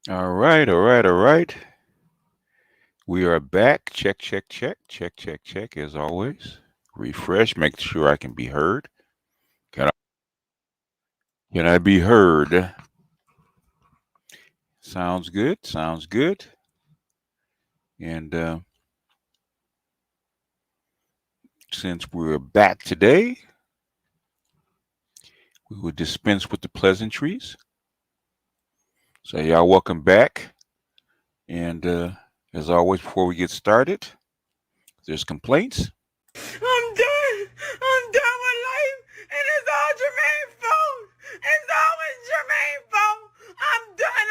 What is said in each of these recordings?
All right, all right, all right. We are back. Check, check, check, check, check, check. As always, refresh. Make sure I can be heard. Can I be heard? Sounds good. Sounds good. And since we're back today, we will dispense with the pleasantries. So y'all, welcome back. And as always, before we get started, if there's complaints. I'm done. I'm done with life, and it's all Jermaine's fault. It's always Jermaine's fault. I'm done.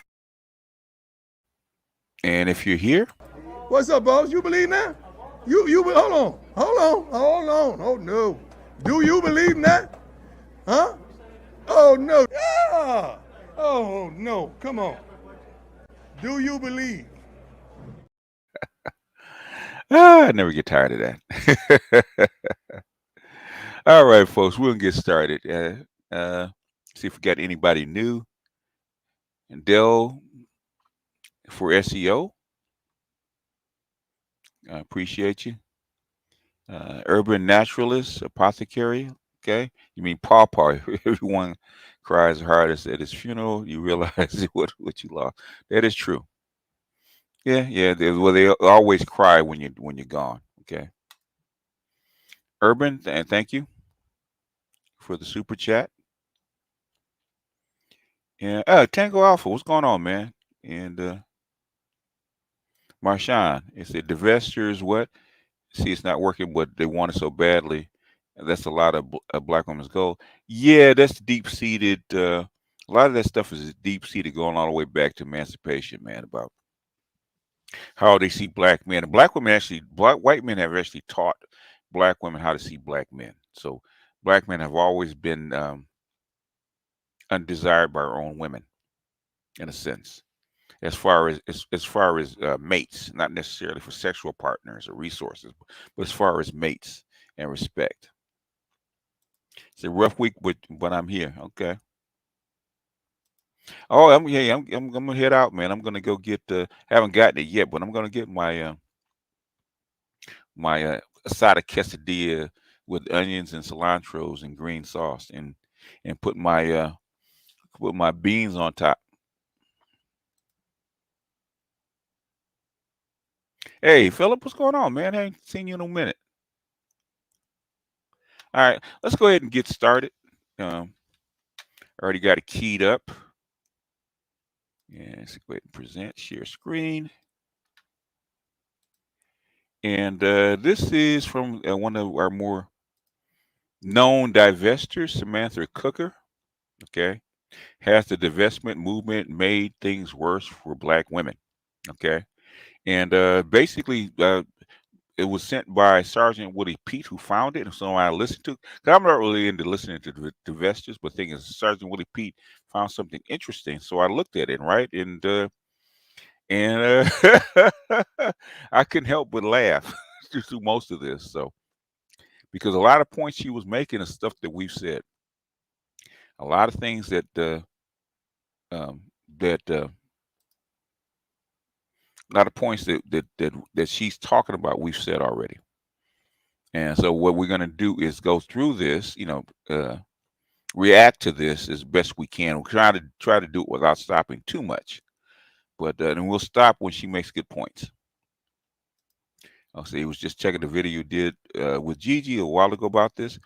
And if you're here, What's up, boss? You believe that? You hold on, hold on, hold on. Oh no. Do you believe in that? Huh? Oh no. Ah. Oh no. Come on. Do you believe? I never get tired of that. All right, folks, we'll get started. See if we got anybody new. And Dell for SEO, I appreciate you. Urban naturalist, apothecary. Okay, you mean Pawpaw? Everyone cries hardest at his funeral. You realize what you lost. That is true. Yeah, yeah. Well, they always cry when you're gone. Okay, Urban, and thank you for the super chat. Yeah, Tango Alpha, what's going on, man? And Marshawn, it said Divestor is what? See, it's not working, but they want it so badly. And that's a lot of black women's goal. Yeah, that's deep seated. A lot of that stuff is deep seated, going all the way back to emancipation, man. About how they see black men. And black women actually, black white men have actually taught black women how to see black men. So black men have always been undesired by our own women, in a sense, as far as mates, not necessarily for sexual partners or resources, but as far as mates and respect. It's a rough week, but I'm here. Okay. Oh, I'm gonna head out, man. I'm gonna go get the. Haven't gotten it yet, but I'm gonna get my asada quesadilla with onions and cilantros and green sauce, and put my beans on top. Hey, Philip, what's going on, man? I ain't seen you in a minute. All right, let's go ahead and get started. Um, already got it keyed up. Yeah, let's go ahead and present, share screen. And this is from one of our more known divestors, Samantha Cooker. Okay. Has the divestment movement made things worse for black women? Okay. And basically, it was sent by Sergeant Willie Pete, who found it. And so I listened to, because I'm not really into listening to the divestors, but thing is, Sergeant Willie Pete found something interesting. So I looked at it, right? And I couldn't help but laugh through most of this. So, because a lot of points she was making is stuff that we've said, a lot of things um, that a lot of points that she's talking about, we've said already. And so, what we're going to do is go through this, react to this as best we can. We're try to do it without stopping too much, but and we'll stop when she makes good points. I'll say he was just checking the video you did with Gigi a while ago about this.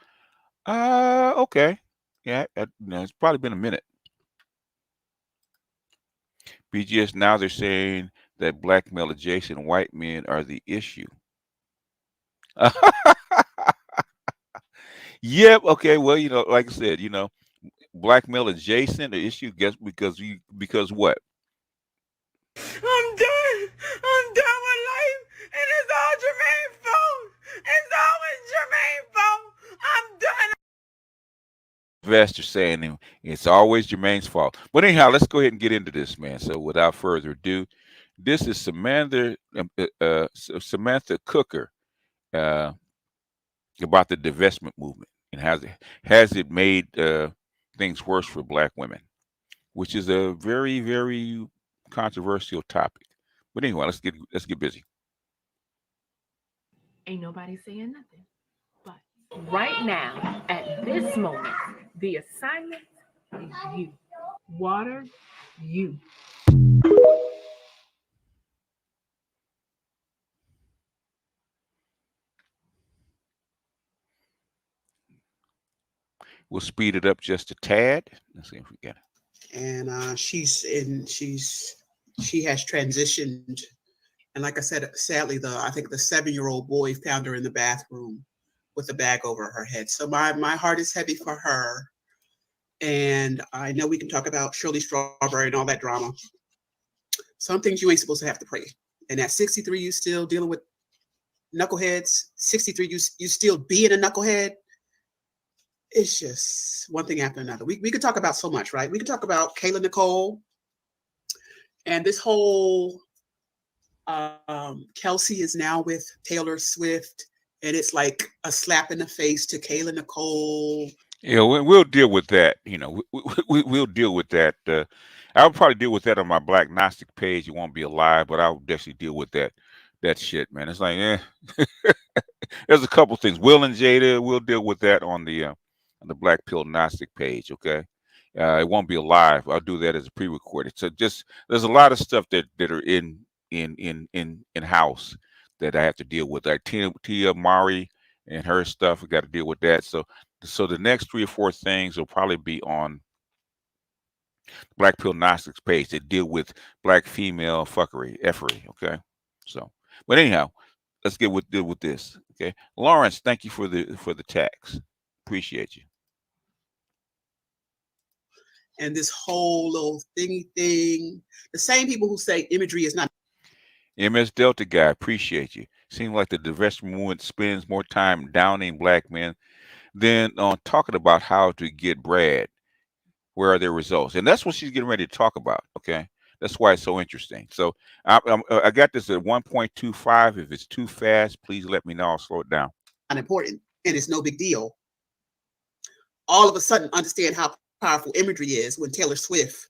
Okay. Yeah, it's probably been a minute. BGS, now they're saying that black male adjacent white men are the issue. Yep. Okay. Well, like I said, black male adjacent the issue. Guess because what? I'm done. I'm done with life, and it's all Jermaine's fault. It's always Jermaine's fault. I'm done. Divestor saying it's always Jermaine's fault. But anyhow, let's go ahead and get into this, man. So without further ado, this is Samantha Cooker uh, about the divestment movement and has it made things worse for black women, which is a very, very controversial topic. But anyway, let's get busy. Ain't nobody saying nothing. But right now, at this moment, the assignment is you. Water, you. We'll speed it up just a tad. Let's see if we can. And she has transitioned. And like I said, sadly, I think the 7-year-old boy found her in the bathroom with a bag over her head. So my heart is heavy for her. And I know we can talk about Shirley Strawberry and all that drama. Some things you ain't supposed to have to pray. And at 63, you still dealing with knuckleheads. 63, you still being a knucklehead. It's just one thing after another. We could talk about so much, right? We could talk about Kayla Nicole and this whole Kelsey is now with Taylor Swift, and it's like a slap in the face to Kayla Nicole. Yeah, we'll deal with that. We'll deal with that. I'll probably deal with that on my Black Gnostic page. It won't be alive, but I'll definitely deal with that shit, man. It's like, there's a couple things. Will and Jada, we'll deal with that on the Black Pill Gnostic page. Okay, it won't be alive. I'll do that as a pre-recorded. So just there's a lot of stuff that are in house that I have to deal with. Like Tia Mari and her stuff, we got to deal with that. So the next 3 or 4 things will probably be on Black Pill Gnostics page that deal with black female effery. Okay, so but anyhow, let's deal with this. Okay, Lawrence, thank you for the tax. Appreciate you. And this whole little thingy thing. The same people who say imagery is not MS Delta guy, appreciate you. Seems like the divestment movement spends more time downing black men than on talking about how to get bread. Where are their results? And that's what she's getting ready to talk about. Okay, that's why it's so interesting. So I got this at 1.25. If it's too fast, please let me know. I'll slow it down. important, and it's no big deal. All of a sudden, understand how powerful imagery is when Taylor Swift,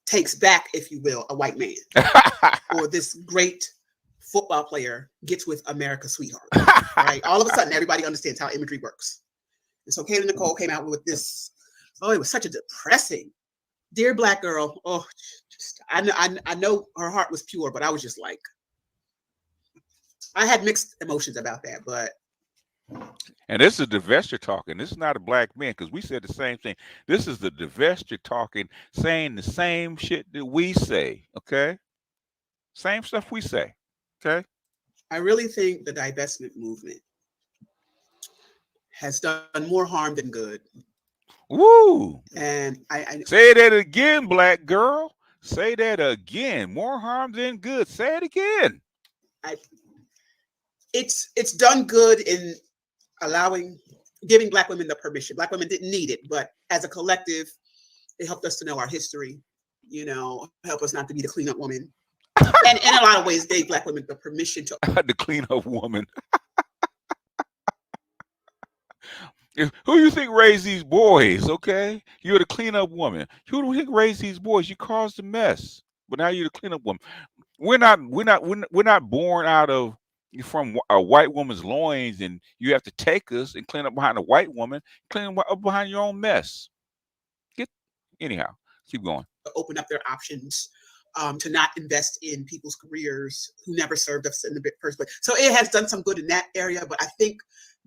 takes back, if you will, a white man, or this great football player gets with America's sweetheart. Right? All of a sudden, everybody understands how imagery works. And so Kayla Nicole came out with this. Oh, it was such a depressing, dear black girl. Oh, just I know her heart was pure, but I was just like, I had mixed emotions about that. But and this is Divestor talking. This is not a black man, because we said the same thing. This is the Divestor talking, saying the same shit that we say. Okay, same stuff we say. Okay. I really think the divestment movement has done more harm than good. Woo! And I say that again, black girl. Say that again. More harm than good. Say it again. It's done good in giving black women the permission. Black women didn't need it, but as a collective, it helped us to know our history. Help us not to be the cleanup woman. And in a lot of ways, gave black women the permission to the cleanup woman. Who you think raised these boys? Okay, you're the cleanup woman. Who do you think raised these boys? You caused a mess, but now you're the cleanup woman. We're not born out of from a white woman's loins, and you have to take us and clean up behind a white woman, clean up behind your own mess. Anyhow, keep going. Open up their options. To not invest in people's careers who never served us in the first place. So it has done some good in that area, but I think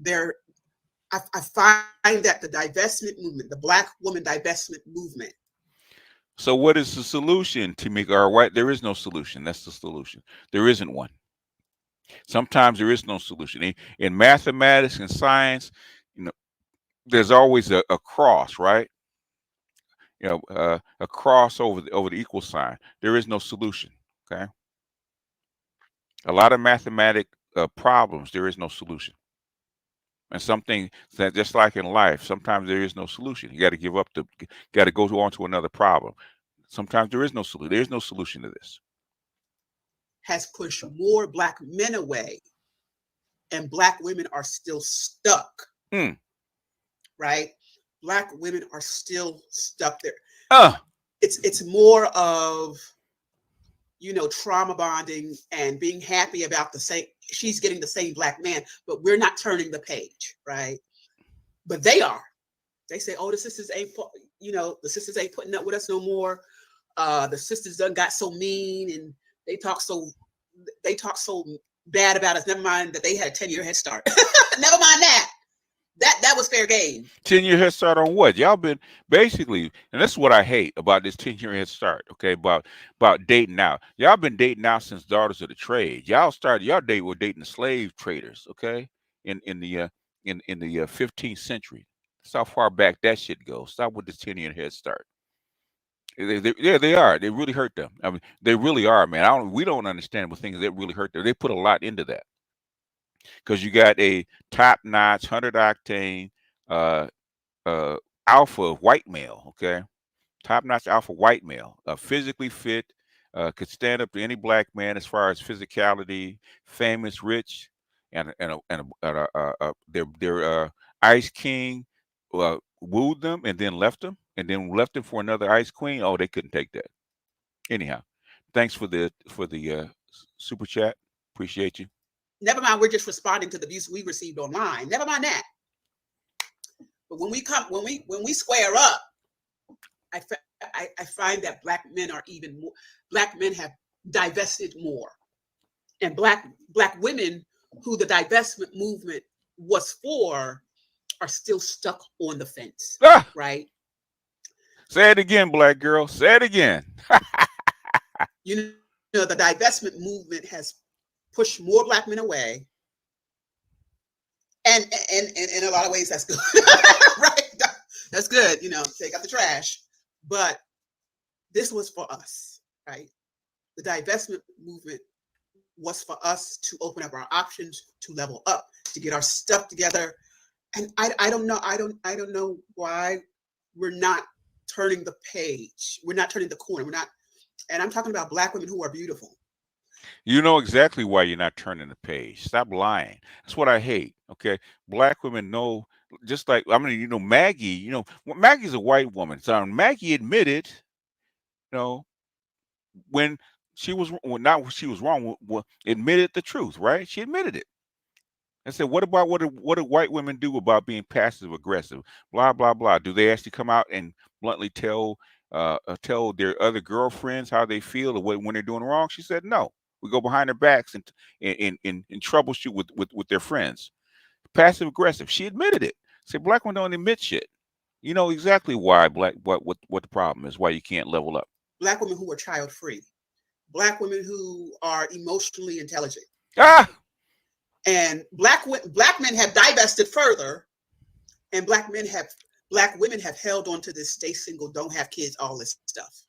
I find that the divestment movement, the black woman divestment movement. So what is the solution, Tamika? Or white? There is no solution. That's the solution. There isn't one. Sometimes there is no solution. In mathematics and science, there's always a cross, right? A cross over the equal sign. There is no solution. Okay. A lot of mathematic problems, there is no solution. And something that just like in life, sometimes there is no solution. You got to give up got to go on to another problem. Sometimes there is no solution. There is no solution to this. Has pushed more black men away, and black women are still stuck. Right? Black women are still stuck there. it's more of, you know, trauma bonding and being happy about the same, she's getting the same black man, but we're not turning the page, right? But they are. They say, oh, the sisters ain't, you know, the sisters ain't putting up with us no more. The sisters done got so mean, and they talk so they talk so bad about us. Never mind that they had a 10-year head start. Never mind that. That was fair game. 10-year head start on what? Y'all been basically, and this is what I hate about this 10-year head start. Okay, about dating out. Y'all been dating out since Daughters of the Trade. Y'all started y'all date were dating the slave traders. Okay, in the 15th century. That's how far back that shit goes. Stop with this 10-year head start. Yeah, they are. They really hurt them. I mean, they really are, man. I don't. We don't understand what things that really hurt them. They put a lot into that because you got a top-notch 100 octane uh, uh, alpha white male. Okay, top-notch alpha white male, physically fit, could stand up to any black man as far as physicality, famous, rich, their ice king wooed them and then left them, and then left them for another ice queen. Oh, they couldn't take that. Anyhow, thanks for the super chat. Appreciate you. Never mind, we're just responding to the abuse we received online. Never mind that. But when we square up, I find that black men are even more. Black men have divested more, and black women who the divestment movement was for are still stuck on the fence, Ah, right? say it again, black girl. Say it again. You know, the divestment movement has pushed more black men away, and in a lot of ways that's good, right? That's good. You know, take out the trash, but this was for us, right? The divestment movement was for us to open up our options, to level up, to get our stuff together. And I don't know why we're not turning the page. We're not turning the corner. We're not, and I'm talking about black women who are beautiful. You know exactly why you're not turning the page. Stop lying. That's what I hate. Okay, black women know. Just like I mean, Maggie. Maggie's a white woman. So Maggie admitted, you know, when she was not when she was wrong. Admitted the truth, right? She admitted it. I said, what about what do white women do about being passive aggressive? Blah blah blah. Do they actually come out and bluntly tell their other girlfriends how they feel or when they're doing wrong? She said no. We go behind their backs and troubleshoot with their friends. Passive aggressive. She admitted it. Say black women don't admit shit. You know exactly why what the problem is. Why you can't level up. Black women who are child free. Black women who are emotionally intelligent. Ah. And black men have divested further, and black women have held on to this stay single, don't have kids, all this stuff.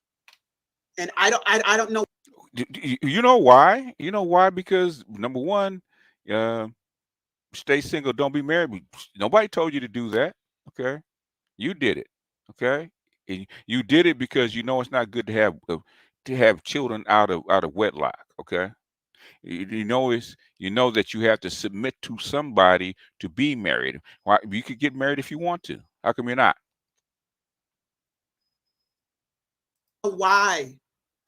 And I don't know. You know why? You know why? Because number one, uh, stay single, don't be married. Nobody told you to do that. Okay, you did it. Okay, and you did it because you know it's not good to have children out of wedlock. Okay, you know that you have to submit to somebody to be married. Why you could get married if you want to. How come you're not? Why?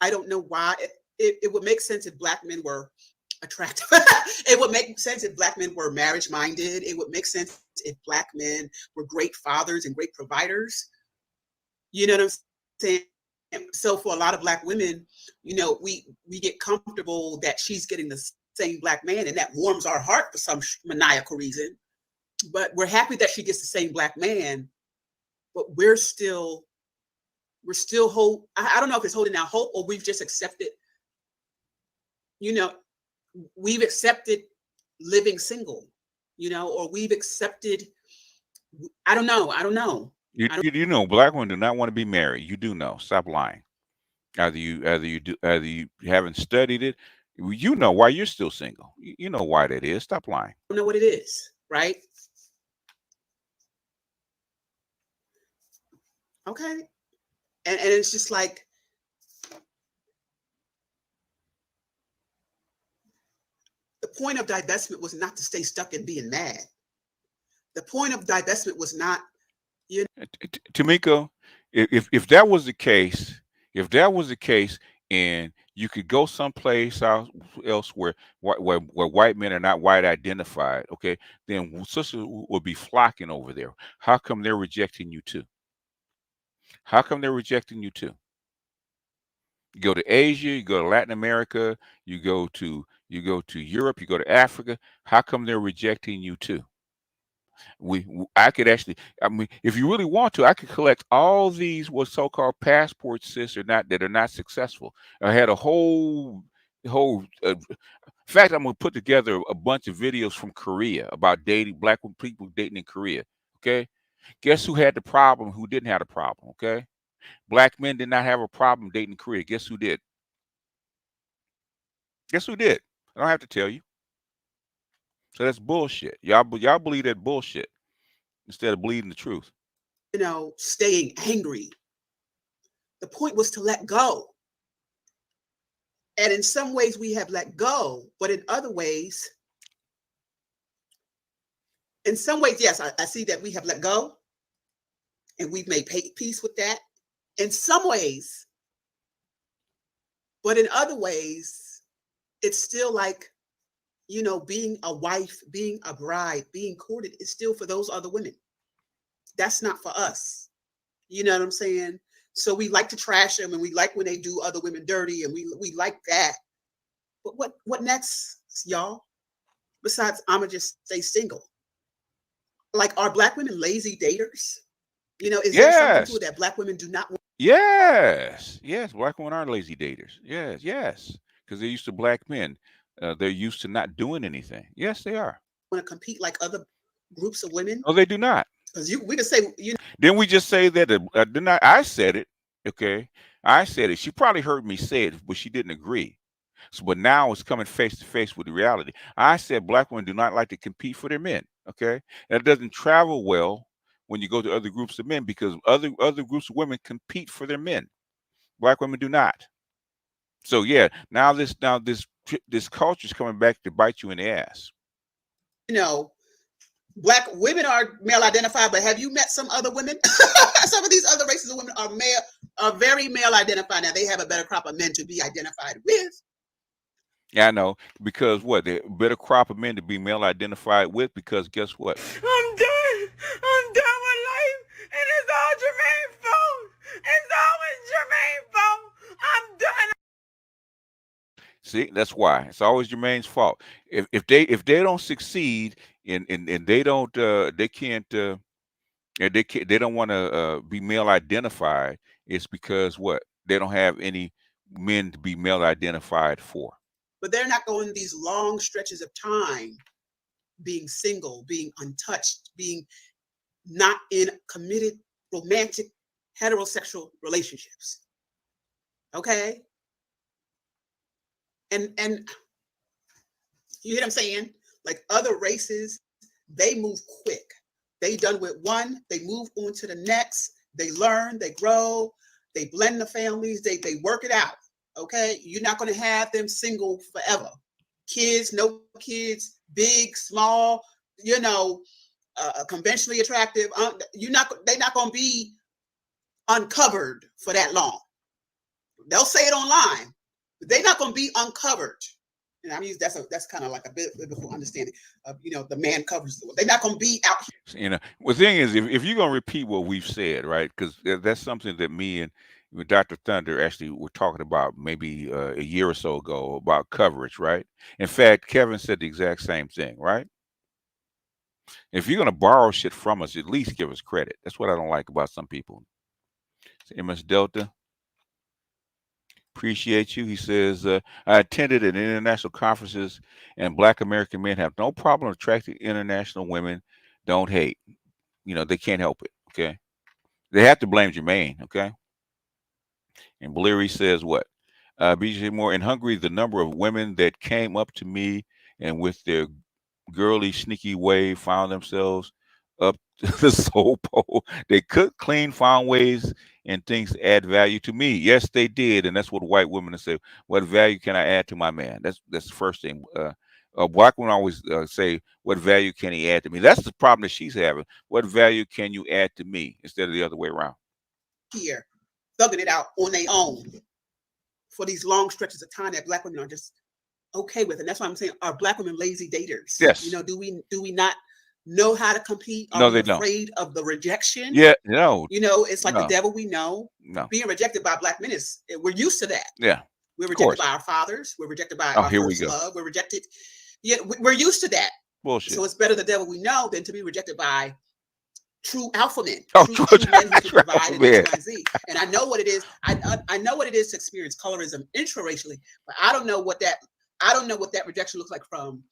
I don't know why. It would make sense if black men were attractive. It would make sense if black men were marriage minded. It would make sense if black men were great fathers and great providers. You know what I'm saying? So for a lot of black women, you know, we get comfortable that she's getting the same black man, and that warms our heart for some maniacal reason. But we're happy that she gets the same black man, but we're still hope. I don't know if it's holding out hope or we've just accepted. You know, we've accepted living single. You know, or we've accepted. I don't know. You know, black women do not want to be married. You do know. Stop lying. Either you haven't studied it. You know why you're still single. You know why that is. Stop lying. I don't know what it is, right? Okay. And it's just like, the point of divestment was not to stay stuck in being mad. The point of divestment was not, Tamiko, if that was the case, If that was the case, and you could go someplace else where where white men are not white identified, okay, then sisters would be flocking over there. How come they're rejecting you too? How come they're rejecting you too? You go to Asia, you go to Latin America, you go to Europe, you go to Africa. How come they're rejecting you too? I could actually, I mean, if you really want to, I could collect all these what so-called passport sis or not that are not successful. I had a whole. In fact, I'm gonna put together a bunch of videos from Korea about dating black people dating in Korea. Okay, guess who had the problem? Who didn't have the problem? Okay, black men did not have a problem dating in Korea. Guess who did? Guess who did? I don't have to tell you. So that's bullshit. Y'all believe that bullshit instead of believing the truth. Staying angry. The point was to let go. And in some ways we have let go, but in other ways, yes, I see that we have let go and we've made peace with that in some ways. But in other ways, it's still like, being a wife, being a bride, being courted is still for those other women. That's not for us. You know what I'm saying? So we like to trash them and we like when they do other women dirty and we like that. But what next, y'all? Besides, I'ma just stay single. Like, are black women lazy daters? Is there something to Yes. it that black women do not want Yes, yes, black women are lazy daters. Yes, yes, because they're used to black men. They're used to not doing anything. Yes, they are. to compete like other groups of women? No, they do not. Because we can say, Didn't we just say that? Didn't I said it. Okay, I said it. She probably heard me say it, but she didn't agree. So, but now it's coming face to face with the reality. I said black women do not like to compete for their men. Okay, that doesn't travel well when you go to other groups of men because other groups of women compete for their men. Black women do not. So yeah, now this culture is coming back to bite you in the ass. you know, black women are male identified, but have you met some other women? Some of these other races of women are very male identified. Now they have a better crop of men to be identified with. Yeah, I know because what the better crop of men to be male identified with because guess what? I'm done. I'm done with life. And it's all Jermaine's fault. It's always Jermaine's fault. I'm done. See, that's why it's always Jermaine's fault. If they don't succeed and they can't and they don't want to be male identified, it's because what they don't have any men to be male identified for. But they're not going these long stretches of time being single, being untouched, being not in committed romantic heterosexual relationships. Okay? And you hear what I'm saying? Like other races, they move quick. They done with one, they move on to the next, they learn, they grow, they blend the families, they work it out. Okay? You're not going to have them single forever. Kids, no kids, big, small, conventionally attractive. They're not going to be uncovered for that long. They'll say it online, but they're not going to be uncovered. And I mean, that's kind of like a biblical understanding of, the man covers the world. They're not going to be out here. The thing is, if you're gonna repeat what we've said, right? Because that's something that me and Dr. Thunder actually were talking about maybe a year or so ago about coverage, right? In fact, Kevin said the exact same thing, right? If you're gonna borrow shit from us, at least give us credit. That's what I don't like about some people. So MS Delta, appreciate you. He says, I attended an international conferences, and Black American men have no problem attracting international women. Don't hate. They can't help it. Okay, they have to blame Jermaine. Okay, and Bleary says what? BJ Moore in Hungary, the number of women that came up to me and with their girly, sneaky way found themselves up the soul pole. They cooked, clean, found ways and things to add value to me. Yes, they did, and that's what white women say. What value can I add to my man? That's the first thing. Black women always say, "What value can he add to me?" That's the problem that she's having. What value can you add to me instead of the other way around? Here, thugging it out on their own for these long stretches of time that Black women are just okay with. And that's why I'm saying, are Black women lazy daters? You Yes. know, do we not know how to compete? Are No, we they don't. afraid of the rejection? Yeah. No. You know, it's like the No. devil we know. No. Being rejected by Black men is, we're used to that. Yeah. We're Of rejected course. by our fathers. We're rejected by Oh, our here we first go. love. We're rejected. Yeah, we're used to that. Bullshit. So it's better the devil we know than to be rejected by true alpha men, Oh, true men who can true provide alpha and men. X, Y, and Z. And I know what it is. I know what it is to experience colorism intraracially, but I don't know what that rejection looks like from,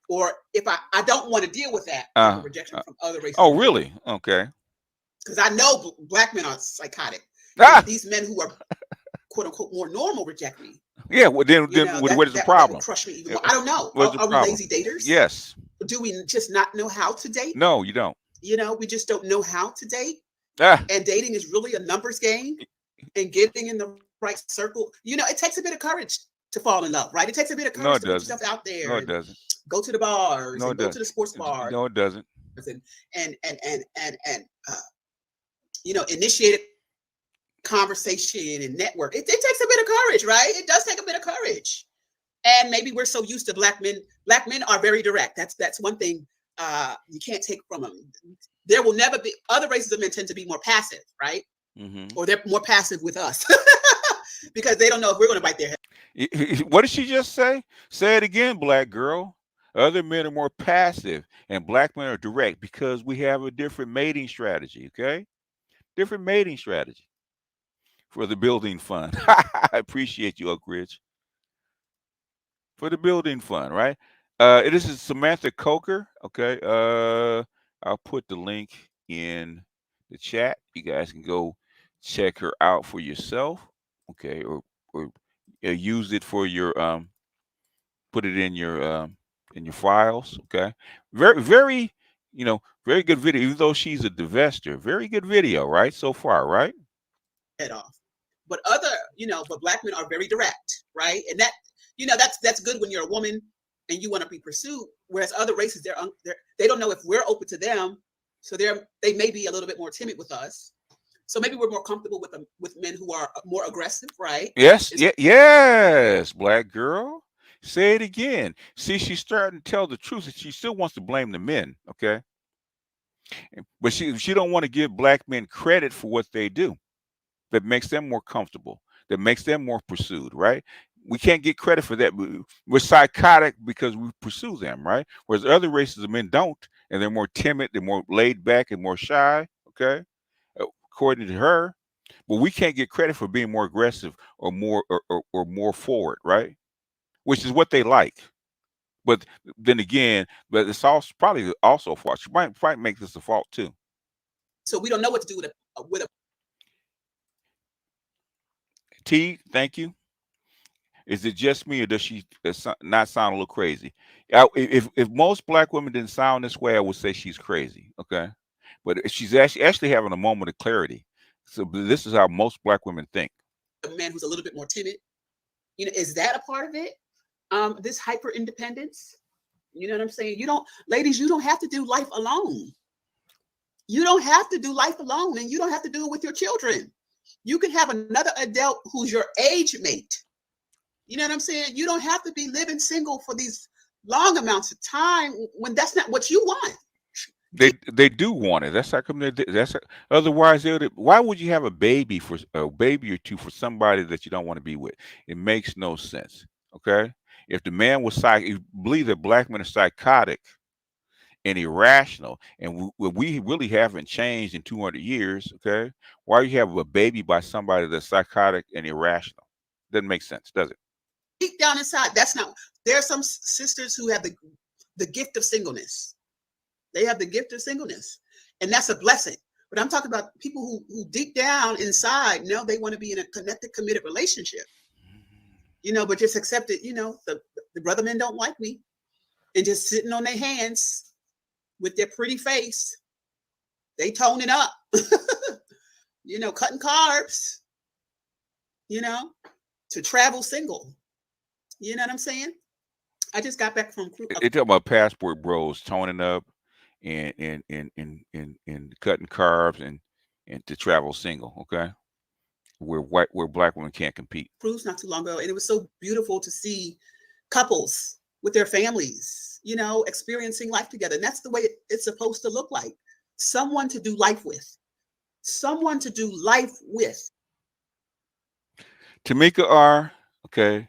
or if I don't want to deal with that type of rejection from other races. Oh, really? Okay. Because I know Black men are psychotic. Ah. These men who are quote unquote more normal reject me. Yeah. Well, then what is the problem? That would crush me even more. I don't know. What's the Are we problem? lazy daters? Yes. Do we just not know how to date? No, you don't. You know, we just don't know how to date. Ah. And dating is really a numbers game, and getting in the right circle. You know, it takes a bit of courage to fall in love, right? It takes a bit of No, courage it to put doesn't. yourself out there. No, it and doesn't. go to the bars No, and it go to the doesn't. sports bar. No, it doesn't. And you know, initiate a conversation and network. It takes a bit of courage, right? It does take a bit of courage. And maybe we're so used to Black men. Black men are very direct. That's one thing you can't take from them. There will never be, other races of men tend to be more passive, right? Mm-hmm. Or they're more passive with us because they don't know if we're going to bite their head. What did she just say? Say it again, Black girl. Other men are more passive and Black men are direct because we have a different mating strategy, okay? Different mating strategy for the building fund. I appreciate you, Oak Ridge. For the building fund, right? This is Samantha Coker, okay? I'll put the link in the chat. You guys can go check her out for yourself, okay? Or use it for your put it in your files, okay? Very very very good video. Even though she's a divestor, very good video, right? So far, right? Head off. But but Black men are very direct, right? And that, that's good when you're a woman and you want to be pursued. Whereas other races, they don't know if we're open to them, so they may be a little bit more timid with us. So maybe we're more comfortable with men who are more aggressive, right? Yes, yes, Black girl. Say it again. See, she's starting to tell the truth, and she still wants to blame the men, okay? But she don't want to give Black men credit for what they do. That makes them more comfortable. That makes them more pursued, right? We can't get credit for that. We're psychotic because we pursue them, right? Whereas other races of men don't, and they're more timid, they're more laid back and more shy, okay? According to her. But we can't get credit for being more aggressive or more forward, right? Which is what they like. But then again, but it's also probably also a fault. She might make this a fault too. So we don't know what to do with a T, thank you. Is it just me, or does she not sound a little crazy? If most Black women didn't sound this way, I would say she's crazy. Okay, but she's actually having a moment of clarity. So this is how most Black women think. A man who's a little bit more timid. Is that a part of it? This hyper independence. You know what I'm saying? Ladies, you don't have to do life alone. You don't have to do life alone, and you don't have to do it with your children. You can have another adult who's your age mate. You know what I'm saying? You don't have to be living single for these long amounts of time when that's not what you want. They do want it. That's how come otherwise why would you have a baby or two for somebody that you don't want to be with? It makes no sense. Okay? If the man was you believe that Black men are psychotic and irrational, and we really haven't changed in 200 years, okay? Why you have a baby by somebody that's psychotic and irrational? Doesn't make sense, does it? Deep down inside, that's not. There are some sisters who have the gift of singleness. They have the gift of singleness, and that's a blessing. But I'm talking about people who deep down inside know they want to be in a connected, committed relationship. But just accept it. The brother men don't like me, and just sitting on their hands with their pretty face, they toning up. Cutting carbs. To travel single. You know what I'm saying? I just got back from. They talk about passport bros toning up and cutting carbs and to travel single. Okay, where black women can't compete. cruise not too long ago, and it was so beautiful to see couples with their families, experiencing life together. And that's the way it's supposed to look like. Someone to do life with. Someone to do life with. Tamika R. Okay,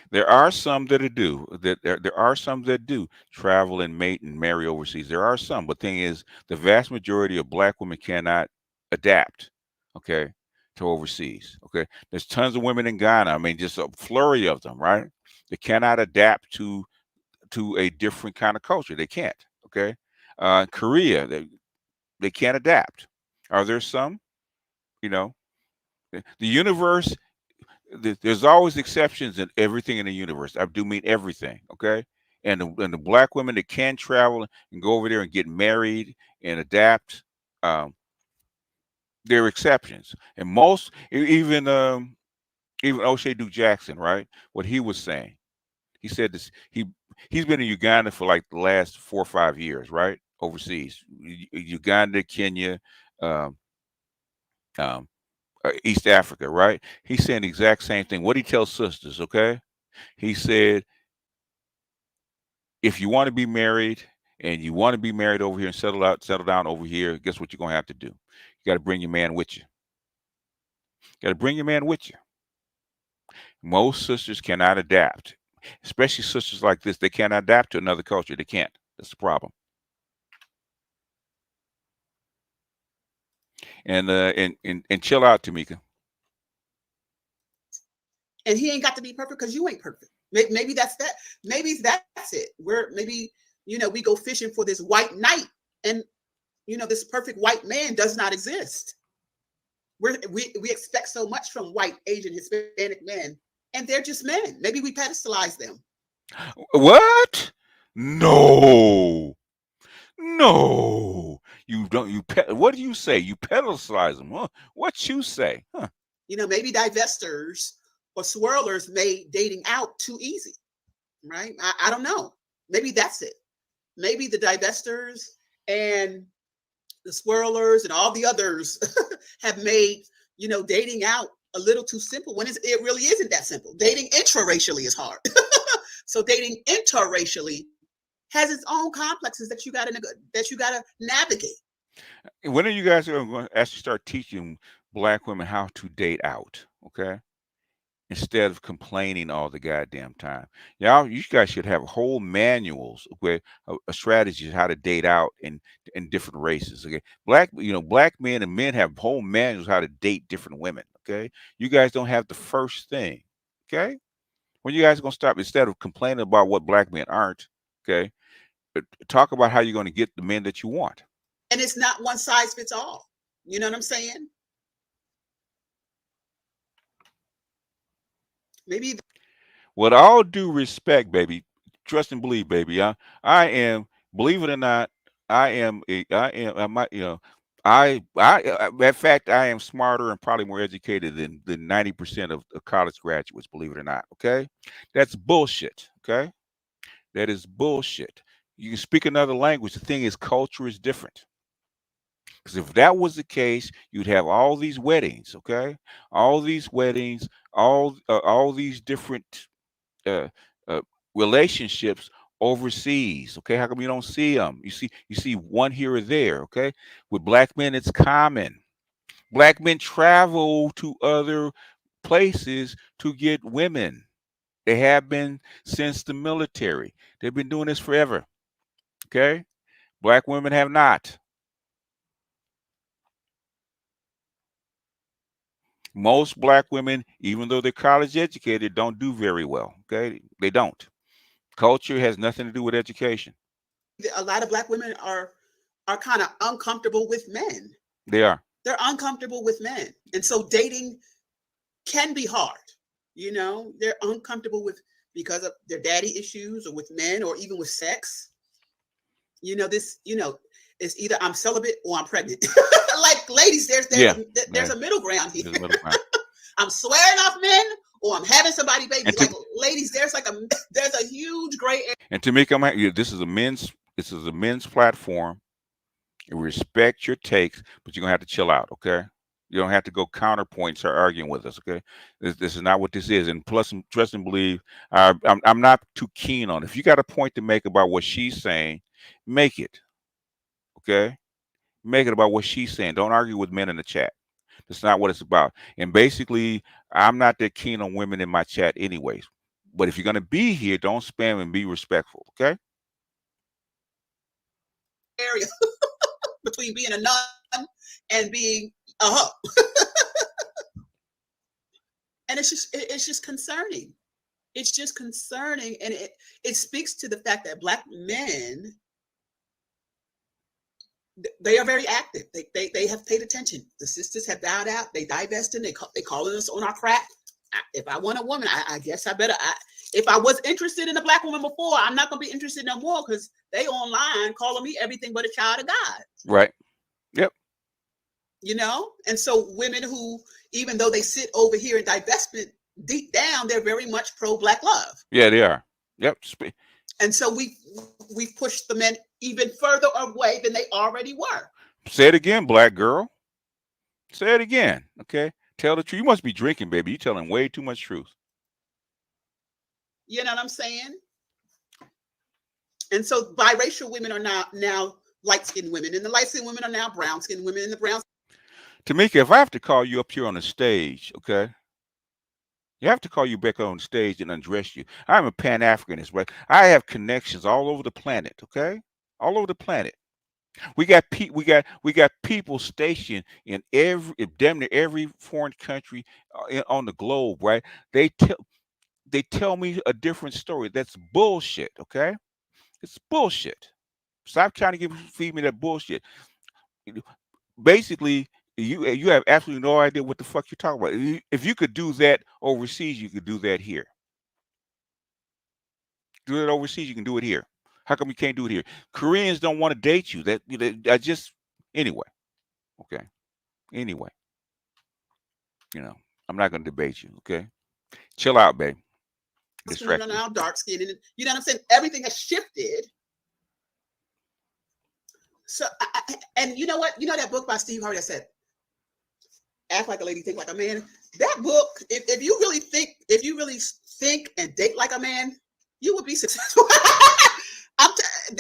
there are some that do that. There are some that do travel and mate and marry overseas. There are some, but thing is, the vast majority of black women cannot adapt. Okay, to overseas. Okay, there's tons of women in Ghana. I mean, just a flurry of them, right? They cannot adapt to a different kind of culture. They can't. Okay, Korea, they can't adapt. Are there some? You know, the universe, there's always exceptions in everything in the universe. I do mean everything, okay? And the black women that can travel and go over there and get married and adapt, um, they're exceptions. And most, even O'Shea Duke Jackson, right? What he was saying, he said this. He's been in Uganda for like the last 4 or 5 years, right? Overseas, Uganda, Kenya, um, um, East Africa, right? He's saying the exact same thing. What he tells sisters, okay? He said, if you want to be married and you want to be married over here and settle down over here, guess what you're gonna have to do? You got to bring your man with you. Got to bring your man with you. Most sisters cannot adapt, especially sisters like this. They cannot adapt to another culture. They can't. That's the problem. And chill out, Tamika. And he ain't got to be perfect because you ain't perfect. Maybe that's that. Maybe that's it. We go fishing for this white knight, and this perfect white man does not exist. We expect so much from white, Asian, Hispanic men, and they're just men. Maybe we pedestalize them. What? No. No. You don't. What do you say? You pedestalize them. Huh? What you say? Huh? Maybe divestors or swirlers made dating out too easy, right? I don't know. Maybe that's it. Maybe the divestors and the swirlers and all the others have made, dating out a little too simple when it really isn't that simple. Dating intraracially is hard. So dating interracially has its own complexes that you gotta navigate. When are you guys going to actually start teaching black women how to date out? Okay, instead of complaining all the goddamn time. Y'all, you guys should have whole manuals where a strategy how to date out in different races. Okay, black men and men have whole manuals how to date different women. Okay, you guys don't have the first thing. Okay, when you guys gonna stop instead of complaining about what black men aren't? Okay, talk about how you're going to get the men that you want. And it's not one size fits all. You know what I'm saying? Maybe. With all due respect, baby, trust and believe, baby. I am, believe it or not, I might, in fact, I am smarter and probably more educated than 90% of college graduates, believe it or not. Okay. That's bullshit. Okay. That is bullshit. You can speak another language. The thing is, culture is different. Because if that was the case, you'd have all these weddings, okay? All these weddings, all these different uh, uh, relationships overseas. Okay, how come you don't see them? You see one here or there. Okay, with black men, it's common. Black men travel to other places to get women. They have been since the military. They've been doing this forever. Okay, black women have not. Most black women, even though they're college educated, don't do very well. Okay, they don't. Culture has nothing to do with education. A lot of black women are kind of uncomfortable with men. They are. They're uncomfortable with men, and so dating can be hard. They're uncomfortable with because of their daddy issues, or with men, or even with sex. It's either I'm celibate or I'm pregnant. Like, ladies, there's a middle ground here. I'm swearing off men, or I'm having somebody baby. Like, ladies, there's a huge gray area. And Tamika, this is a men's platform. We respect your takes, but you're gonna have to chill out, okay? You don't have to go counterpoints or arguing with us. Okay, this is not what this is. And plus, trust and believe. I'm not too keen on it. If you got a point to make about what she's saying, make it. Okay, make it about what she's saying. Don't argue with men in the chat. That's not what it's about. And basically, I'm not that keen on women in my chat, anyways. But if you're gonna be here, don't spam and be respectful. Okay. area between being a nun and being a hoe. And it's just concerning. It's just concerning, and it speaks to the fact that Black men, they are very active. They have paid attention. The sisters have dialed out. They divesting. They calling us on our crap. If I want a woman, I guess I better. If I was interested in a Black woman before, I'm not gonna be interested no more because they online calling me everything but a child of God. Right. Yep. You know, and so women who, even though they sit over here in divestment, deep down they're very much pro Black love. Yeah, they are. Yep. And so we pushed the men even further away than they already were. Say it again, Black girl. Say it again. Okay. Tell the truth. You must be drinking, baby. You're telling way too much truth. You know what I'm saying? And so biracial women are now light-skinned women, and the light-skinned women are now brown-skinned women, and the brown. Tamika, if I have to call you up here on the stage, okay? You have to call you back on stage and undress you. I'm a Pan-Africanist, right? I have connections all over the planet, okay? All over the planet. We got people stationed in damn near every foreign country on the globe, right? They tell me a different story. That's bullshit, okay? It's bullshit. Stop trying to feed me that bullshit. Basically, you have absolutely no idea what the fuck you're talking about. If you could do that overseas, you could do that here. Do it overseas, you can do it here. How come you can't do it here? Koreans don't want to date you. I just anyway. Okay. Anyway, I'm not gonna debate you. Okay. Chill out, babe. Women are now dark skinned, and you know what I'm saying? Everything has shifted. So, and you know what? You know that book by Steve Harvey that said, "Act like a lady, think like a man." That book, if you really think and date like a man, you would be successful.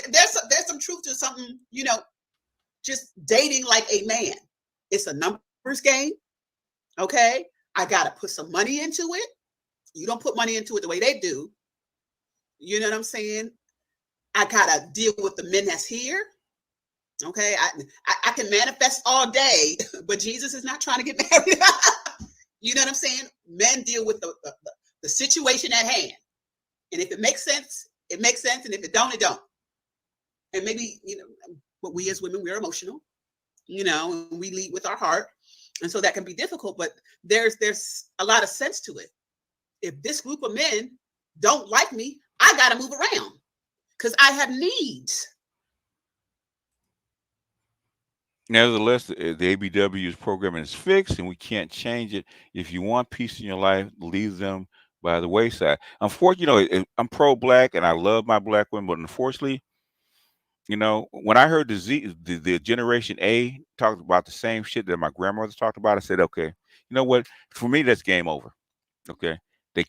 There's some truth to something, just dating like a man. It's a numbers game. Okay, I gotta put some money into it. You don't put money into it the way they do. You know what I'm saying? I gotta deal with the men that's here. Okay, I can manifest all day, but Jesus is not trying to get married. You know what I'm saying? Men deal with the situation at hand, and if it makes sense, it makes sense, and if it don't, it don't. And maybe but we as women, we're emotional, and we lead with our heart, and so that can be difficult. But there's a lot of sense to it. If this group of men don't like me, I got to move around because I have needs. Nevertheless, the ABW's programming is fixed, and we can't change it. If you want peace in your life, leave them by the wayside. Unfortunately, I'm pro-Black, and I love my Black women, but unfortunately, when I heard the Generation A talked about the same shit that my grandmother talked about, I said, okay, you know what? For me, that's game over. Okay. They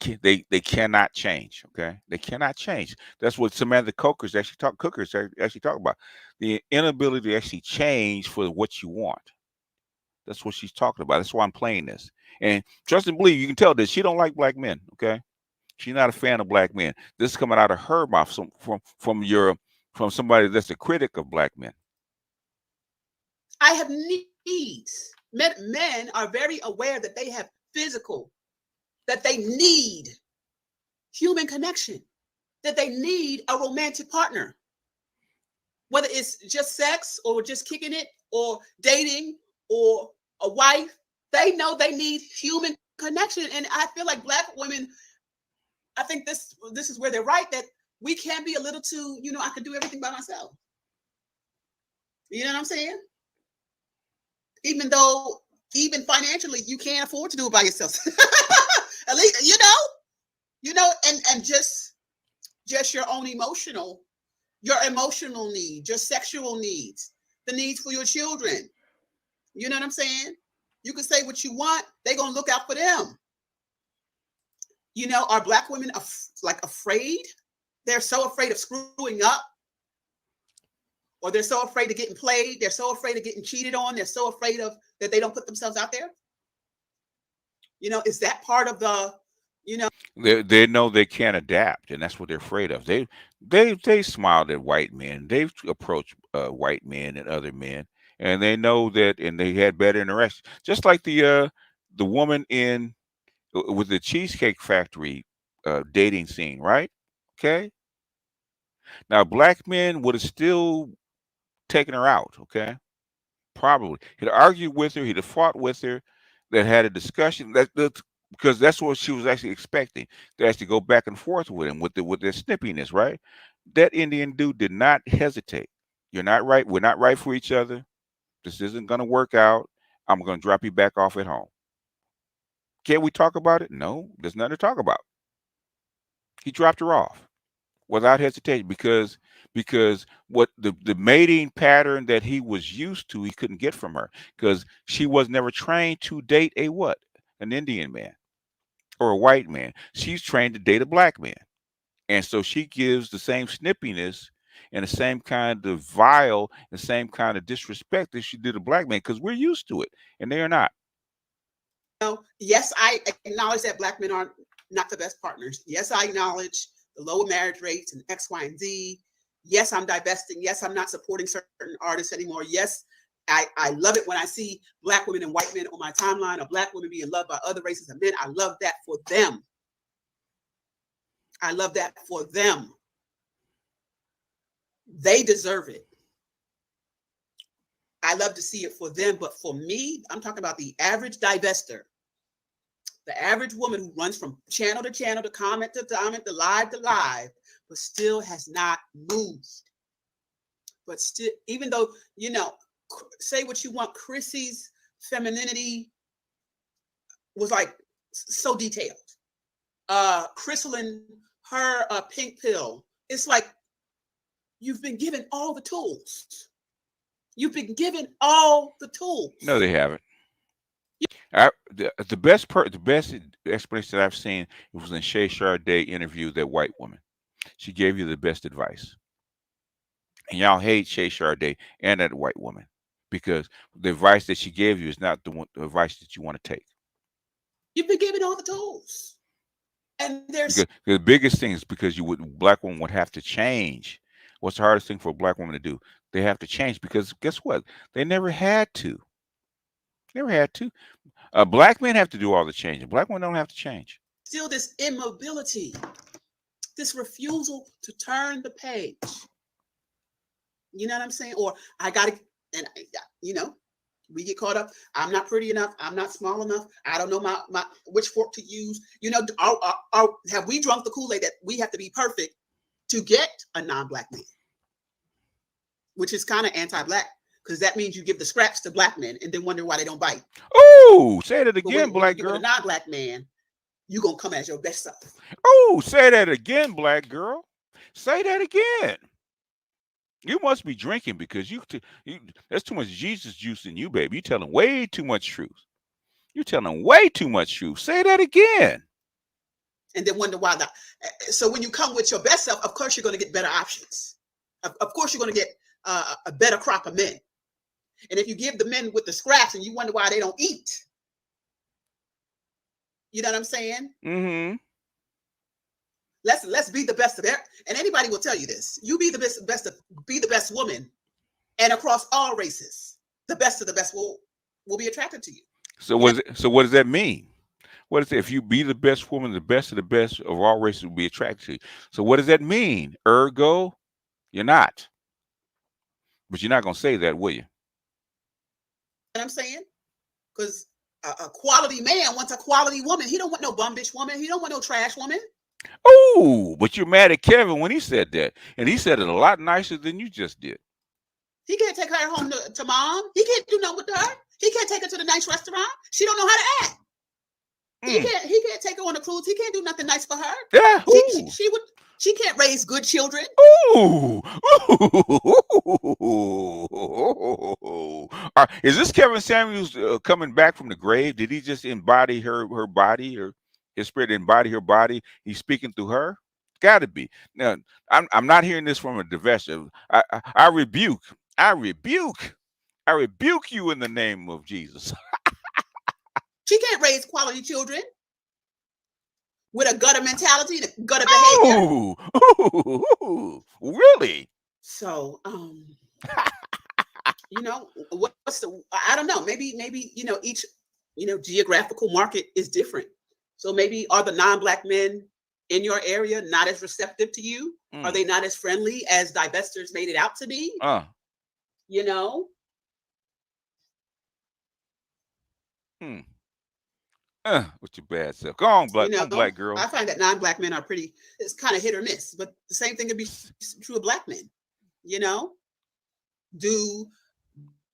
cannot change. Okay, they cannot change. That's what Samantha Cookers actually talk about. The inability to actually change for what you want. That's what she's talking about. That's why I'm playing this. And trust and believe, you can tell that she don't like Black men. Okay, she's not a fan of Black men. This is coming out of her mouth from somebody that's a critic of Black men. I have needs. Men are very aware that they have physical, that they need human connection, that they need a romantic partner, whether it's just sex or just kicking it or dating or a wife. They know they need human connection. And I feel like Black women, I think this is where they're right, that we can be a little too, I can do everything by myself. You know what I'm saying? Even though, even financially, you can't afford to do it by yourself. At least, and just your own emotional needs, your sexual needs, the needs for your children. You know what I'm saying? You can say what you want. They're going to look out for them. You know, are Black women afraid? They're so afraid of screwing up, or they're so afraid of getting played. They're so afraid of getting cheated on. They're so afraid of that they don't put themselves out there. You know, is that part of the, you know? They know they can't adapt, and that's what they're afraid of. They smiled at white men. They've approached white men and other men, and they know that, and they had better interaction. Just like the woman in with the Cheesecake Factory dating scene, right? Okay. Now, black men would have still taken her out. Okay, probably he'd have argued with her. He'd have fought with her. That had a discussion. Because that's what she was actually expecting. To actually go back and forth with him with their snippiness, right? That Indian dude did not hesitate. You're not right. We're not right for each other. This isn't going to work out. I'm going to drop you back off at home. Can't we talk about it? No, there's nothing to talk about. He dropped her off without hesitation because what the mating pattern that he was used to, he couldn't get from her because she was never trained to date a what? An Indian man or a white man. She's trained to date a black man. And so she gives the same snippiness and the same kind of vile, the same kind of disrespect that she did a black man because we're used to it and they are not. Yes, I acknowledge that Black men are not the best partners. Yes, I acknowledge the lower marriage rates and X, Y, and Z. Yes, I'm divesting. Yes, I'm not supporting certain artists anymore. Yes, I love it when I see Black women and white men on my timeline, or Black women being loved by other races of men. I love that for them. I love that for them. They deserve it. I love to see it for them. But for me, I'm talking about the average divestor, the average woman who runs from channel to channel, to comment to comment, to live, but still has not moved. But still, even though, you know, say what you want, Chrissy's femininity was like so detailed. Crystalline, her pink pill, it's like you've been given all the tools. You've been given all the tools. No, they haven't. The best explanation that I've seen was in Shay Sharday interviewed that white woman. She gave you the best advice, and y'all hate Shay Sharday and that white woman because the advice that she gave you is not the advice that you want to take. You've been given all the tools, and there's because the biggest thing is because black women would have to change. What's the hardest thing for a black woman to do? They have to change because guess what? They never had to. Never had to. Black men have to do all the changing. Black women don't have to change. Still this immobility, this refusal to turn the page. You know what I'm saying? Or I got to, and you know, we get caught up. I'm not pretty enough. I'm not small enough. I don't know my which fork to use. You know, have we drunk the Kool-Aid that we have to be perfect to get a non-black man? Which is kind of anti-black. Because that means you give the scraps to black men and then wonder why they don't bite. Oh, say that again, black girl. When a non-black man, you're going to come as your best self. Oh, say that again, black girl. Say that again. You must be drinking because there's too much Jesus juice in you, baby. You're telling way too much truth. You're telling way too much truth. Say that again. And then wonder why not. So when you come with your best self, of course you're going to get better options. Of course you're going to get a better crop of men. And if you give the men with the scraps and you wonder why they don't eat, you know what I'm saying? Mm-hmm. Let's be the best of there. And anybody will tell you this. You be the be the best woman, and across all races, the best of the best will be attracted to you. So what does that mean? What is it? If you be the best woman, the best of all races will be attracted to you. So what does that mean? Ergo, you're not. But you're not gonna say that, will you? You know what I'm saying? Because a quality man wants a quality woman. He don't want no bum bitch woman. He don't want no trash woman. Oh, but you're mad at Kevin when he said that. And he said it a lot nicer than you just did. He can't take her home to mom. He can't do nothing with her. He can't take her to the nice restaurant. She don't know how to act. He can't take her on a cruise. He can't do nothing nice for her. Yeah. She can't raise good children. Ooh. Ooh. Is this Kevin Samuels coming back from the grave? Did he just embody her body, or his spirit embody her body? He's speaking through her. Got to be. Now, I'm not hearing this from a divestor. I rebuke. I rebuke. I rebuke you in the name of Jesus. She can't raise quality children with a gutter mentality, gutter behavior. Ooh. Ooh. Really? So, what's the? I don't know. Maybe each geographical market is different. So maybe are the non-black men in your area not as receptive to you? Are they not as friendly as divestors made it out to be? You know. Hmm. With your bad self. Go on, black, on black I girl. find that non-black men are pretty. It's kind of hit or miss, but the same thing could be true of black men. You know, do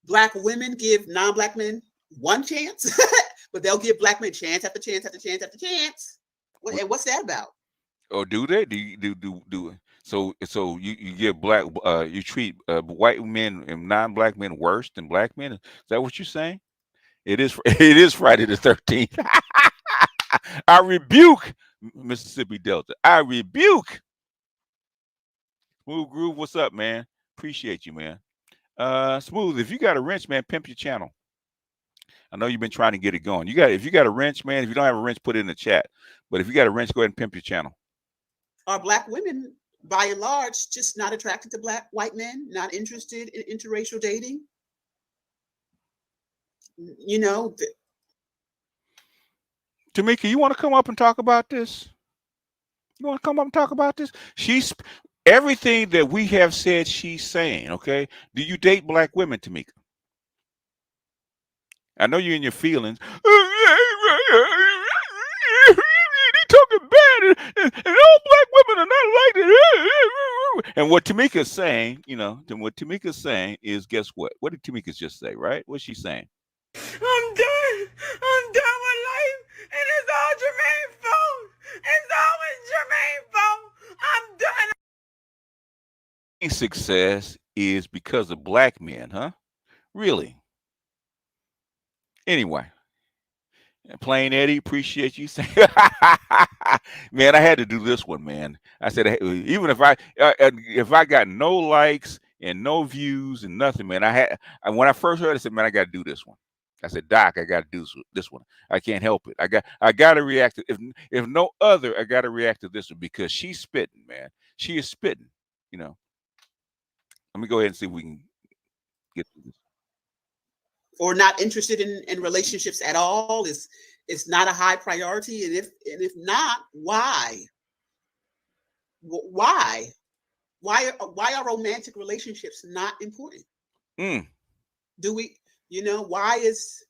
black women give non-black men one chance, but they'll give black men chance after chance after chance after chance? And what's that about? Or do they? Do so you give black you treat white men and non-black men worse than black men? Is that what you're saying? It is it is Friday the 13th. I rebuke Mississippi Delta. I rebuke Smooth Groove. What's up, man? Appreciate you, man. Smooth, if you got a wrench, man, pimp your channel. I know you've been trying to get it going. If you got a wrench, man, if you don't have a wrench, put it in the chat. But if you got a wrench, go ahead and pimp your channel. Are black women, by and large, just not attracted to white men, not interested in interracial dating? You know, Tamika, you want to come up and talk about this? You want to come up and talk about this? She's everything that we have said. She's saying, okay. Do you date black women, Tamika? I know you're in your feelings. He talking bad, and all black women are not like that. And what Tamika's saying, what Tamika's saying is, guess what? What did Tamika just say? Right? What's she saying? I'm done. I'm done with life, and it's all Jermaine's fault. It's always Jermaine's fault. I'm done. Success is because of black men, huh? Really? Anyway, Plain Eddie, appreciate you saying. Man, I had to do this one, man. I said, even if I got no likes and no views and nothing, man, when I first heard it, I said, man, I got to do this one. I said, Doc, I got to do this one. I can't help it. I got to react to, if no other, I got to react to this one because she's spitting, man. She is spitting. Let me go ahead and see if we can get through this. or not interested in relationships at all? It's not a high priority, and if not, why? Why? Why are romantic relationships not important? Do we, why is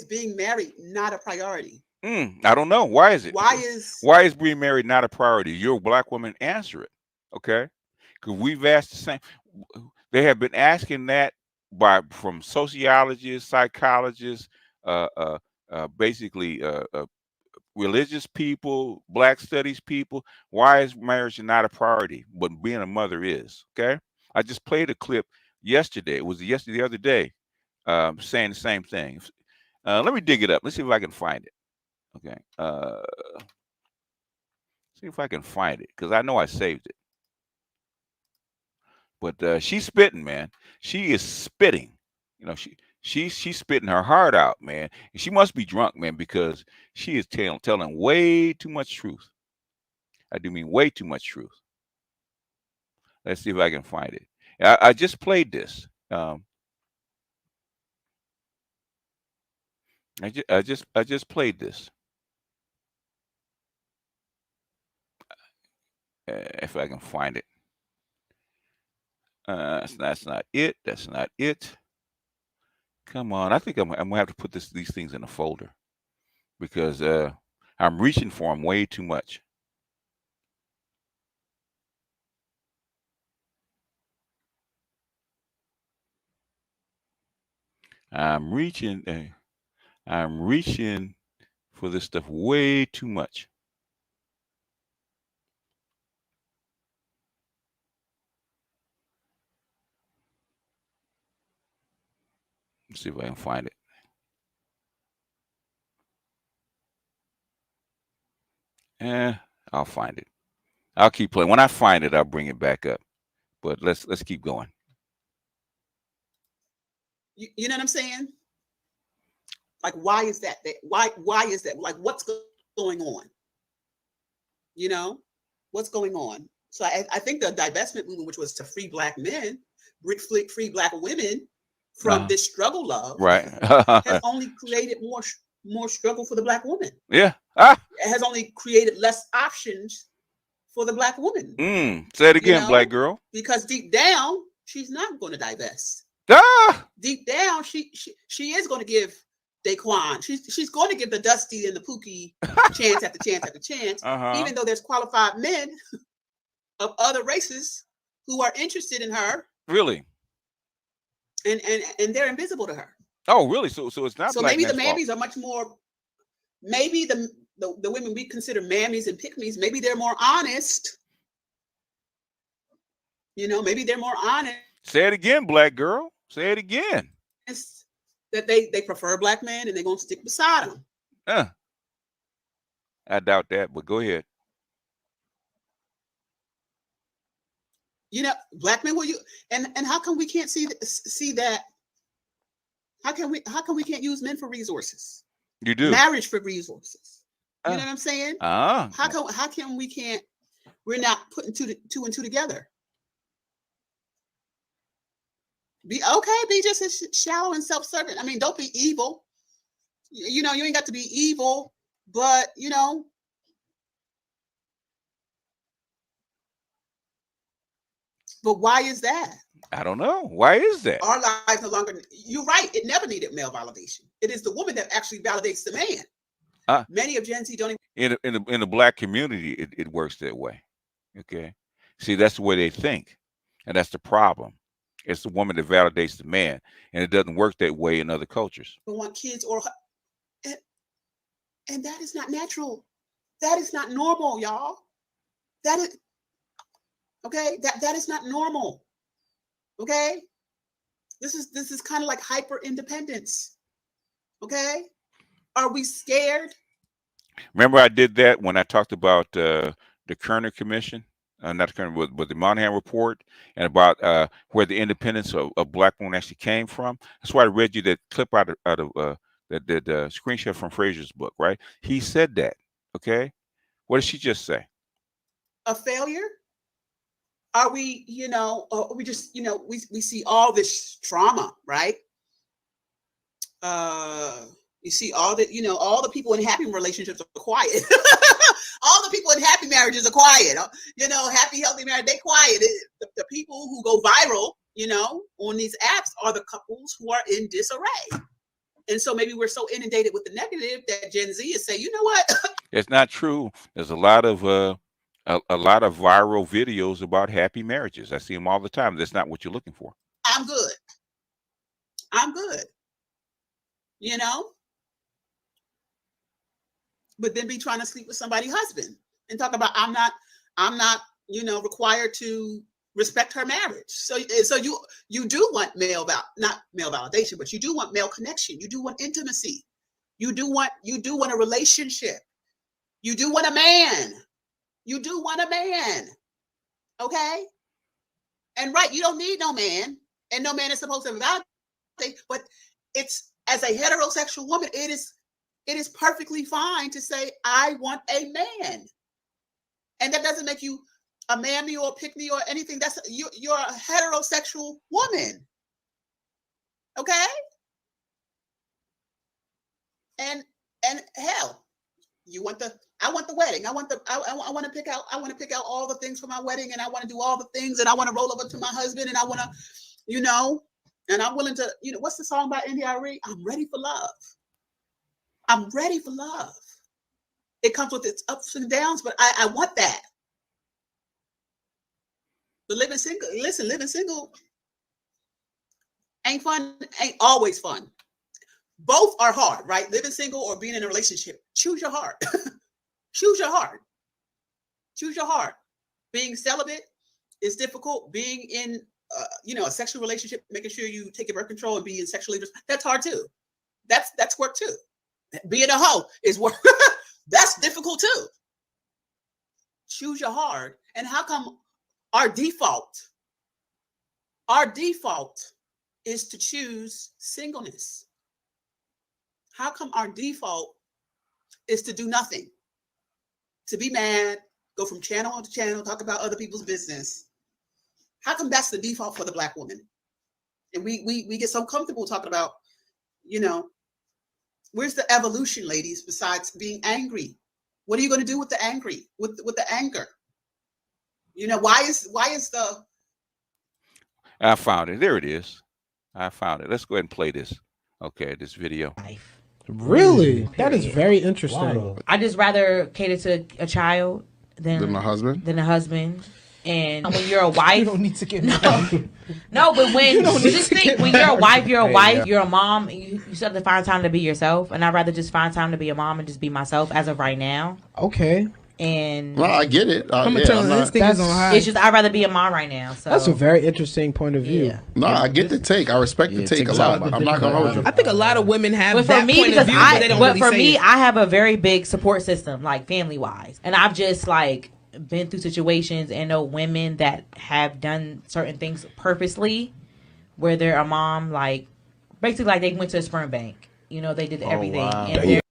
being married not a priority? I don't know. Why is it? Why is being married not a priority? You're a black woman. Answer it, okay? Because we've asked the same. They have been asking that from sociologists, psychologists, basically religious people, black studies people. Why is marriage not a priority, but being a mother is? Okay. I just played a clip yesterday. It was the other day, saying the same thing. Let me dig it up. Let's see if I can find it. Okay. See if I can find it because I know I saved it. But she's spitting, man. She is spitting. She's spitting her heart out, man. And she must be drunk, man, because she is telling way too much truth. I do mean way too much truth. Let's see if I can find it. I just played this. I just played this. If I can find it. That's not it. That's not it. Come on. I think I'm gonna have to put these things in a folder because I'm reaching for them way too much. I'm reaching. I'm reaching for this stuff way too much. Let's see if I can find it. Eh, I'll find it. I'll keep playing. When I find it, I'll bring it back up. But let's keep going. You know what I'm saying? Like, why is that? Why is that? Like, what's going on? You know, what's going on? So I think the divestment movement, which was to free Black men, free Black women from this struggle love, Right. has only created more struggle for the Black woman. Yeah. Ah. It has only created less options for the Black woman. Say it again, Black girl. Because deep down, she's not going to divest. Ah. Deep down, she is going to give Daquan. She's going to give the Dusty and the Pookie chance after chance after chance, even though there's qualified men of other races who are interested in her. Really? And they're invisible to her. Oh, really? So it's not. So Black maybe the man's fault. mammies are much more. Maybe the women we consider mammies and pick-me's, maybe they're more honest. You know, maybe they're more honest. Say it again, Black girl. Say it again. That they prefer Black men and they're gonna stick beside them. I doubt that, but go ahead. You know, Black men, will you and how come we can't see that? How come we can't use men for resources? You do. Marriage for resources. You know what I'm saying? How come we can't? We're not putting two and two together. Be just as shallow and self-serving. I mean, don't be evil. You know, you ain't got to be evil, but you know. But why is that? I don't know. Why is that? Our lives no longer. You're right. It never needed male validation. It is the woman that actually validates the man. Many of Gen Z don't even. In the Black community, it works that way. Okay. See, that's the way they think, and that's the problem. It's the woman that validates the man, and it doesn't work that way in other cultures. We want kids and that is not natural. That is not normal, y'all. That is okay. That is not normal. Okay. This is kind of like hyper independence. Okay. Are we scared? Remember, I did that when I talked about the Kerner Commission. Not the Kerner, but the Monahan Report, and about where the independence of Black women actually came from. That's why I read you that clip out of that screenshot from Fraser's book, right? He said that. Okay, what did she just say? A failure? Are we? You know, we just we see all this trauma, right? You see all the all the people in happy relationships are quiet. All the people in happy marriages are quiet. Happy, healthy marriage, they quiet. The people who go viral, on these apps are the couples who are in disarray. And so maybe we're so inundated with the negative that Gen Z is saying, you know what? It's not true. There's a lot of viral videos about happy marriages. I see them all the time. That's not what you're looking for. I'm good. But then be trying to sleep with somebody's husband and talk about I'm not required to respect her marriage. So you do want not male validation, but you do want male connection. You do want intimacy. You do want a relationship. You do want a man. Okay? And right, you don't need no man, and no man is supposed to validate, but it's as a heterosexual woman, it is perfectly fine to say, I want a man. And that doesn't make you a mammy or a pick-me or anything. That's you're a heterosexual woman. Okay? And hell, I want the wedding. I want to pick out all the things for my wedding, and I want to do all the things, and I want to roll over to my husband, and I want to, and I'm willing to, what's the song by NDRE? I'm ready for love. I'm ready for love. It comes with its ups and downs, but I want that. But living single ain't fun, ain't always fun. Both are hard, right? Living single or being in a relationship. Choose your heart. Choose your heart. Choose your heart. Being celibate is difficult. Being in a sexual relationship, making sure you take your birth control and be in sexually, that's hard too. That's work too. Being a hoe is work. That's difficult too. Choose your hard. And how come our default is to choose singleness? How come our default is to do nothing? To be mad, go from channel to channel, talk about other people's business. How come that's the default for the Black woman? And we get so comfortable talking about, where's the evolution, ladies, besides being angry? What are you going to do with the angry, with the anger? Why is the... I found it. There it is. I found it. Let's go ahead and play this. Okay, this video. Really? That is very interesting. Wow. I just rather cater to a child than a husband. And when you're a wife, You don't need to get no, married. no. But when don't you need just to think get when you're a wife, married. you're a mom, and you still have to find time to be yourself. And I'd rather just find time to be a mom and just be myself as of right now. Okay. And Well, I get it. I'm maternal instinct is on high. it's just I'd rather be a mom right now. So That's a very interesting point of view. Yeah. No, I get the take. I respect the take a lot. I'm not gonna hold you. I think a lot of women have But that for me, point of because view, but they don't really for say me, it. I have a very big support system, like family wise, and I've just like been through situations and know women that have done certain things purposely, where they're a mom, like basically like they went to a sperm bank. They did everything. wow. And they're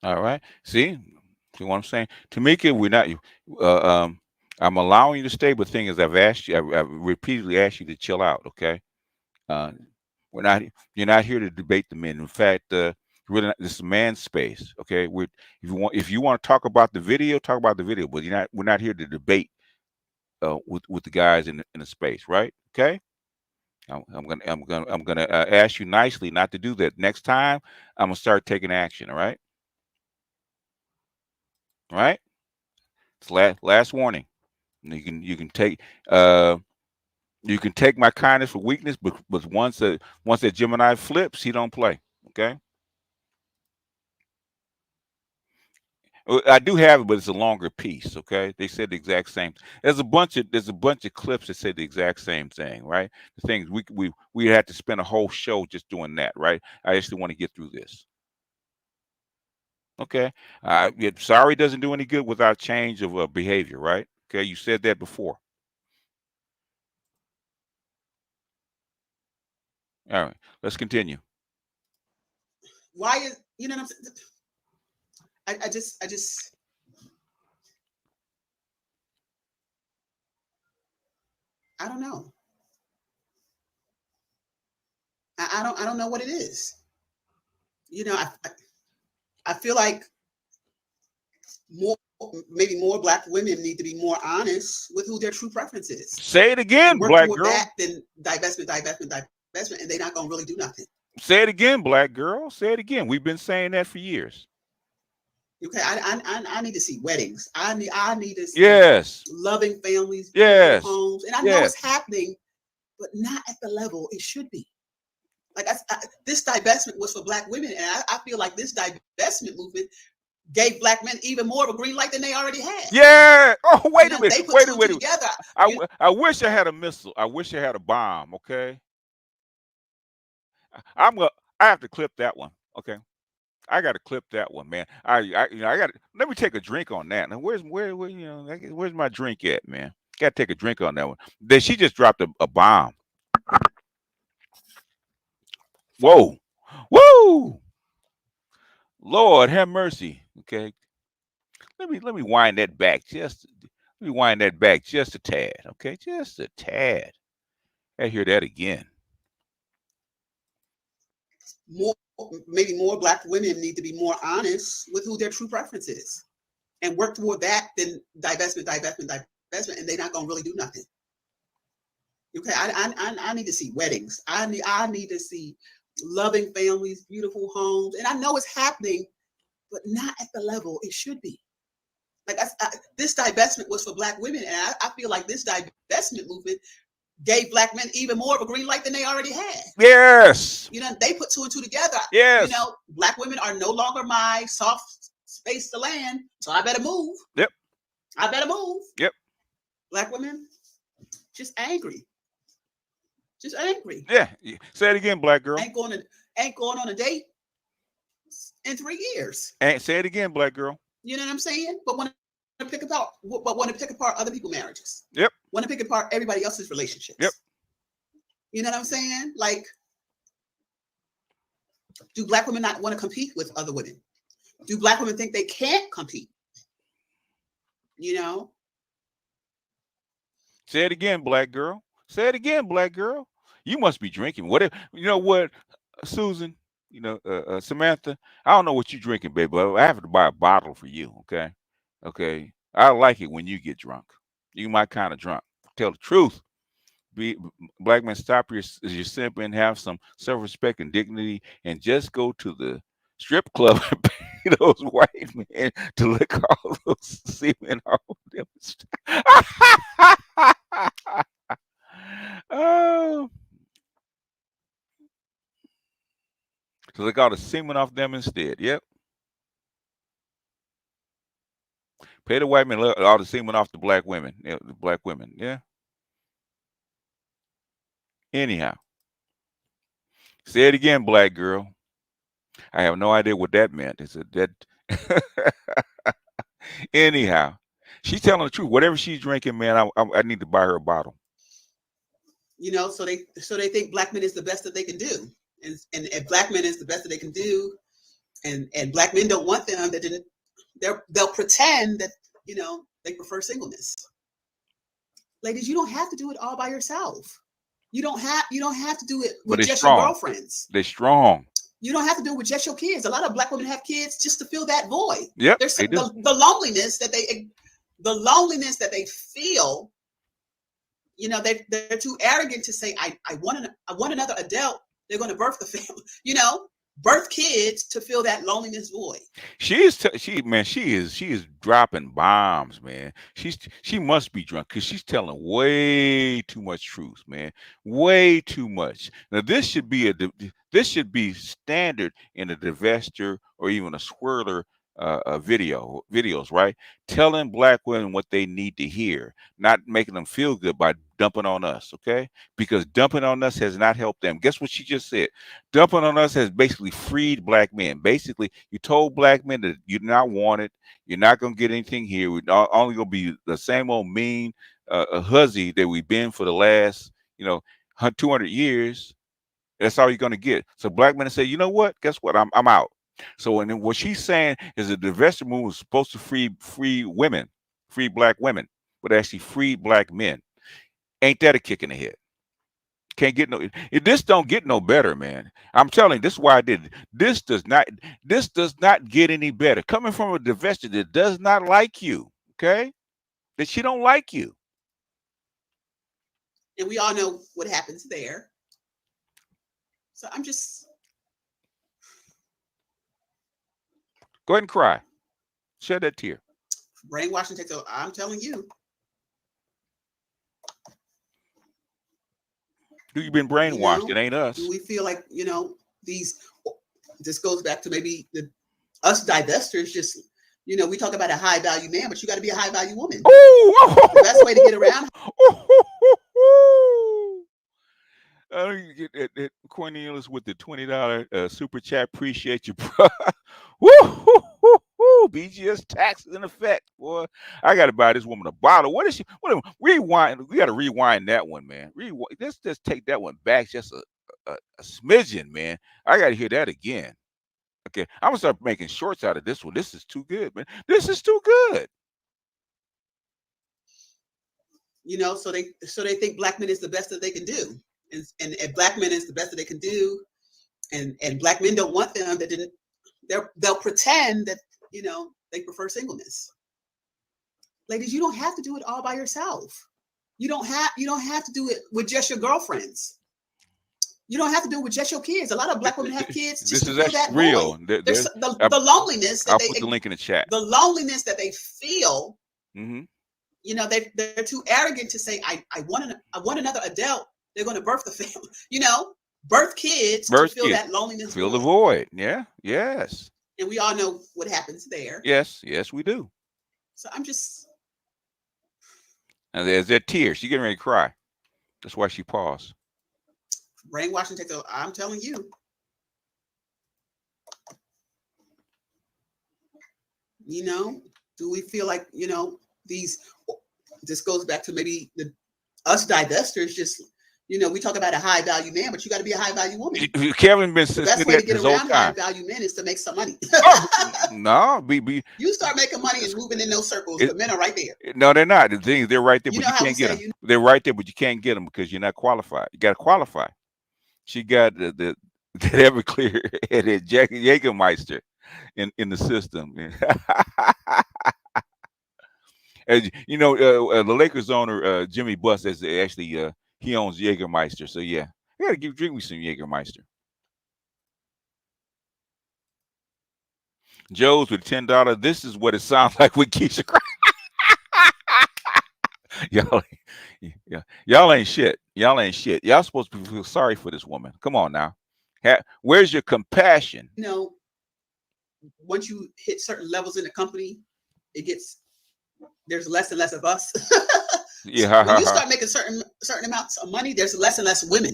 All right. See what I'm saying? Tamika, we're not. I'm allowing you to stay, but the thing is, I've repeatedly asked you to chill out. Okay. We're not. You're not here to debate the men. In fact, really, this is man's space. Okay. If you want to talk about the video, talk about the video. But we're not here to debate with the guys in the space, right? Okay. I'm gonna ask you nicely not to do that. Next time, I'm gonna start taking action. All right. All right. It's last warning. You can take my kindness for weakness, but once that Gemini flips, he don't play. Okay. I do have it, but it's a longer piece. Okay. They said the exact same. There's a bunch of clips that say the exact same thing. Right. The things we had to spend a whole show just doing that. Right. I actually want to get through this. Okay. Sorry doesn't do any good without change of behavior. Right. Okay. You said that before. All right. Let's continue. Why is what I'm saying? I just I don't know. I don't know what it is. I feel like maybe more Black women need to be more honest with who their true preference is. Say it again, Work Black toward girl. that, then divestment, and they're not gonna really do nothing. Say it again, Black girl. Say it again. We've been saying that for years. Okay, I need to see weddings. I need to see Yes. loving families, Yes. homes, and I know it's happening, but not at the level it should be. Like this divestment was for Black women, and I feel like this divestment movement gave Black men even more of a green light than they already had. Yeah. Oh, wait a minute. They put Wait two a and two minute. together. I wish I had a missile. I wish I had a bomb. Okay. I have to clip that one. Okay. I got to clip that one, man. I got. Let me take a drink on that. Now, where's my drink at, man? Got to take a drink on that one. Then she just dropped a bomb. Whoa, woo! Lord have mercy. Okay, let me wind that back just a tad. Okay, just a tad. I hear that again. Maybe more Black women need to be more honest with who their true preference is, and work toward that. Then divestment, and they're not gonna really do nothing. Okay, I need to see weddings. I need to see loving families, beautiful homes, and I know it's happening, but not at the level it should be. Like this divestment was for Black women, and I feel like this divestment movement gave Black men even more of a green light than they already had. Yes. They put two and two together. Yes. Black women are no longer my soft space to land, so I better move. Yep. I better move. Yep. Black women just angry. Just angry. Yeah. Say it again, black girl. Ain't going on a date in 3 years. And say it again, black girl. You know what I'm saying? But want to pick apart other people's marriages. Yep. Want to pick apart everybody else's relationships. Yep. You know what I'm saying? Like, do black women not want to compete with other women? Do black women think they can't compete? You know? Say it again, black girl. Say it again, black girl. You must be drinking. What if, you know what, Susan, Samantha, I don't know what you're drinking, baby, but I have to buy a bottle for you, okay? Okay. I like it when you get drunk. You my kind of drunk. Tell the truth. Black men, stop your simping, have some self-respect and dignity, and just go to the strip club and pay those white men to lick all those semen off them. Oh, to lick all the semen off them instead. Yep. Pay the white men all the semen off the black women. Yeah, the black women. Yeah. Anyhow, say it again, black girl. I have no idea what that meant. It's that. Anyhow, she's telling the truth. Whatever she's drinking, man, I need to buy her a bottle. You know, so they think black men is the best that they can do, and black men is the best that they can do, and black men don't want them. They'll pretend that they prefer singleness. Ladies, you don't have to do it all by yourself. You don't have to do it with just your girlfriends. They're strong. You don't have to do it with just your kids. A lot of black women have kids just to fill that void. Yep, There's they do. The loneliness that they feel. You know, they're too arrogant to say, I want another adult. They're going to birth the family. Birth kids to fill that loneliness void. She is dropping bombs, man. She must be drunk because she's telling way too much truth, man. Way too much. Now this should be standard in a divestor or even a swirler videos, right? Telling black women what they need to hear, not making them feel good by dumping on us, okay? Because dumping on us has not helped them. Guess what she just said? Dumping on us has basically freed black men. Basically, you told black men that you're not wanted, you're not going to get anything here. We're only going to be the same old mean hussy that we've been for the last, 200 years. That's all you're going to get. So black men say, you know what? Guess what? I'm out. So, and then what she's saying is that the divestor movement was supposed to free women, free black women, but actually free black men. Ain't that a kick in the head? Can't get this don't get no better, man. I'm telling you, this is why I did it. This does not get any better. Coming from a divestor that does not like you, okay? That she don't like you. And we all know what happens there. So I'm just... Go ahead and cry. Shed that tear. Brainwashing takes over. I'm telling you. You've been brainwashed. It ain't us. Do we feel like, this goes back to maybe us divestors just, we talk about a high value man, but you got to be a high value woman. Ooh. The best way to get around. Cornelius with the $20 super chat. Appreciate you, bro. Woo! BGS taxes in effect, boy. I got to buy this woman a bottle. What is she? Rewind. We got to rewind that one, man. Let's just take that one back just a smidgen, man. I got to hear that again. Okay, I'm gonna start making shorts out of this one. This is too good, man. This is too good. So they think black men is the best that they can do. And black men is the best that they can do, and black men don't want them. They'll pretend that they prefer singleness. Ladies, you don't have to do it all by yourself. You don't have to do it with just your girlfriends. You don't have to do it with just your kids. A lot of black women have kids. Just this is actually real. There's the loneliness. I'll put the link in the chat. The loneliness that they feel. Mm-hmm. They're too arrogant to say, I want another adult. They're going to birth the family, birth kids to fill that loneliness. Fill the void. Yeah. Yes. And we all know what happens there. Yes, we do. So I'm just. And there's that tear. She's getting ready to cry. That's why she paused. Brainwashing takes over. I'm telling you. You know, do we feel like, you know, this goes back to maybe us divestors just, you know, we talk about a high value man, but you got to be a high value woman. Kevin been The best saying way to that get this whole around high time. value men is to make some money. No, You start making money and moving in those circles, the men are right there. No, they're not. The thing is, they're right there, You but know you how we can't get say them. They're right there, but you can't get them because you're not qualified. You got to qualify. She got the Everclear headed Jägermeister in the system. And, you know, the Lakers owner Jimmy Buss is actually he owns Jägermeister. So yeah, I gotta drink me some Jägermeister. Joe's with $10. This is what it sounds like with Keisha. y'all, y'all ain't shit. Y'all ain't shit. Y'all supposed to feel sorry for this woman. Come on now. Where's your compassion? You know, once you hit certain levels in the company, there's less and less of us. Yeah. When you start making certain amounts of money, there's less and less women.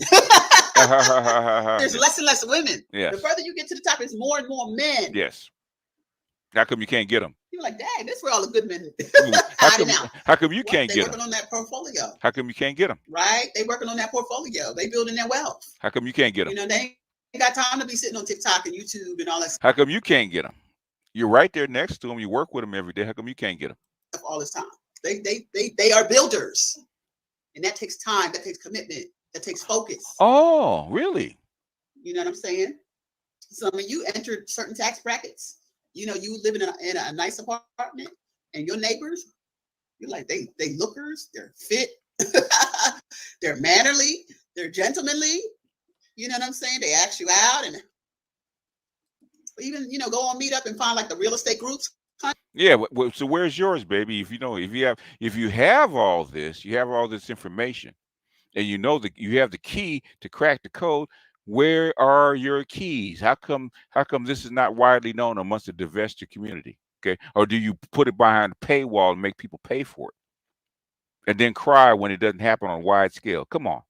There's less and less women. Yeah. The further you get to the top, it's more and more men. Yes. How come you can't get them? You're like, dang, this is where all the good men how come you can't get them? They're working on that portfolio. How come you can't get them? Right? They working on that portfolio. They building their wealth. How come you can't get them? You know, they ain't got time to be sitting on TikTok and YouTube and all that stuff. How come you can't get them? You're right there next to them. You work with them every day. How come you can't get them? All this time. They are builders. And that takes time. That takes commitment. That takes focus. Oh, really? You know what I'm saying? So when you enter certain tax brackets, you know, you live in a nice apartment and your neighbors, you're like, they lookers, they're fit, they're mannerly, they're gentlemanly. You know what I'm saying? They ask you out and even, you know, go on Meetup and find like the real estate groups. Yeah. So where's yours, baby? If you have all this, you have all this information, and you know that you have the key to crack the code. Where are your keys? How come this is not widely known amongst the Divestor community? Okay, or do you put it behind a paywall and make people pay for it, and then cry when it doesn't happen on a wide scale? Come on.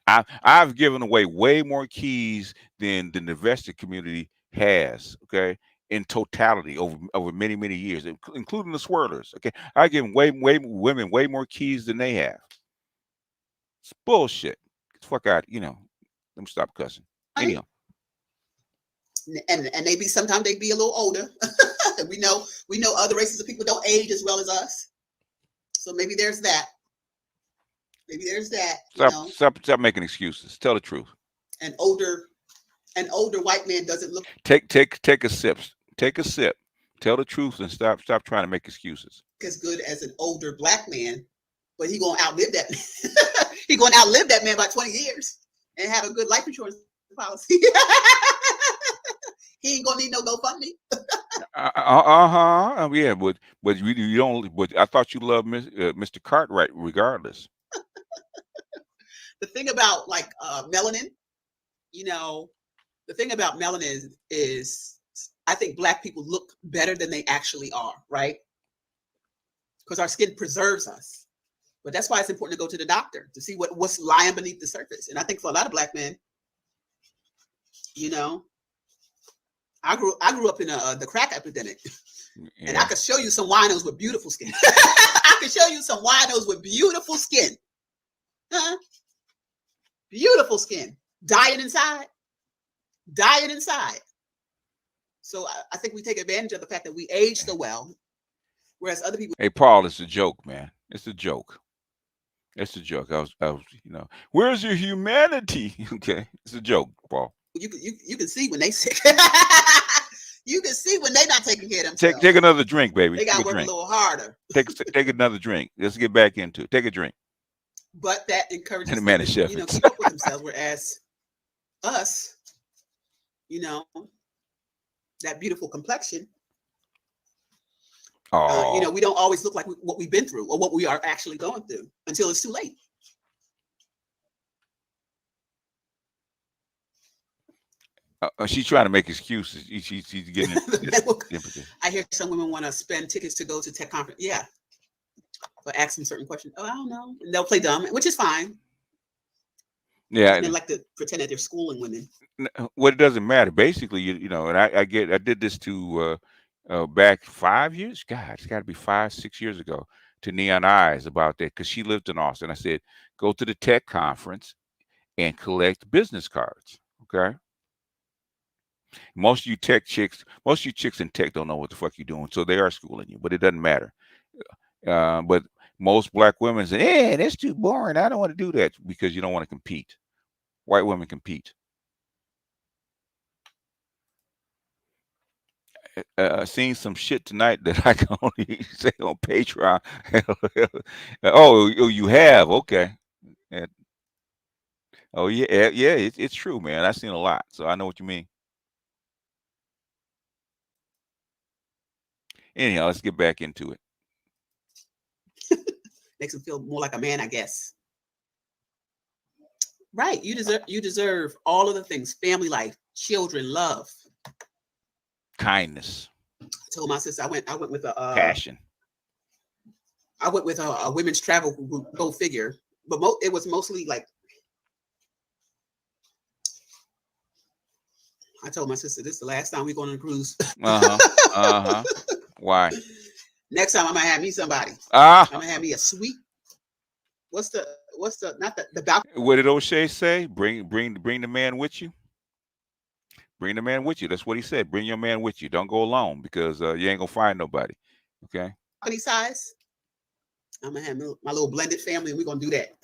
I've given away way more keys than the Divestor community has. Okay, in totality over many years, including the swirlers. Okay, I give women way more keys than they have. It's bullshit. Get the fuck out. You know, let me stop cussing. Anyhow. And sometimes they be a little older. we know other races of people don't age as well as us. So maybe there's that. Stop making excuses. Tell the truth. An older white man doesn't look. Take a sip. Take a sip. Tell the truth and stop trying to make excuses. As good as an older black man, but he gonna outlive that man. He gonna outlive that man by 20 years and have a good life insurance policy. He ain't gonna need no GoFundMe. Yeah, but you don't. But I thought you loved Mr. Cartwright regardless. The thing about like melanin, you know, the thing about melanin is I think black people look better than they actually are, right? Because our skin preserves us. But that's why it's important to go to the doctor to see what's lying beneath the surface. And I think for a lot of black men, you know, I grew up in the crack epidemic, and I could show you some winos with beautiful skin. I could show you some winos with beautiful skin, beautiful skin, dying inside. So I think we take advantage of the fact that we age so well, whereas other people. Hey, Paul, it's a joke, man. It's a joke. It's a joke. I was, you know, where's your humanity? Okay, it's a joke, Paul. You can see when they sick. You can see when they're not taking care of themselves. Take another drink, baby. They got to work a little harder. Take another drink. Let's get back into it. Take a drink. But that encourages them to, you know, keep up with themselves. Whereas us, you know, that beautiful complexion. You know, we don't always look like what we've been through or what we are actually going through until it's too late. She's trying to make excuses. She's getting. I hear some women want to spend tickets to go to tech conference. Yeah, but ask them certain questions. Oh, I don't know. And they'll play dumb, which is fine. Yeah, and like to pretend that they're schooling women. what it doesn't matter. Basically, and I did this to back 5 years. God, it's got to be 5, 6 years ago to Neon Eyes about that because she lived in Austin. I said, go to the tech conference and collect business cards. Okay. Most of you chicks in tech don't know what the fuck you're doing, so they are schooling you, but it doesn't matter. But most black women say, "Yeah, that's too boring. I don't want to do that," because you don't want to compete. White women compete. Seen some shit tonight that I can only say on Patreon. Oh, you have? Okay. Yeah. Oh, yeah, yeah. It's true, man. I've seen a lot, so I know what you mean. Anyhow, let's get back into it. Makes them feel more like a man, I guess. Right. You deserve all of the things: family life, children, love. Kindness, I told my sister I went with passion. a women's travel group. Go figure. But it was mostly like I told my sister, this is the last time we're going on a cruise. Uh huh. Uh huh. Why? Next time I'm gonna have me somebody. Ah. I'm gonna have me a sweet. What's the not the balcony? What did O'Shea say? Bring the man with you. Bring the man with you. That's what he said. Bring your man with you. Don't go alone because you ain't gonna find nobody. Okay. Size. I'm gonna have my little blended family, and we're gonna do that.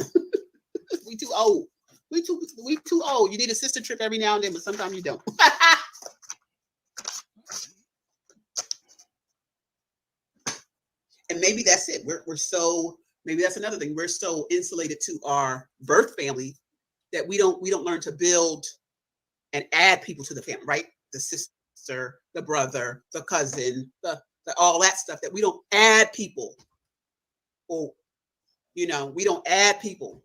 We too old. We too old. You need a sister trip every now and then, but sometimes you don't. And maybe that's it. We're so maybe that's another thing. We're so insulated to our birth family that we don't learn to build and add people to the family, right? The sister, the brother, the cousin, the all that stuff that we don't add people. Or we don't add people.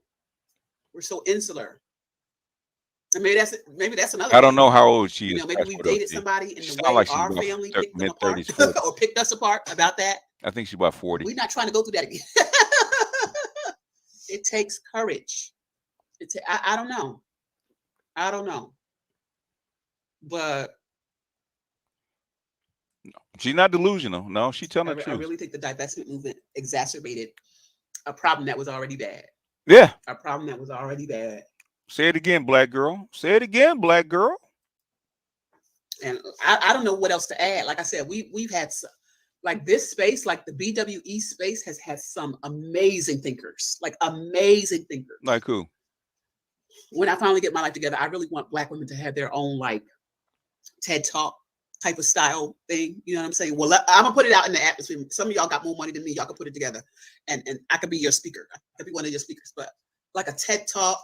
We're so insular. And maybe that's another I don't thing. know how old she is. Maybe That's we've what dated she, somebody in she the sound way like she's our about family picked them mid apart 30s, 40. or picked us apart about that. I think she's about 40. We're not trying to go through that again. It takes courage. I don't know. I don't know. But She's not delusional. No, she's telling the I truth. really think the divestment movement exacerbated a problem that was already bad. Yeah. A problem that was already bad. Say it again, black girl. Say it again, black girl. And I don't know what else to add. Like I said, we've had like this space, like the BWE space, has had some amazing thinkers, like amazing thinkers. Like who? When I finally get my life together, I really want Black women to have their own like TED Talk type of style thing. You know what I'm saying? Well, I'm gonna put it out in the atmosphere. Some of y'all got more money than me. Y'all can put it together, and I could be your speaker. I could be one of your speakers, but like a TED Talk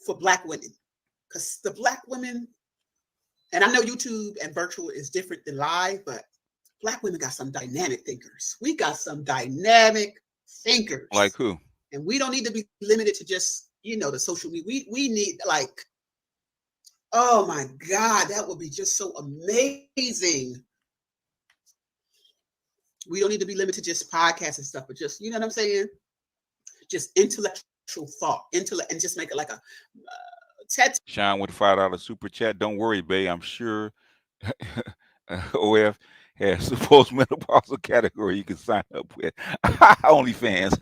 for Black women, because the Black women. And I know YouTube and virtual is different than live, but Black women got some dynamic thinkers. We got some dynamic thinkers. Like who? And we don't need to be limited to just, the social media. We need like, oh my God, that would be just so amazing. We don't need to be limited to just podcasts and stuff, but just, you know what I'm saying? Just intellectual thought, and just make it like a TED. Sean with the $5 super chat. Don't worry, babe. I'm sure OF has a postmenopausal category you can sign up with. OnlyFans.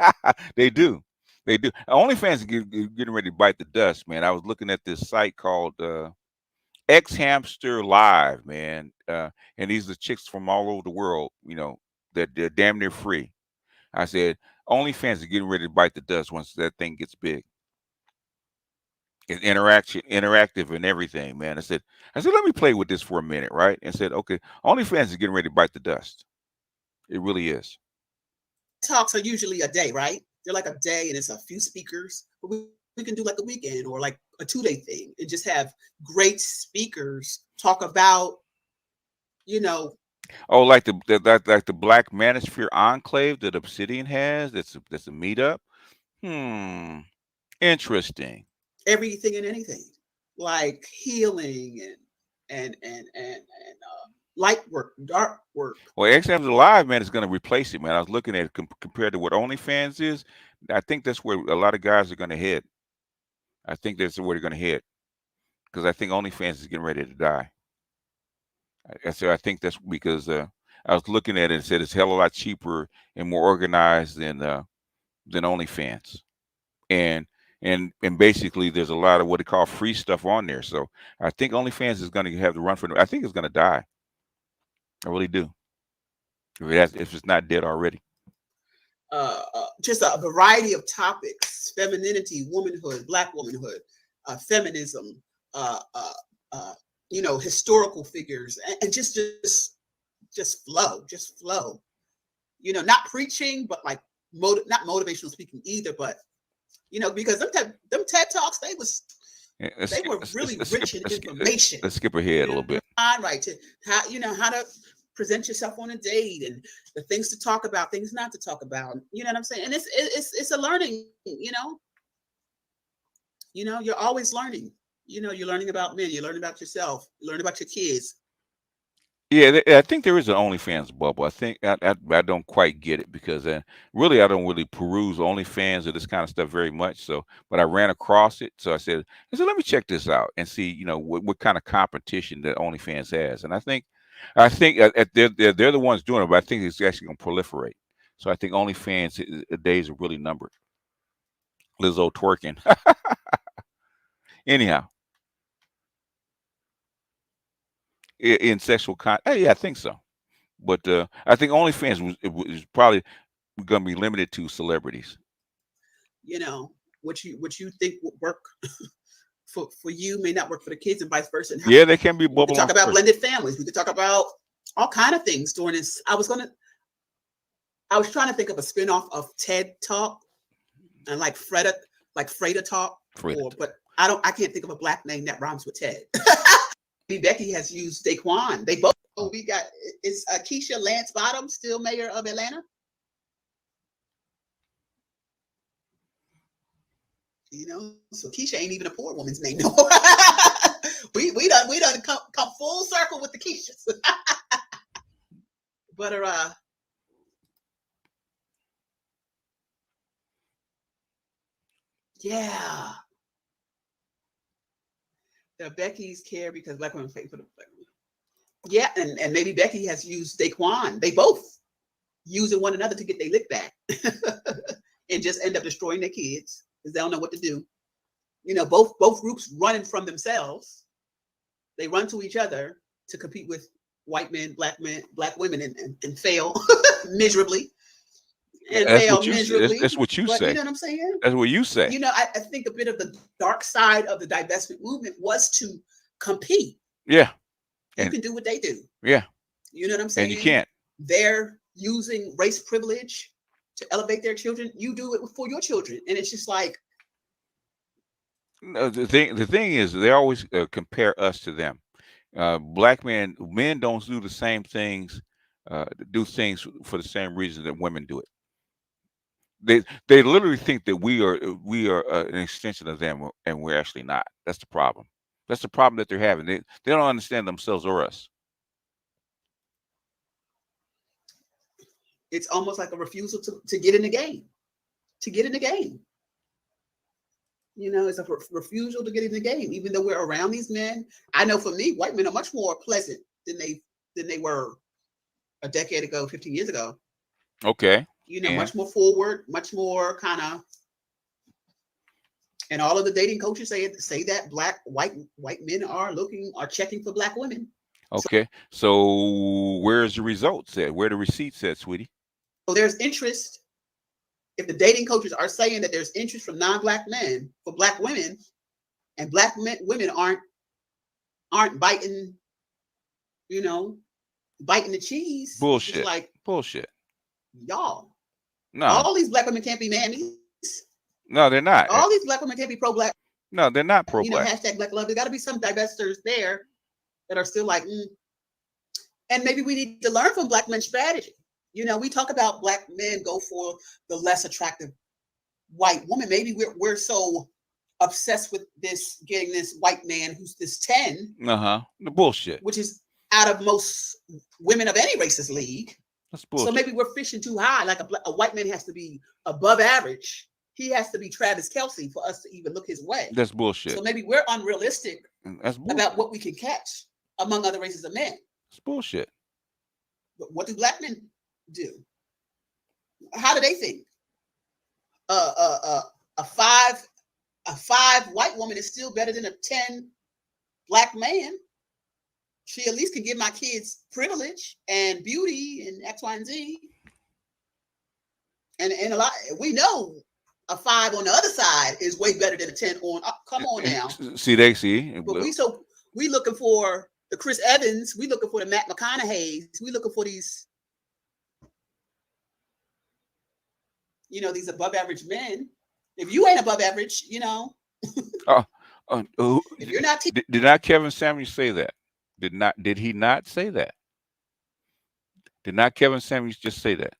They do. They do. OnlyFans is getting ready to bite the dust, man. I was looking at this site called X Hamster Live, man. And these are chicks from all over the world, that they're damn near free. I said, OnlyFans is getting ready to bite the dust once that thing gets big. It's interactive and everything, man. I said, let me play with this for a minute, right? And said, okay, OnlyFans is getting ready to bite the dust. It really is. Talks are usually a day, right? They're like a day, and it's a few speakers. But we can do like a weekend or like a 2-day thing, and just have great speakers talk about, Oh, like the Black Manosphere Enclave that Obsidian has. That's a meetup. Interesting. Everything and anything, like healing and light work, dark work. Well, XM's Live, man, is going to replace it, man. I was looking at it compared to what OnlyFans is. I think that's where a lot of guys are going to head. I think that's where they're going to head because I think OnlyFans is getting ready to die. So I think that's because I was looking at it and said it's hell a lot cheaper and more organized than OnlyFans, and and basically there's a lot of what they call free stuff on there. So I think OnlyFans is going to have to run for. I think it's going to die. I really do. If it's not dead already. Just a variety of topics: femininity, womanhood, Black womanhood, feminism, historical figures, and just flow. Not preaching, but like not motivational speaking either, but because them TED Talks, they were really rich in information. Let's skip ahead a little bit. Right, to how to present yourself on a date and the things to talk about, things not to talk about. You know what I'm saying? And it's a learning. You're always learning. You're learning about men. You're learning about yourself. You learn about your kids. Yeah, I think there is an OnlyFans bubble. I think I don't quite get it because really I don't really peruse OnlyFans or this kind of stuff very much. So, but I ran across it, so I said, let me check this out and see, what kind of competition that OnlyFans has. And I think they're the ones doing it, but I think it's actually going to proliferate. So I think OnlyFans days are really numbered. Lizzo twerking. Anyhow. In sexual yeah, I think so, but I think OnlyFans is probably going to be limited to celebrities. What you think would work for you may not work for the kids, and vice versa. Yeah, they can be bubble. We could talk about blended families. We could talk about all kind of things during this. I was trying to think of a spinoff of TED Talk and like Freda Talk, but I can't think of a Black name that rhymes with Ted. Becky has used Daquan. They both. We got is Keisha Lance Bottoms still mayor of Atlanta? So Keisha ain't even a poor woman's name no more. we done come full circle with the Keishas. But yeah. The Becky's care because Black women pay for the Black women. Yeah, and maybe Becky has used Daquan. They both using one another to get their lick back and just end up destroying their kids because they don't know what to do. Both groups running from themselves. They run to each other to compete with white men, Black women, and fail miserably. That's what you say. You know what I'm saying? That's what you say. I think a bit of the dark side of the divestment movement was to compete. Yeah. You can do what they do. Yeah. You know what I'm saying? And you can't. They're using race privilege to elevate their children. You do it for your children. And it's just like. No, the thing is, they always compare us to them. Black men don't do the same things, do things for the same reason that women do it. They literally think that we are an extension of them, and we're actually not. That's the problem. That's the problem that they're having. They don't understand themselves or us. It's almost like a refusal to get in the game. To get in the game. It's a refusal to get in the game, even though we're around these men. I know for me, white men are much more pleasant than they were a decade ago, 15 years ago. Okay. Much more forward, much more kind of, and all of the dating coaches say that white men are checking for Black women. Okay. So where's the results at? Where the receipts at, sweetie? So there's interest. If the dating coaches are saying that there's interest from non-Black men for Black women, and Black women aren't biting, biting the cheese. Bullshit. It's like bullshit. Y'all. No. All these Black women can't be mammies. No, they're not. All these Black women can't be pro-Black. No, they're not pro-Black. Hashtag Black love. There got to be some divestors there that are still like, And maybe we need to learn from Black men's strategy. We talk about Black men go for the less attractive white woman. Maybe we're so obsessed with getting this white man who's this 10. The bullshit. Which is out of most women of any racist league. That's bullshit. So maybe we're fishing too high. Like a white man has to be above average. he has to be Travis Kelce for us to even look his way. That's bullshit. So maybe we're unrealistic That's bullshit. about what we can catch among other races of men. It's bullshit. But what do black men do? How do they think? A five white woman is still better than a 10 black man. She at least can give my kids privilege and beauty and X, Y, and Z. And a lot, we know a 5 on the other side is way better than a 10 on. Come on now. See. But we looking for the Chris Evans. We looking for the Matt McConaughey's. We looking for these, these above average men. If you ain't above average, if you're not. Did not Kevin Samuels say that? Did he not say that? Did not Kevin Samuels just say that?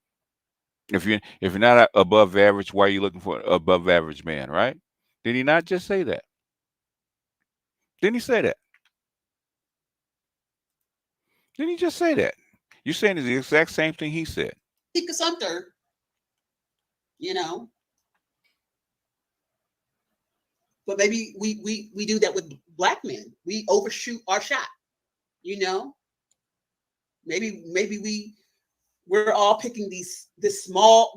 If you're not above average, why are you looking for an above average man, right? Did he not just say that? Didn't he say that? Didn't he just say that? You're saying the exact same thing he said. Tika Sumter, But maybe we do that with black men. We overshoot our shot, Maybe we're all picking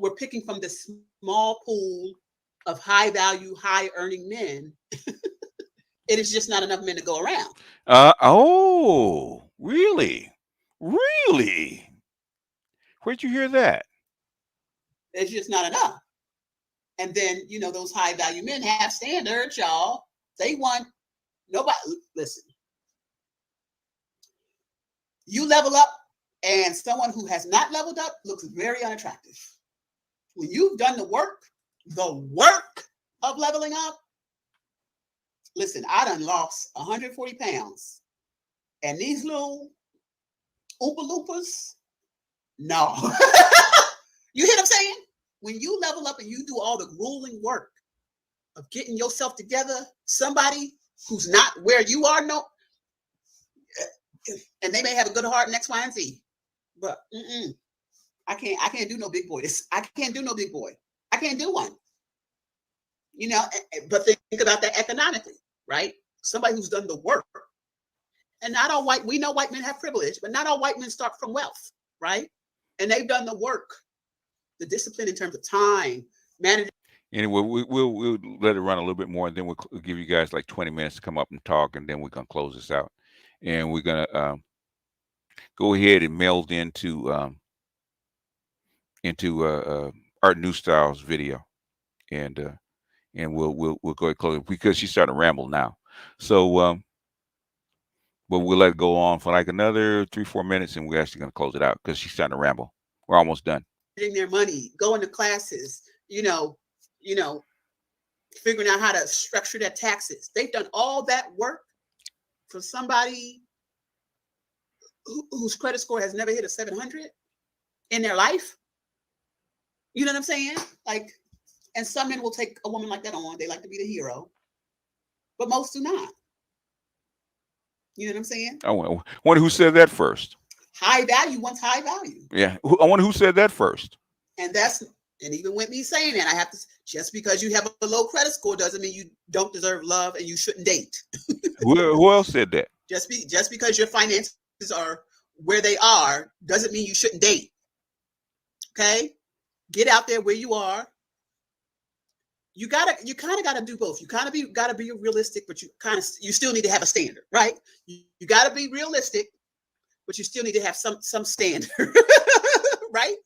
we're picking from this small pool of high value, high earning men. It is just not enough men to go around. Oh, really? Really? Where'd you hear that? It's just not enough. And then, those high value men have standards, y'all. They want nobody. Listen, you level up, and someone who has not leveled up looks very unattractive. When you've done the work of leveling up, listen, I done lost 140 pounds. And these little Oompa Loompas, no. You hear what I'm saying? When you level up and you do all the grueling work of getting yourself together, somebody who's not where you are, and they may have a good heart and X, Y, and Z, but I can't do no big boy. I can't do no big boy. I can't do one. But think about that economically, right? Somebody who's done the work. And not all we know white men have privilege, but not all white men start from wealth, right? And they've done the work, the discipline in terms of time, managing. Anyway, we'll let it run a little bit more, and then we'll give you guys like 20 minutes to come up and talk, and then we're gonna close this out. And we're gonna go ahead and meld into Art New Styles video, and we'll go ahead and close it because she's starting to ramble now. So but we'll let it go on for like another 3-4 minutes, and we're actually gonna close it out because she's starting to ramble. We're almost done. Their money, going to classes, figuring out how to structure their taxes. They've done all that work for somebody whose credit score has never hit a 700 in their life. You know what I'm saying? And some men will take a woman like that on. They like to be the hero, but most do not. You know what I'm saying? I wonder who said that first. High value wants high value. Yeah, I wonder who said that first. And even with me saying that, I have to, just because you have a low credit score doesn't mean you don't deserve love and you shouldn't date. Who else said that? Just because your finances are where they are doesn't mean you shouldn't date. Okay? Get out there where you are. You kind of gotta do both. You gotta be realistic, but you still need to have a standard, right? You gotta be realistic, but you still need to have some standard, right?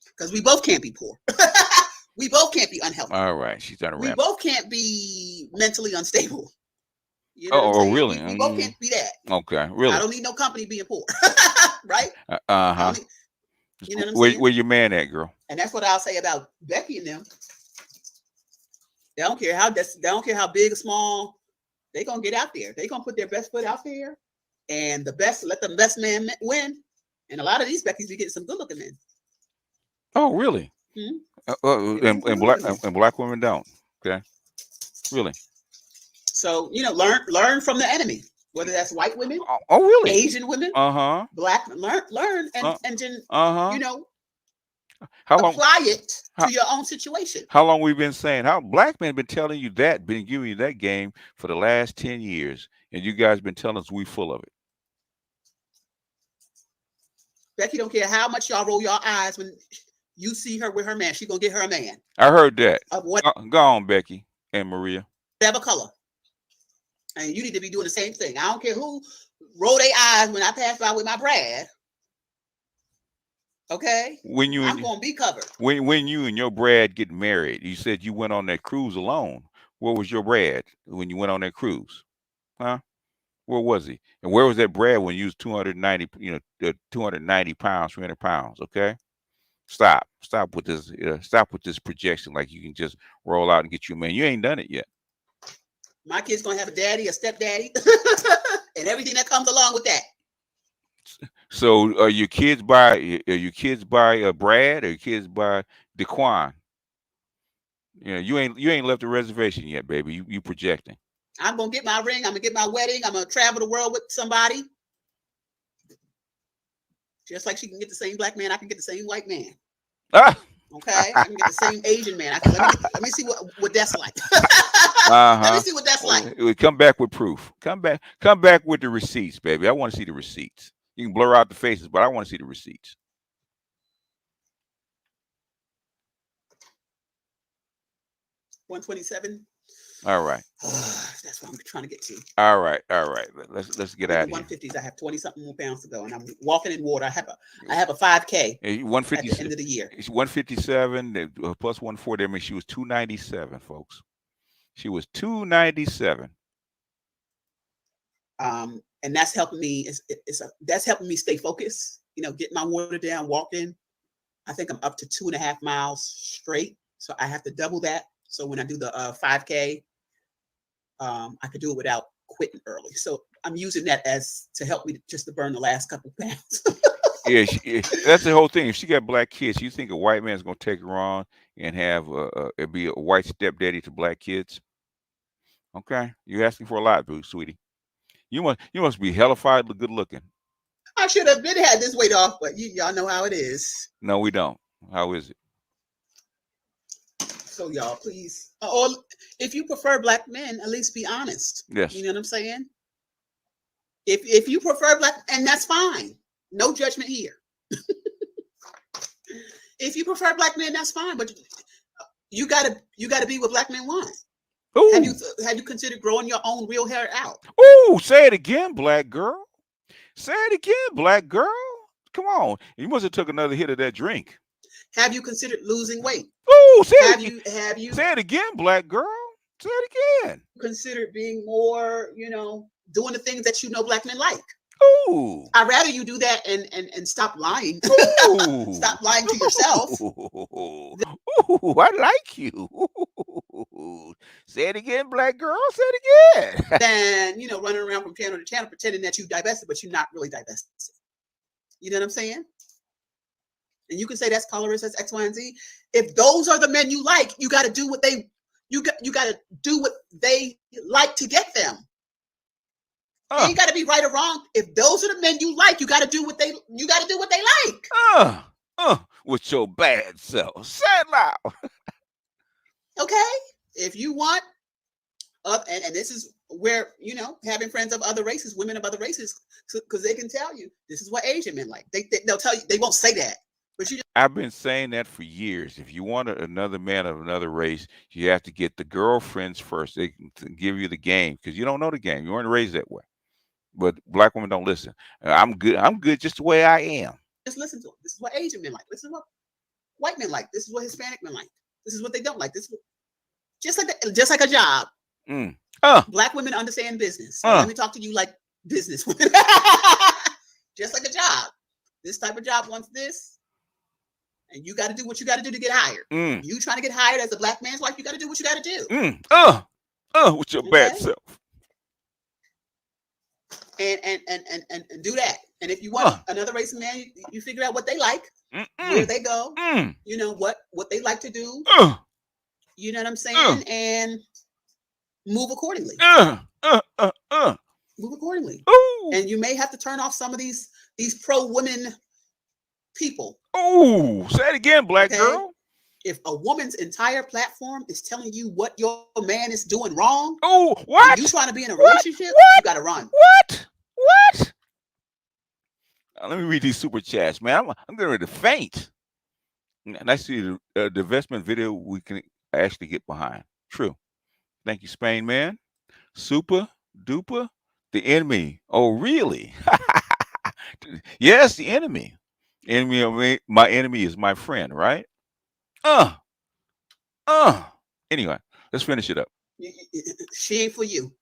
Because we both can't be poor. We both can't be unhealthy. All right, she's done a We both can't be mentally unstable. You know really? We both can't be that. Okay, really? I don't need no company being poor, right? You know what I'm saying? Where your man at, girl? And that's what I'll say about Becky and them. They don't care how big or small. They're gonna get out there. They're gonna put their best foot out there, and let the best man win. And a lot of these Beckys be getting some good looking men. Oh, really? Mm-hmm. And black women don't. Okay, really. So learn from the enemy, whether that's white women. Oh, really? Asian women. Black learn and then How long? Apply it How, to your own situation. how long we been saying? How black men been telling you that? Been giving you that game for the last 10 years, and you guys been telling us we full of it. Becky don't care how much y'all roll your eyes when you see her with her man. She gonna get her a man I heard that. of Go on, Becky and Maria. whatever color. And you need to be doing the same thing. I don't care who roll their eyes when I pass by with my Brad. Okay, When you I'm and gonna be covered. when you and your Brad get married, you said you went on that cruise alone. Where was your Brad when you went on that cruise? Huh? Where was he? And where was that Brad when you was 290, 290 pounds, 300 pounds? Okay. Stop with this. Stop with this projection. Like you can just roll out and get you a man. You ain't done it yet. My kid's gonna have a daddy, a stepdaddy, and everything that comes along with that. So are your kids by Brad or your kids by Dequan? You ain't left the reservation yet, baby. You projecting. I'm gonna get my ring. I'm gonna get my wedding. I'm gonna travel the world with somebody. Just like she can get the same black man, I can get the same white man. Ah. Okay, I can get the same Asian man. Let me see what that's like. Let me see what that's like. We come back with proof. Come back with the receipts, baby. I want to see the receipts. You can blur out the faces, but I want to see the receipts. $127. All right. That's what I'm trying to get to. All right. Let's get out of here. 150s. I have 20 something more pounds to go, and I'm walking in water. I have a 5K at the end of the year. It's 157 plus 140. I mean, she was 297, folks. She was 297. And that's helping me. That's helping me stay focused. Get my water down, walking. I think I'm up to 2.5 miles straight. So I have to double that. So when I do the 5K, I could do it without quitting early. So I'm using that as to help me just to burn the last couple pounds. Yeah, that's the whole thing. If she got black kids, you think a white man's gonna take her on and have it be a white stepdaddy to black kids? Okay, you're asking for a lot, boo, sweetie. You must be hellified good looking. I should have been had this weight off, but y'all know how it is. No, we don't. How is it? So y'all, please, or if you prefer black men, at least be honest. Yes. You know what I'm saying? If you prefer black, and that's fine. No judgment here. If you prefer black men, that's fine. But you gotta be what black men want. Ooh. Have you considered growing your own real hair out? Ooh, say it again, black girl. Say it again, black girl. Come on. You must have took another hit of that drink. Have you considered losing weight? Ooh, have you say it again, black girl. Say it again. Considered being more, doing the things that black men like. Ooh. I'd rather you do that and stop lying. Ooh. Stop lying to yourself. Ooh, I like you. Ooh. Say it again, black girl. Say it again. Then, running around from channel to channel pretending that you divested, but you're not really divested. You know what I'm saying? And you can say that's colorist, that's X, Y, and Z. If those are the men you like, you got to do what they like to get them. You ain't got to be right or wrong. If those are the men you like, you got to do what they like. With your bad self. Say it loud. Okay. If you want, and this is where having friends of other races, women of other races, because they can tell you this is what Asian men like. They'll tell you. They won't say that. I've been saying that for years. If you want another man of another race, you have to get the girlfriends first. They can give you the game because you don't know the game. You weren't raised that way. But black women don't listen. I'm good just the way I am. Just listen to them. This is what Asian men like. This is what white men like. This is what Hispanic men like. This is what they don't like. This is just like a job. Black women understand business. So let me talk to you like business women. Just like a job. This type of job wants this. And you got to do what you got to do to get hired. You trying to get hired as a black man's wife, you got to do what you got to do. With your bad self. And do that. And if you want another race of man, you figure out what they like, where they go, what they like to do. You know what I'm saying? And move accordingly. Move accordingly. Ooh. And you may have to turn off some of these pro women people. Oh, say it again, black Okay. girl. If a woman's entire platform is telling you what your man is doing wrong, Oh, and what? you trying to be in a What? relationship, you What? got to run. What? What? Let me read these super chats, man. I'm getting ready to faint. And I see the divestment video we can actually get behind. True. Thank you, Spain man. Super duper. The enemy. Oh, really? Yes, the enemy. Enemy of me, my enemy is my friend, right? Uh, uh. Anyway, let's finish it up. She ain't for you.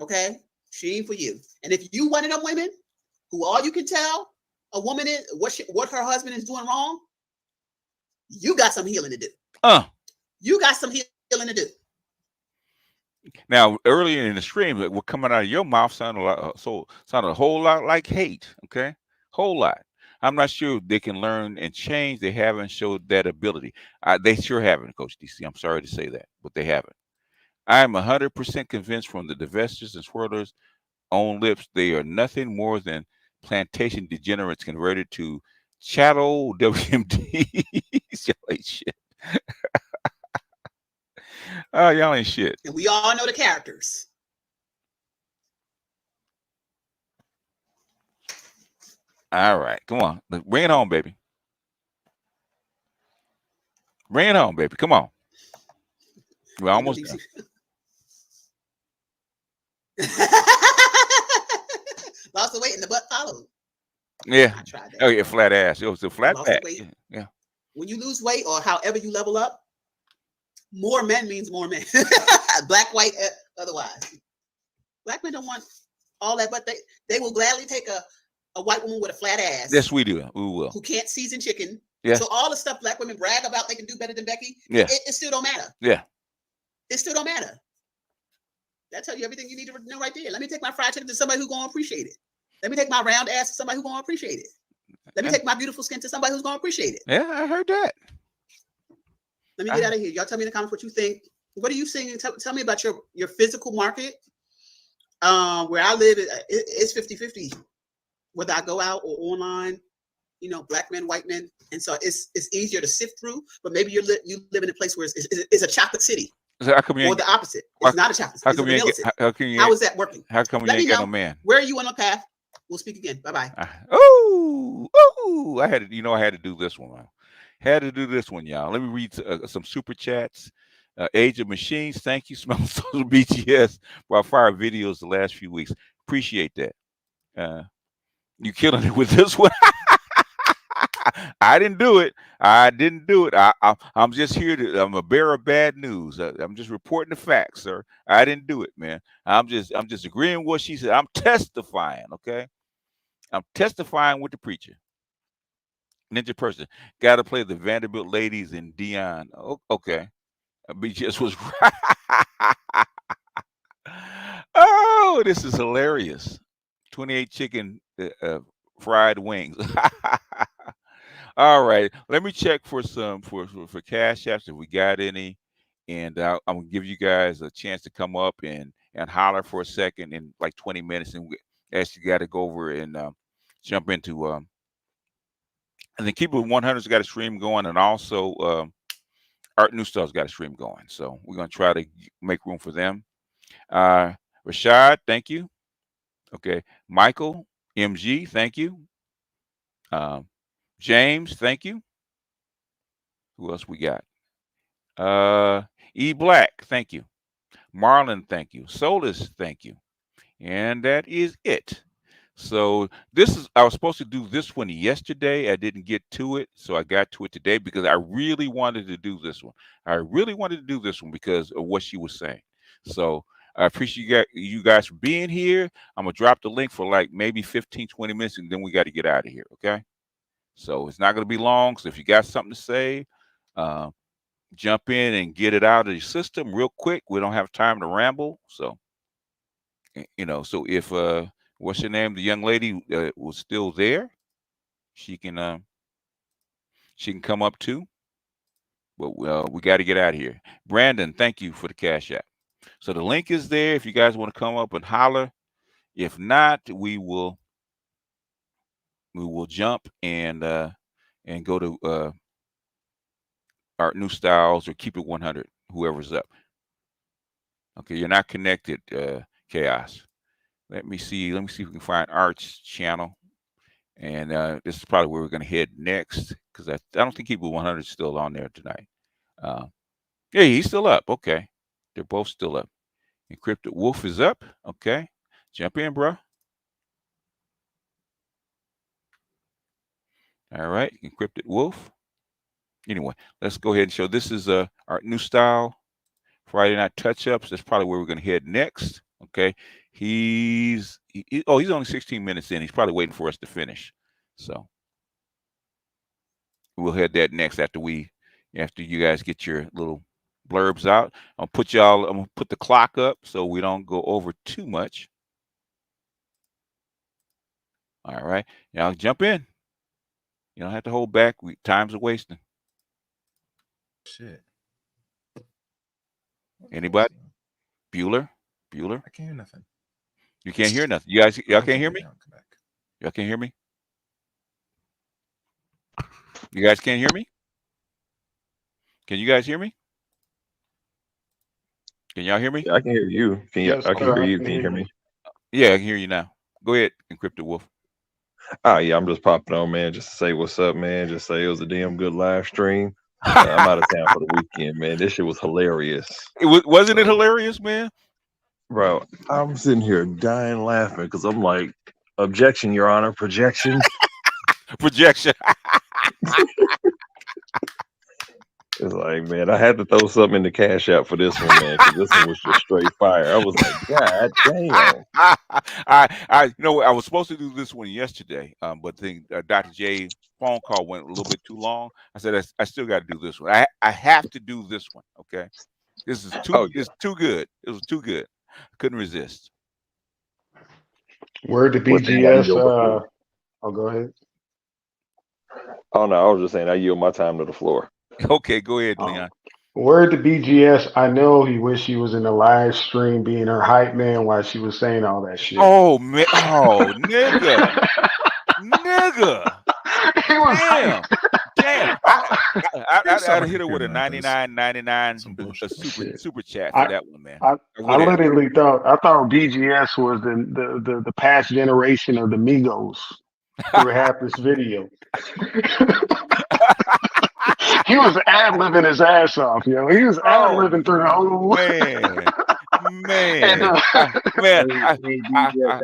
Okay? She ain't for you. And if you one of them women who all you can tell a woman is what her husband is doing wrong, you got some healing to do. You got some healing to do. Now, earlier in the stream, what coming out of your mouth sounded sounded a whole lot like hate. Okay, whole lot. I'm not sure they can learn and change. They haven't showed that ability. They sure haven't, Coach DC. I'm sorry to say that, but they haven't. I am 100% convinced from the divestors and swirlers' own lips, they are nothing more than plantation degenerates converted to chattel WMDs. Y'all ain't shit. Oh, y'all ain't shit. And we all know the characters. All right, come on. Bring it home, baby. Bring it home, baby. Come on. We're almost done. Lost the weight and the butt followed. Yeah. I tried that. Oh, yeah, flat ass. It was a flat Lost back. the weight. Yeah. When you lose weight or however you level up, more men means more men. Black, white, otherwise. Black men don't want all that, but they will gladly take a white woman with a flat ass. Yes, we do. We will. Who can't season chicken. Yeah. So all the stuff black women brag about they can do better than Becky, yeah. it still don't matter. Yeah. It still don't matter. That tells you everything you need to know right there. Let me take my fried chicken to somebody who's going to appreciate it. Let me take my round ass to somebody who's going to appreciate it. Let me take my beautiful skin to somebody who's going to appreciate it. Yeah, I heard that. Let me get out of here. Y'all tell me in the comments what you think. What are you seeing? Tell me about your physical market. Where I live, it's 50-50. Whether I go out or online, you know, black men, white men. And so it's easier to sift through. But maybe you live in a place where it's a chocolate city. So how come you or the opposite. It's not a chocolate city. How come you How is that working? How come you Let ain't me got know. no man? Where are you on the path? We'll speak again. Bye-bye. I had to, I had to do this one. Had to do this one, y'all. Let me read some super chats. Age of Machines, thank you. Smell Social BTS for our fire videos the last few weeks. Appreciate that. You killing it with this one. I didn't do it. I didn't do it. I'm just here to. I'm a bearer of bad news. I'm just reporting the facts, sir. I didn't do it, man. I'm just agreeing with what she said. I'm testifying. Okay. I'm testifying with the preacher. Ninja person got to play the Vanderbilt ladies and Dion. Oh, okay. BGS was right. Oh, this is hilarious. 28 chicken fried wings. All right, let me check for some for cash apps if we got any, and I'm gonna give you guys a chance to come up and holler for a second in like 20 minutes, and we actually got to go over and jump into and then keep it 100's got a stream going, and also Art New Stuff's got a stream going. So we're gonna try to make room for them. Rashad, thank you. Okay, Michael, MG, thank you. James, thank you. Who else we got? E Black, thank you. Marlon, thank you. Solus, thank you. And that is it. So I was supposed to do this one yesterday. I didn't get to it, so I got to it today because I really wanted to do this one. I really wanted to do this one because of what she was saying. So I appreciate you guys for being here. I'm going to drop the link for like maybe 15, 20 minutes, and then we got to get out of here, okay? So it's not going to be long. So if you got something to say, jump in and get it out of your system real quick. We don't have time to ramble. So, so if what's her name? The young lady was still there. She can come up too. But we got to get out of here. Brandon, thank you for the cash app. So the link is there if you guys want to come up and holler. If not, we will we will jump and go to Art New Styles or Keep It 100, whoever's up. Okay, you're not connected, Chaos. Let me see. Let me see if we can find Art's channel. And this is probably where we're going to head next because I don't think Keep It 100 is still on there tonight. Uh, yeah, he's still up. Okay, they're both still up. Encrypted Wolf is up. Okay, jump in, bro. All right, Encrypted Wolf. Anyway, let's go ahead and show. This is our new style Friday night touch-ups. That's probably where we're going to head next. Okay, he's only 16 minutes in. He's probably waiting for us to finish. So we'll head that next after you guys get your little blurbs out. I'm gonna put the clock up so we don't go over too much. All right, y'all jump in. You don't have to hold back. Time's a wasting. Shit. Anybody? Bueller? Bueller? I can't hear nothing. You can't hear nothing. Y'all can't hear me? Y'all can't hear me? You guys can't hear me? Can you guys hear me? Can y'all hear me? Yeah, I can hear you. I can hear you. Can you hear me? Yeah, I can hear you now. Go ahead, Encrypted Wolf. Oh yeah, I'm just popping on, man. Just to say what's up, man. Just say it was a damn good live stream. I'm out of town for the weekend, man. This shit was hilarious. Wasn't it hilarious, man? Bro, I'm sitting here dying laughing because I'm like, objection, Your Honor, projection. Projection. It's like, man, I had to throw something in the cash out for this one, man, because this one was just straight fire. I was like, God damn. I was supposed to do this one yesterday, but Dr. J phone call went a little bit too long. I said I still got to do this one. I have to do this one. Okay, this is too it's too good. It was too good. I couldn't resist. Word to BGS. I'll go ahead. Oh no, I was just saying I yield my time to the floor. Okay, go ahead, Leon. Word to BGS. I know he wished he was in the live stream being her hype man while she was saying all that shit. Oh man! Oh nigga! Nigga! He was Damn! Damn! I'd hit her with a Mantis. 99.99 super chat for that one, man. I literally thought BGS was the past generation of the Migos who had this video. He was ad-libbing his ass off, yo. He was ad-libbing through the whole man.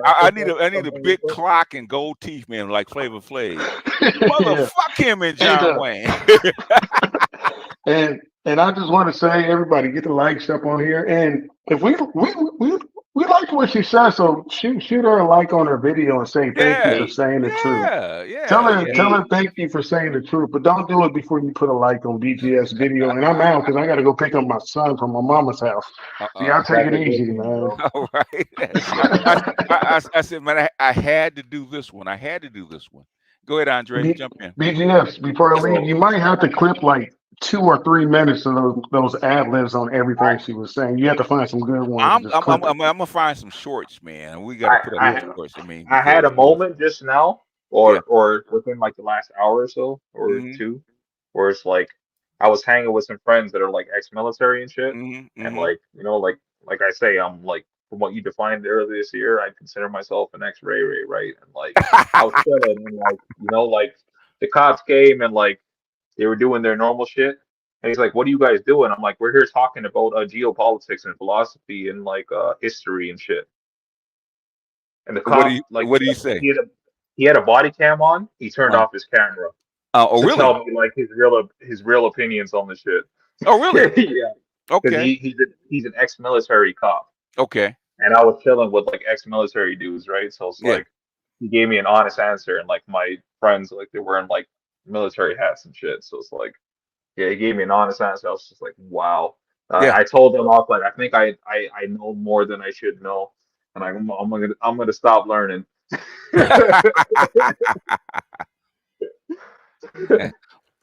I need a big clock and gold teeth, man, like Flavor Flav. Motherfuck him and John Wayne. And I just want to say, everybody, get the likes up on here. And if we liked what she said, so shoot her a like on her video and say thank you for saying the truth. Tell her thank you for saying the truth, but don't do it before you put a like on BGS video. And I'm out because I got to go pick up my son from my mama's house. So y'all take it easy, man. All right. I said, man, I had to do this one. I had to do this one. Go ahead, Andre. Jump in. BGS, before I leave, you might have to clip like 2 or 3 minutes of those ad libs on everything she was saying. You have to find some good ones. I'm gonna find some shorts, man. We got to put up shorts. I had a moment just now, or within like the last hour or so, or two, where it's like I was hanging with some friends that are like ex-military and shit, and like like I say, I'm like from what you defined earlier this year, I consider myself an ex-Ray, right? And like I was chilling, and like like the cops came and like they were doing their normal shit. And he's like, "What are you guys doing?" I'm like, "We're here talking about geopolitics and philosophy and like history and shit." And the cop, what do you say? He had a body cam on. He turned off his camera. Oh, really? Tell me like his real opinions on the shit. Oh, really? Yeah. Okay. He's an ex-military cop. Okay. And I was chilling with like ex-military dudes, right? So it's like he gave me an honest answer, and like my friends, like they were in like military hats and shit. So it's like, yeah, he gave me an honest answer. I was just like, wow. I told them off like, I think I know more than I should know, and I'm gonna stop learning.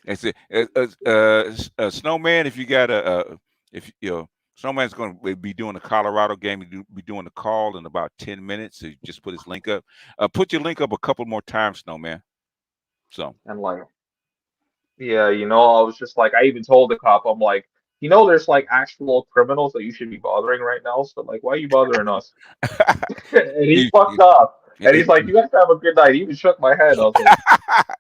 That's it. Snowman, if you got Snowman's going to be doing the Colorado game. He'll be doing the call in about 10 minutes. So just put his link up. Put your link up a couple more times, Snowman. So And like, yeah, I was just like, I even told the cop, I'm like, there's like actual criminals that you should be bothering right now. So like, why are you bothering us? And he he, fucked up. And he, he's like, you guys have a good night. He even shook my head. I was like,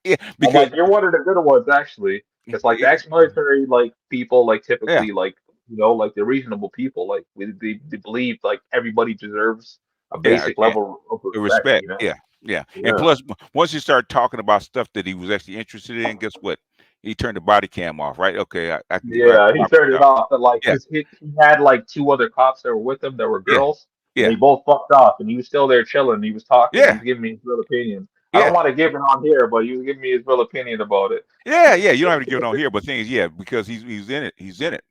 yeah, I'm because like, you're one of the good ones, actually. Because like the ex-military, like people, like yeah, typically, like like the reasonable people, like they believe like everybody deserves a yeah, basic level of respect. respect. Yeah, yeah. And Yeah. plus, once you start talking about stuff that he was actually interested in, guess what? He turned the body cam off, right? Okay, I Yeah, he promise turned it y'all. off, but like, Yeah, cause he had like two other cops that were with him that were yeah, girls, and they yeah, both fucked off, and he was still there chilling. He was talking. He yeah, was giving me his real opinion. I don't yeah. want to give it on here, but he was giving me his real opinion about it. Yeah, yeah, you don't have to give it on here, but things, yeah, because he's in it. He's in it.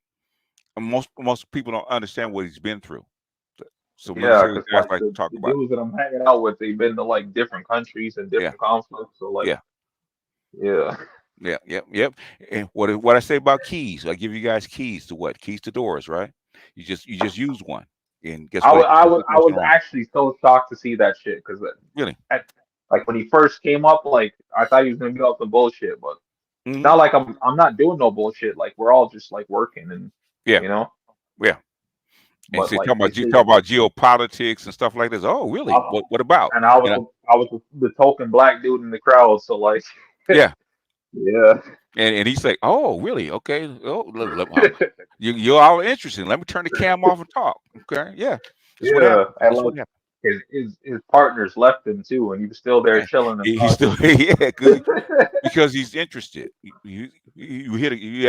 And most people don't understand what he's been through. So Yeah, military because guys like like to the, talk the about. dudes that I'm hanging out with, they've been to like different countries and Yeah, different conflicts. So like, yeah, yeah, yeah, yep, yep. And what I say about keys? I give you guys keys to what? Keys to doors, right? You just use one, and guess I what? was I There's was I nothing was wrong. actually so shocked to see that shit because Really? like when he first came up, like I thought he was gonna be off some bullshit, but it's Hmm. not like I'm not doing no bullshit. Like we're all just like working and Yeah, you know, yeah. And but so like his talk about geopolitics and stuff like this. Oh, I, really? What about? and I was You know? I was the token black dude in the crowd, so like Yeah. yeah. And he's like, oh, really? Okay. Oh, you're all interesting. Let me turn the cam off and talk. Okay. Yeah. That's what Yeah, happened. and That's like what happened. his partners left him too, and he was still there Yeah. chilling and He's still talking. yeah, because he's interested. You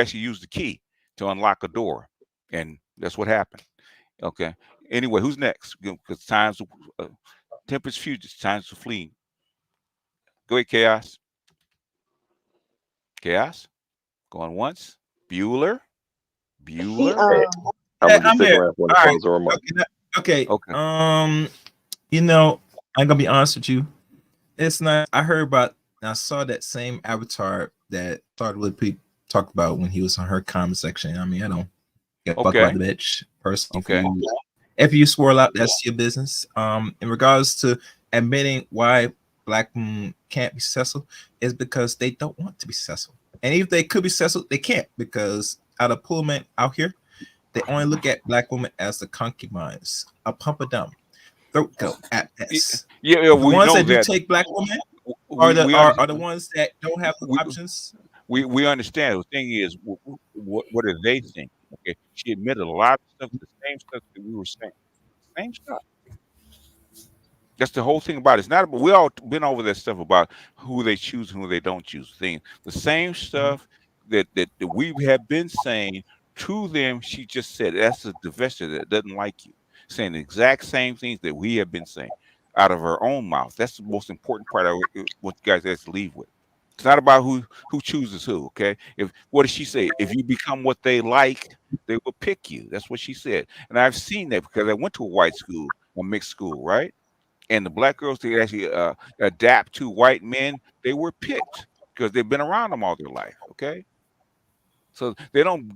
actually use the key to unlock a door, and that's what happened. Okay. Anyway, who's next? Because uh, tempest fuges, times to flee. Go ahead, chaos. Chaos. Going once. Bueller. Bueller. Hey, I'm Yeah, gonna just I'm stick here. around for the All right. closing remarks. Okay. Okay. I'm gonna be honest with you. It's not. I heard about. I saw that same avatar that started with people talked about when he was on her comment section. I mean, I don't give a fuck about Okay. the bitch. Personally, Okay. if you swore out, that's your business. In regards to admitting why black women can't be successful, is because they don't want to be successful. And if they could be successful, they can't because out of pool men out here, they only look at black women as the concubines, a pump a dumb, throat goat at best. Yeah, The we ones know that do that. take black women are We the we are, under, are the ones that don't have we, options. we understand. The thing is, what do they think? Okay, she admitted a lot of stuff, the same stuff that we were saying, same stuff. That's the whole thing about it. It's not. We all been over that stuff about who they choose and who they don't choose. The same stuff that we have been saying to them. She just said that's a divestor that doesn't like you, saying the exact same things that we have been saying out of her own mouth. That's the most important part of what you guys have to leave with. It's not about who chooses who. Okay. If what does she say? If you become what they like, they will pick you. That's what she said. And I've seen that because I went to a white school, a mixed school, right? And the black girls to actually adapt to white men, they were picked because they've been around them all their life. Okay, so they don't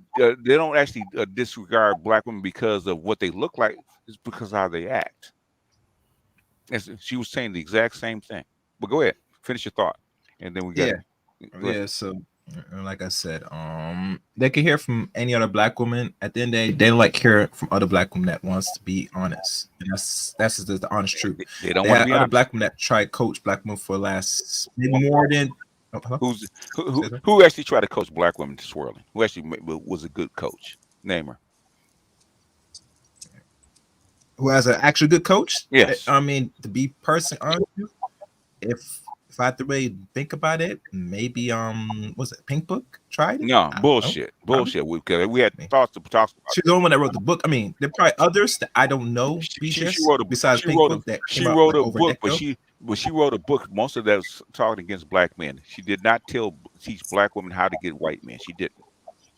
actually disregard black women because of what they look like. It's because of how they act. She was saying the exact same thing. But go ahead, finish your thought, and then we got Yeah, to go ahead. yeah. So, like I said, they can hear from any other black woman. At the end of the day, they don't like hear from other black women that wants to be honest. And that's just the honest truth. They don't They want to had be other honest. black women that tried coach black women for the last maybe more than. Oh, hello? Who actually tried to coach black women to swirling? Who actually was a good coach? Name her. Who has an actual good coach? Yes. I mean, to be person honest, if I have to really think about it, maybe was it Pink Book tried it? No, I don't know. bullshit. We had talks about. She's the only one that wrote the book. I mean, there are probably others that I don't know. She wrote a besides she Pink wrote a Book that she came out wrote like a over a book, decade ago. but she wrote a book. Most of that was talking against black men. She did not teach black women how to get white men. She didn't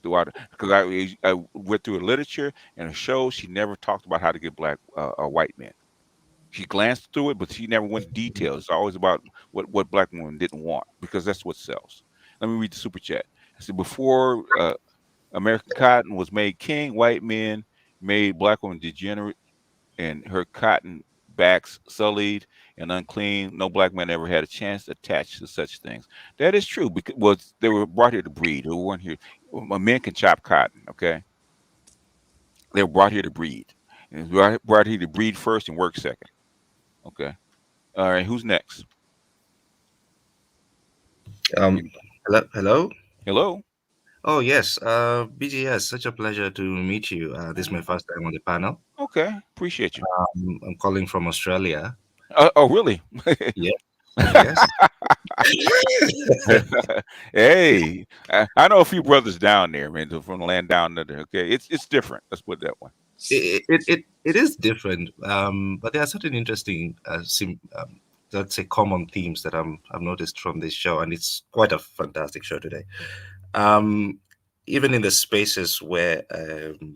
throughout because I went through her literature and her shows. She never talked about how to get white men. She glanced through it, but she never went details. It's always about what black women didn't want because that's what sells. Let me read the super chat. I said before American cotton was made king, white men made black women degenerate and her cotton backs sullied and unclean. No black man ever had a chance attached to such things. That is true because they were brought here to breed. They weren't here. Men can chop cotton. Okay, they were brought here to breed. And brought here to breed first and work second. Okay. All right. Who's next? Um, hello. Hello. Oh yes, BGS. Such a pleasure to meet you. This is my first time on the panel. Okay, appreciate you. I'm calling from Australia. Oh, really? Yeah. Yes. Hey, I know a few brothers down there, man, from the land down there. Okay, it's different. Let's put it that way. It is different, but there are certain interesting, let's say, common themes that I've noticed from this show, and it's quite a fantastic show today. Even in the spaces where,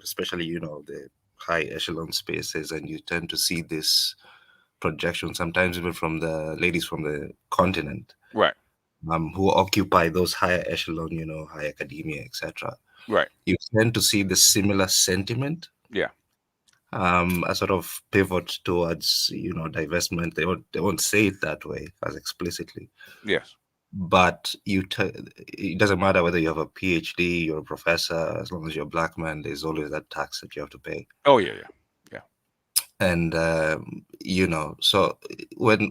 especially the high echelon spaces, and you tend to see this projection sometimes even from the ladies from the continent, right? Who occupy those higher echelon, high academia, etc. Right. You tend to see the similar sentiment. Yeah. A sort of pivot towards divestment. They won't say it that way as explicitly. Yes. But it doesn't matter whether you have a PhD, you're a professor, as long as you're a black man, there's always that tax that you have to pay. Oh yeah. And so when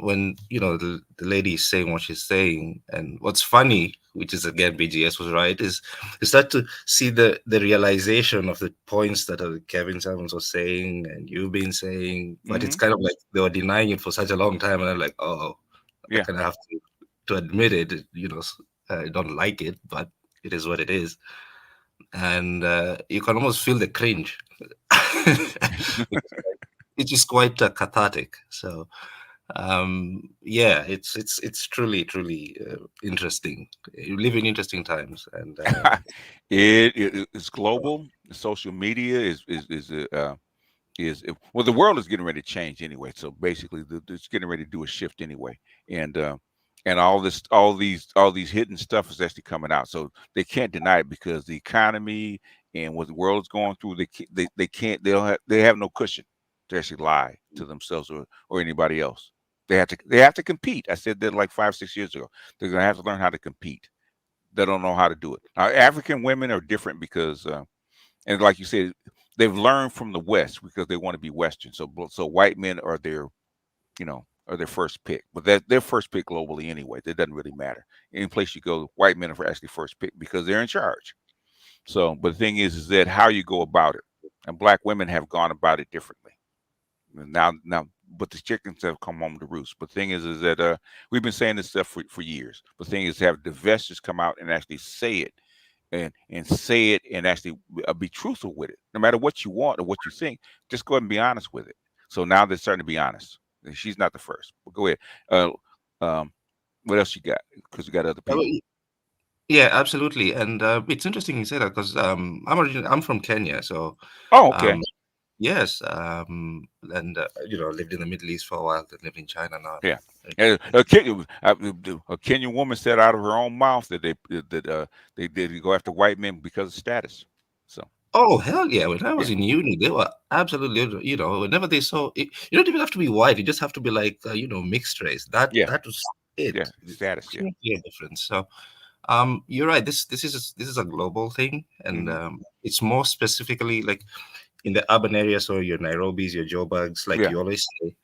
the lady is saying what she's saying, and what's funny, which is again BGS was right, is you start to see the realization of the points that Kevin Simons was saying and you've been saying, but it's kind of like they were denying it for such a long time, and I'm like, oh, I kind of have to admit it. I don't like it, but it is what it is, and you can almost feel the cringe. It is quite cathartic. So, it's truly interesting. You live in interesting times, and it's global. Social media is well, the world is getting ready to change anyway. So basically, it's getting ready to do a shift anyway, and all these hidden stuff is actually coming out. So they can't deny it because the economy and what the world is going through, they have no cushion to actually lie to themselves or anybody else. They have to compete. I said that like 5-6 years ago. They're gonna have to learn how to compete. They don't know how to do it. Now, African women are different because, and like you said, they've learned from the West because they want to be Western. So white men are their first pick, but that's their first pick globally anyway. That doesn't really matter. Any place you go, white men are actually first pick because they're in charge. So, but the thing is that how you go about it, and black women have gone about it differently. Now, but the chickens have come home to roost. But the thing is that we've been saying this stuff for years. But the thing is to have divestors come out and actually say it, and say it and actually be truthful with it. No matter what you want or what you think, just go ahead and be honest with it. So now they're starting to be honest. And she's not the first. But go ahead. What else you got? Because we got other people. Yeah, absolutely. And it's interesting you say that because I'm from Kenya. So okay. Yes, and lived in the Middle East for a while. Then lived in China now. Yeah, a Kenyan woman said out of her own mouth that they did go after white men because of status. So. Oh hell yeah! When I was in uni, they were absolutely, whenever they saw it, you don't even have to be white. You just have to be like, mixed race. That was it. Yeah, status. Yeah, difference. So, you're right. This is a global thing, and it's more specifically like in the urban areas, so your Nairobis, your Joburgs, like you always say,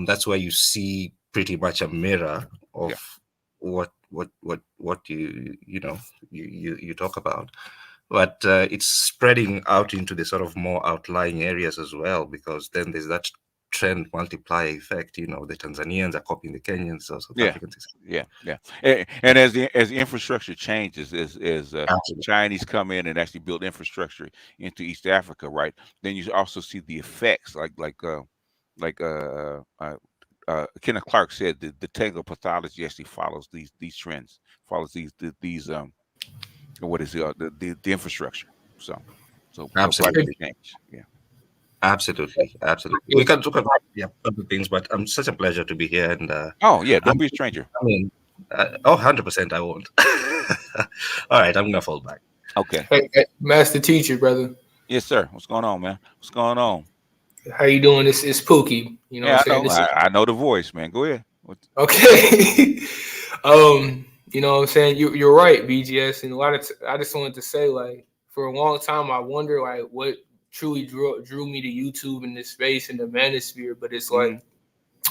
that's where you see pretty much a mirror of what you talk about. But it's spreading out into the sort of more outlying areas as well, because then there's that trend multiplier effect. The Tanzanians are copying the Kenyans, so South Africans. Yeah. And as the infrastructure changes, as Chinese come in and actually build infrastructure into East Africa, right? Then you also see the effects, like Kenneth Clark said, the technical pathology actually follows these trends, follows these what is the infrastructure. So absolutely change. Yeah. Absolutely. We can talk about other things, but such a pleasure to be here. And don't be a stranger. I mean, 100% I won't. All right, I'm gonna fall back. Okay. Hey, master teacher, brother. Yes, sir. What's going on, man? What's going on? How you doing? It's Pookie. You know what Yeah, I'm I saying? know. I know the voice, man. Go ahead. Okay. You know what I'm saying? You're right, BGS. And I just wanted to say, like, for a long time, I wonder, like, what truly drew me to YouTube in this space in the manosphere. But it's like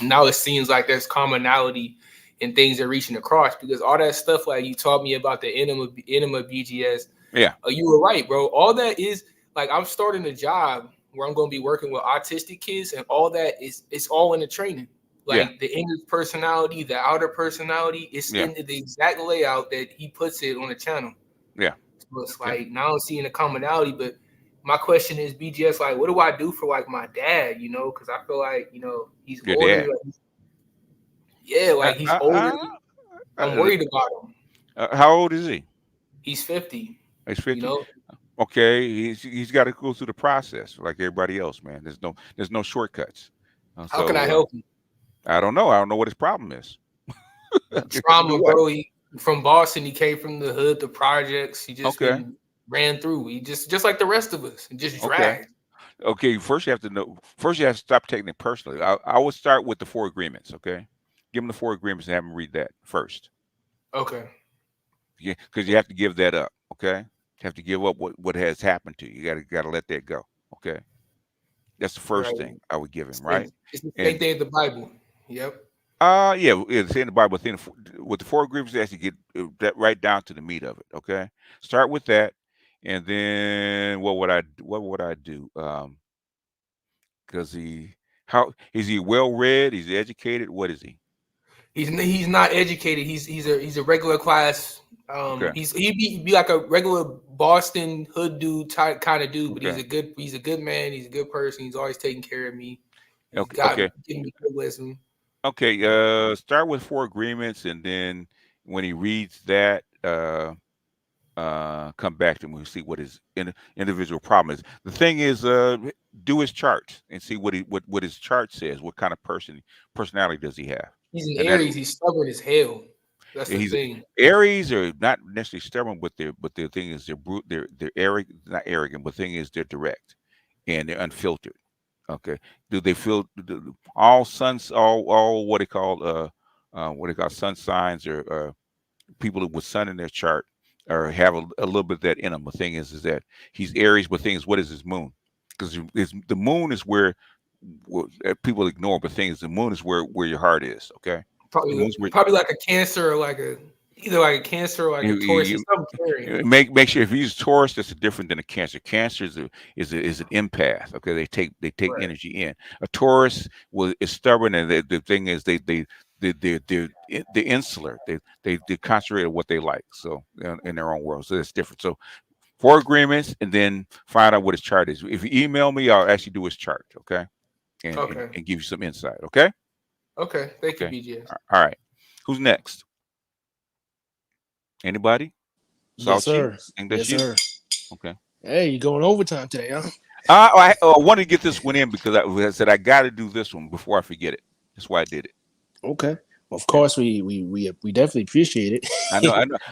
now it seems like there's commonality in things they're reaching across, because all that stuff, like you taught me about the enema BGS. Yeah. You were right, bro. All that is like, I'm starting a job where I'm going to be working with autistic kids, and all that it's all in the training. Like the inner personality, the outer personality, it's in the exact layout that he puts it on the channel. Yeah. So it's like now I'm seeing a commonality, but my question is, BGS, like, what do I do for like my dad? You know, because I feel like, you know, he's Your older. dad. Like he's older. I'm worried about him. How old is he? He's 50. He's 50. You know? Okay, he's got to go through the process like everybody else, man. There's no shortcuts. How can I help him? I don't know. I don't know what his problem is. Trauma, bro. He from Boston. He came from the hood, the projects. He just been ran through. He just like the rest of us, and just dragged. Okay. First, you have to know. First, you have to stop taking it personally. I would start with the 4 agreements. Okay, give him the 4 agreements and have him read that first. Okay. Yeah, because you have to give that up. Okay, you have to give up what has happened to you. You gotta let that go. Okay, that's the first thing I would give him. Right. It's the same thing in the Bible. Yep. Yeah, it's in the Bible. With the 4 agreements, you actually get that right down to the meat of it. Okay, start with that, and then what would I do? Because how is he well read? He's educated. What is he? He's not educated. He's a regular class. He'd be like a regular Boston hood dude type kind of dude, but he's a good man. He's a good person. He's always taking care of me. He's giving me good wisdom. Okay, start with 4 agreements, and then when he reads that, come back to him and see what his individual problem is. The thing is, do his charts and see what his chart says. What kind of personality does he have? He's an Aries. He's stubborn as hell. That's the thing. Aries are not necessarily stubborn, but the thing is they're arrogant, not arrogant, but the thing is they're direct and they're unfiltered. Okay. Do they feel all what they call sun signs or people with sun in their chart or have a little bit of that in them? The thing is that he's Aries, but the thing is, what is his moon? Because the moon is where people ignore, but the thing is, the moon is where your heart is. Okay. Probably like a Cancer or either like a Cancer or like a Taurus. Make sure if he's Taurus, that's different than a Cancer. Cancer is an empath. Okay, they take energy in. A Taurus is stubborn, and the thing is they're insular. They concentrate on what they like. So in their own world, so that's different. So 4 agreements, and then find out what his chart is. If you email me, I'll actually do his chart. Okay, and give you some insight. Okay. Okay. Thank you, BGS. All right. Who's next? Anybody? Yes, sir. Yes, sir. Okay. Hey, you going overtime today, huh? I wanted to get this one in because I said I got to do this one before I forget it. That's why I did it. Okay. Well, of course, we definitely appreciate it.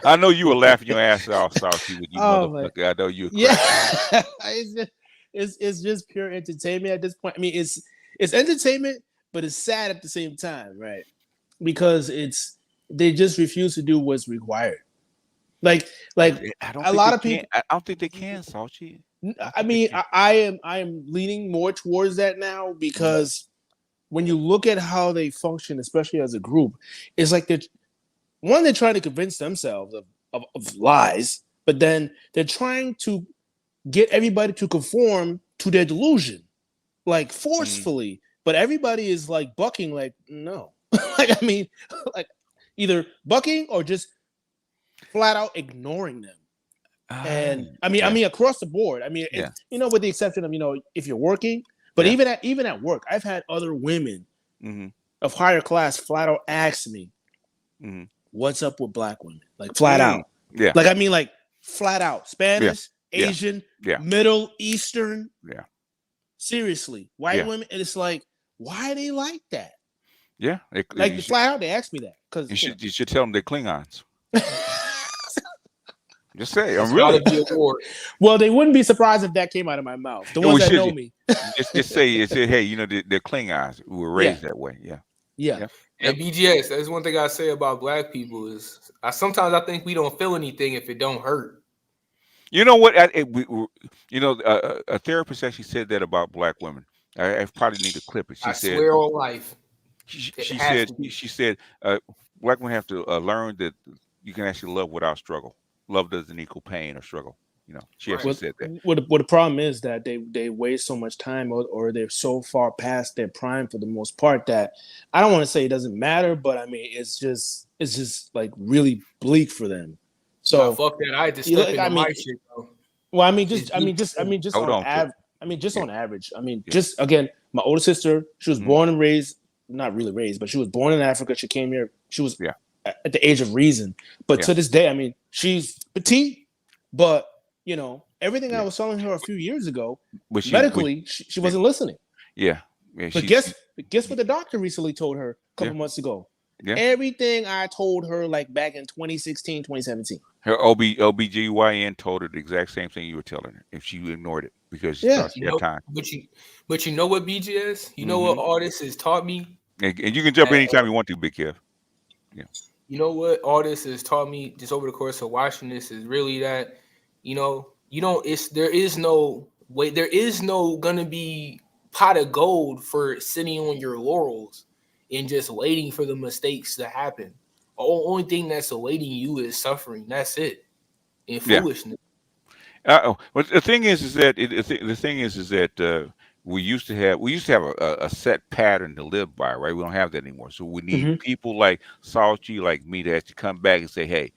I know you were laughing your ass off, Salty, with you motherfucker. I know you. Yeah. It's just pure entertainment at this point. I mean, it's entertainment, but it's sad at the same time, right? Because they just refuse to do what's required. Like a lot of people. I don't think they can, Salty. I mean, I am leaning more towards that now because when you look at how they function, especially as a group, it's like they're trying to convince themselves of lies, but then they're trying to get everybody to conform to their delusion, like forcefully. But everybody is like bucking, like no, like I mean, like either bucking or just flat out ignoring them. And I mean across the board. I mean, with the exception of if you're working, but even at work, I've had other women of higher class flat out ask me, "What's up with black women?" Like flat out, like I mean, like flat out, Spanish, Asian, Middle Eastern, seriously, white women, and it's like, why are they like that? Yeah, flat out, they ask me that because you should tell them they're Klingons. Just say, It's really. gotta be a war. Well, they wouldn't be surprised if that came out of my mouth. The Yeah, we ones that should know me. just say, hey, you know, they're Klingons who were Yeah. raised that way. Yeah. Yeah. Yep. And BGS, that's one thing I say about black people is sometimes I think we don't feel anything if it don't hurt. You know what? A therapist actually said that about black women. I probably need to clip it. She I said, swear on life. It she has said, to be. she said, black women have to learn that you can actually love without struggle. Love doesn't equal pain or struggle. You know, she actually said that. What the problem is that they waste so much time or they're so far past their prime for the most part that I don't want to say it doesn't matter, but I mean it's just like really bleak for them. So nah, fuck that. I had to step into my shit though. Well, I mean just Hold on on, average. I mean just on average. I mean just again, my older sister, she was Mm-hmm. born and raised, not really raised, but she was born in Africa. She came here. She was at the age of reason. But to this day, I mean, she's petite, but you know, everything I was telling her a few years ago, But medically, she wasn't listening. Yeah. But guess what the doctor recently told her a couple months ago? Yeah. Everything I told her like back in 2016, 2017. Her OBGYN told her the exact same thing you were telling her if she ignored it because she thought she had time. But you know what, BGS? You know what all this has taught me? And you can jump anytime you want to, Big Kev. Yeah. You know what all this has taught me just over the course of watching this is really that, you know, there is no gonna be pot of gold for sitting on your laurels and just waiting for the mistakes to happen. The only thing that's awaiting you is suffering. That's it. And foolishness. Well, the thing is that we used to have a set pattern to live by, right? We don't have that anymore. So we need people like Salchi, like me, to actually come back and say, "Hey,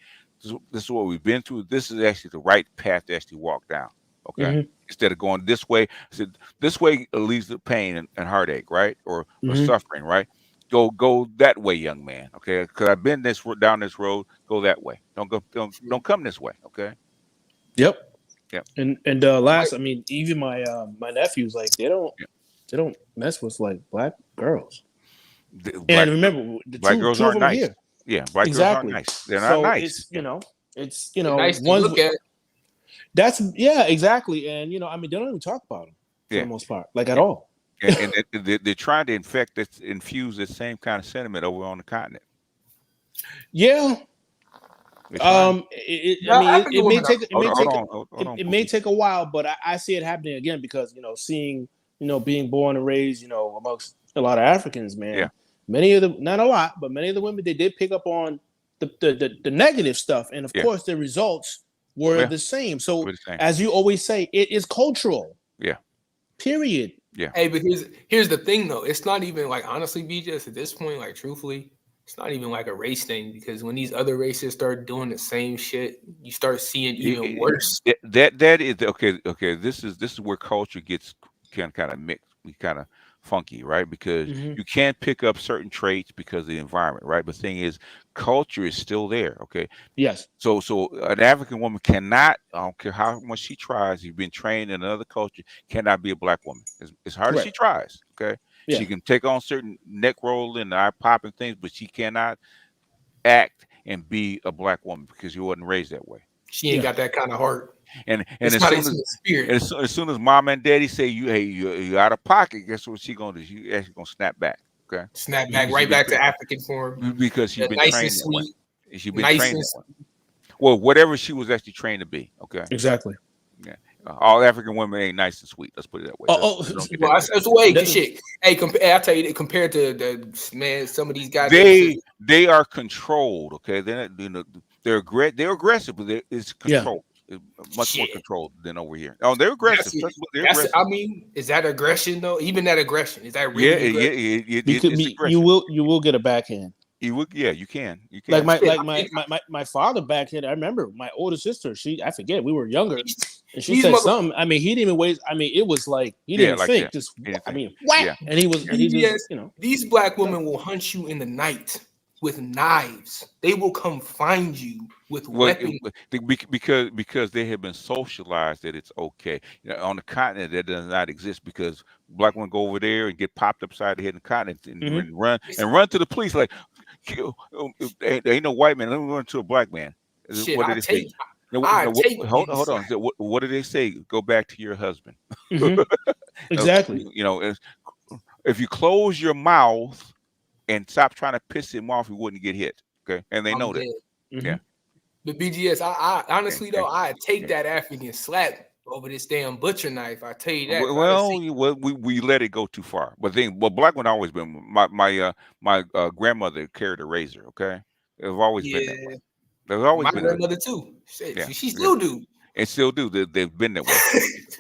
this is what we've been through. This is actually the right path to actually walk down." Okay, instead of going this way, I said this way leads to pain and heartache, right, or suffering, right? Go that way, young man. Okay, because I've been down this road. Go that way. Don't come this way. Okay. Yep. Yep. And I mean, even my my nephews, like they don't mess with like black girls. And remember, the black girls aren't nice. Here. Yeah, black girls aren't nice. They're not nice. It's nice to look at. That's exactly. And I mean, they don't even talk about them for the most part, like at all. And they're trying to infuse the same kind of sentiment over on the continent. Yeah. It may take a while, but I see it happening again because seeing being born and raised amongst a lot of Africans, man. Yeah. Many of them, not a lot, but many of the women, they did pick up on the negative stuff, and of course the results were the same. So as you always say, it is cultural. Yeah. Period. Yeah. Hey, but here's the thing though. It's not even like, honestly, BJ, at this point, like truthfully, it's not even like a race thing, because when these other races start doing the same shit, you start seeing even worse. That is okay. Okay, this is where culture gets kind of mixed. We kind of funky, right? Because you can't pick up certain traits because of the environment, right? But the thing is, culture is still there. Okay. Yes. So an African woman cannot, I don't care how much she tries, you've been trained in another culture, cannot be a black woman. As hard as she tries. Okay. Yeah. She can take on certain neck roll and eye popping things, but she cannot act and be a black woman because you wasn't raised that way. She ain't got that kind of heart. And as soon as mom and daddy say you out of pocket, guess what she gonna do? She actually gonna snap back. Okay, snap back right back to African form because she's been nice trained and sweet. She's been trained that way. Well, whatever she was actually trained to be. Okay, exactly. Yeah, all African women ain't nice and sweet. Let's put it that way. Well, that's way shit. Hey, I tell you, compared to some of these guys, they are controlled. Okay, they're aggressive, but it's controlled. Much more controlled than over here. Oh, they're aggressive. Aggressive. I mean, is that aggression though? Even that aggression, is that really? You will get a backhand. You will, you can. Like my father backhand. I remember my older sister. I forget. We were younger, and she said something. I mean, he didn't even waste. I mean, it was like he didn't think. That. Just I mean, whack. And he was. And he just, these black women will hunt you in the night with knives. They will come find you with weapons because they have been socialized that it's okay. On the continent, that does not exist because black women go over there and get popped upside the head in the continent and run to the police like, there ain't no white man. Let me run to a black man. Shit, what did it say? I take hold on. What do they say? Go back to your husband. Exactly. If you close your mouth and stop trying to piss him off, he wouldn't get hit. Okay, and they I'm know that. dead. Yeah. But BGS, I honestly though, I take yeah. that African slap over this damn butcher knife. I tell you that. Well, we let it go too far. But black one always been my grandmother carried a razor. Okay, it's always been that way. There's always my been grandmother too. She still do. And still do. They've been that way.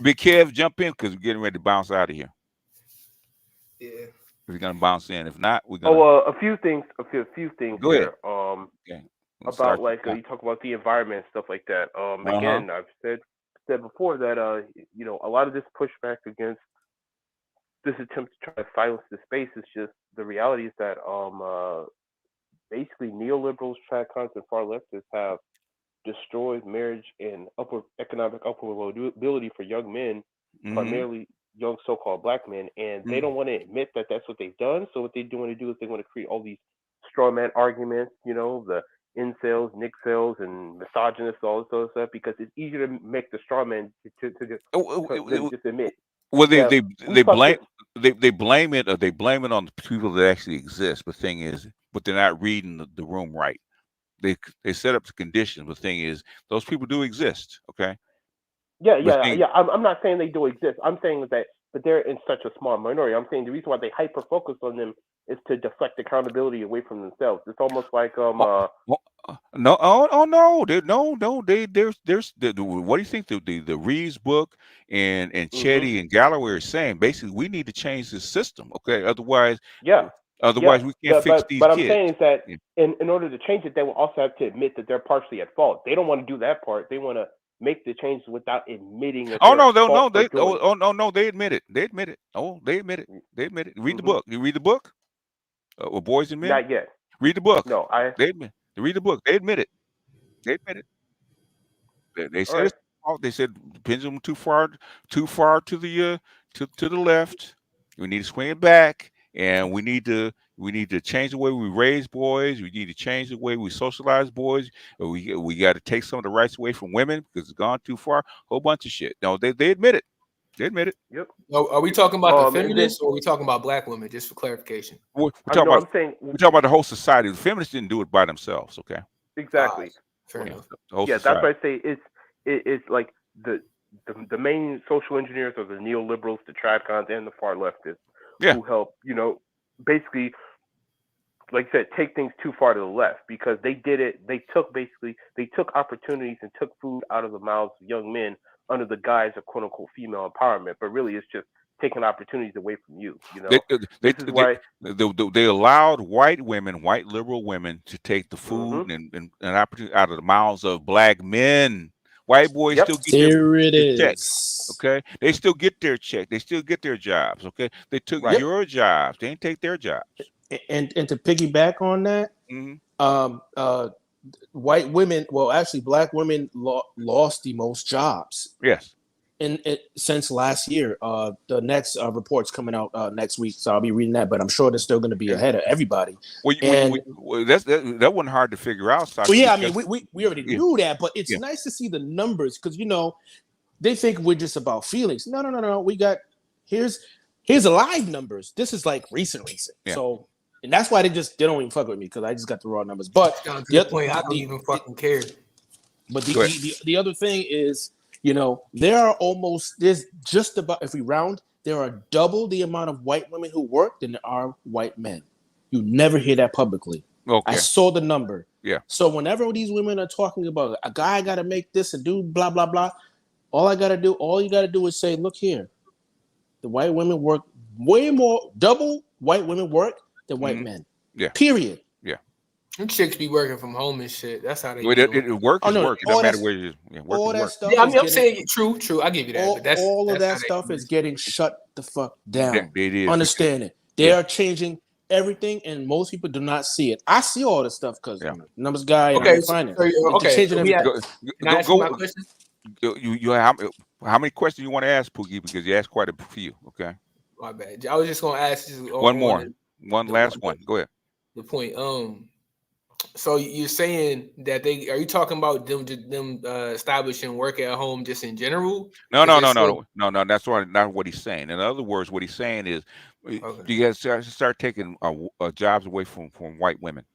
Big Kev, jump in because we're getting ready to bounce out of here. Yeah. We're gonna bounce in. If not, we're gonna. A few things. A few things Go here. ahead. About like you talk about the environment and stuff like that. Again, I've said before that a lot of this pushback against this attempt to try to silence the space is just the reality is that basically neoliberals, tradcons, and far leftists have destroyed marriage and economic upward mobility for young men, primarily young so-called black men, and they don't want to admit that that's what they've done. So what they do want to do is they want to create all these straw man arguments, the incels, Nixels, and misogynists, all this other stuff, because it's easier to make the straw man to just admit. Well, they blame it or they blame it on the people that actually exist. But the thing is, but they're not reading the room right. They set up the conditions. But the thing is, those people do exist. Okay. Yeah. I'm not saying they do exist. I'm saying that, but they're in such a small minority. I'm saying the reason why they hyper focus on them is to deflect accountability away from themselves. It's almost like no, there's what do you think the Reeves book and Chetty and Galloway are saying? Basically, we need to change the system. Okay, otherwise we can't fix these But I'm kids. saying is that in order to change it, they will also have to admit that they're partially at fault. They don't want to do that part. They want to make the changes without admitting that. They admit it. They admit it. Oh, they admit it. They admit it. Read the book. You read the book. Boys and Men. Not yet. Read the book. No, They admit. Read the book. They admit it. They admit it. They said it's fault. They said the pendulum too far to the to the left. We need to swing it back, and we need to change the way we raise boys. We need to change the way we socialize boys. We got to take some of the rights away from women because it's gone too far. Whole bunch of shit. No, they admit it. They admit it. Yep. Are we talking about the feminists or are we talking about black women? Just for clarification. We're talking about the whole society. The feminists didn't do it by themselves. Okay. Exactly. Fair enough. That's why I say it's like the main social engineers are the neoliberals, the tradcons, and the far leftists who help, basically, like I said, take things too far to the left because they did it. They took opportunities and took food out of the mouths of young men under the guise of quote unquote female empowerment, but really it's just taking opportunities away from you. They allowed white women, white liberal women, to take the food and opportunity out of the mouths of black men. White boys still get their checks. Okay, they still get their check. They still get their jobs. Okay, they took your jobs. They didn't take their jobs. And to piggyback on that, white women, well, actually, black women lost the most jobs. Yes. Since last year. The next report's coming out next week, so I'll be reading that. But I'm sure they're still going to be ahead of everybody. That wasn't hard to figure out. Well, yeah, I mean, we already knew that, but it's nice to see the numbers because they think we're just about feelings. No. We got here's the live numbers. This is like recent. Yeah. So. And that's why they don't even fuck with me because I just got the raw numbers. But the point, I don't even fucking care. But the other thing is, there's just about, if we round, there are double the amount of white women who work than there are white men. You never hear that publicly. Okay. I saw the number. Yeah. So whenever these women are talking about a guy got to make this and do blah blah blah, all you got to do is say, look here, the white women work way more, double white women work than white men. Yeah. Period. Yeah. Them chicks be working from home and shit. That's how they work is work. It doesn't matter where you work. All that stuff. Yeah, I mean, I'm saying true. I give you that. All, but that's, all of that's that stuff is getting shut the fuck down. It is. Understand it. They are changing everything, and most people do not see it. I see all this stuff because numbers guy. Okay. Changing everything. Can I ask you my question? How many questions you want to ask, Pookie? Because you asked quite a few. Okay. My bad. I was just gonna ask one more. One last one. Go ahead. The point. So you're saying that they are you talking about them establishing work at home just in general? No. That's not what he's saying. In other words, what he's saying is, you guys start taking jobs away from white women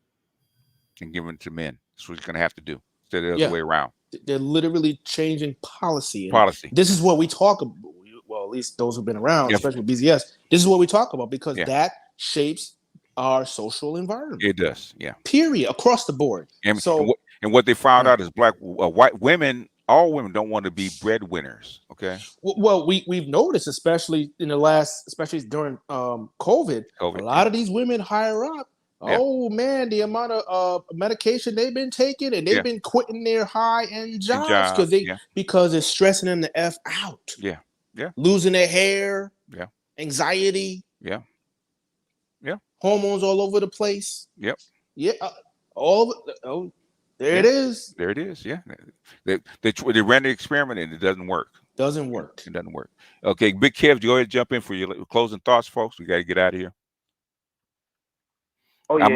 and giving it to men. That's what he's going to have to do instead of the other way around. They're literally changing policy. And policy. This is what we talk about. Well, at least those who've been around, especially with BZS. This is what we talk about because that shapes our social environment. It does, yeah. Period, across the board. And what they found out is white women, all women don't want to be breadwinners. Okay. Well, we've noticed, especially in the last, especially during COVID, a lot of these women higher up. Oh man, the amount of medication they've been taking, and they've been quitting their high-end jobs because it's stressing them the F out. Yeah. Losing their hair. Yeah. Anxiety. Yeah. Hormones all over the place. Yep. Yeah. There it is. There it is. Yeah. They ran the experiment and it doesn't work. It doesn't work. Okay, Big Kev, go ahead and jump in for your closing thoughts, folks. We got to get out of here. Oh yeah,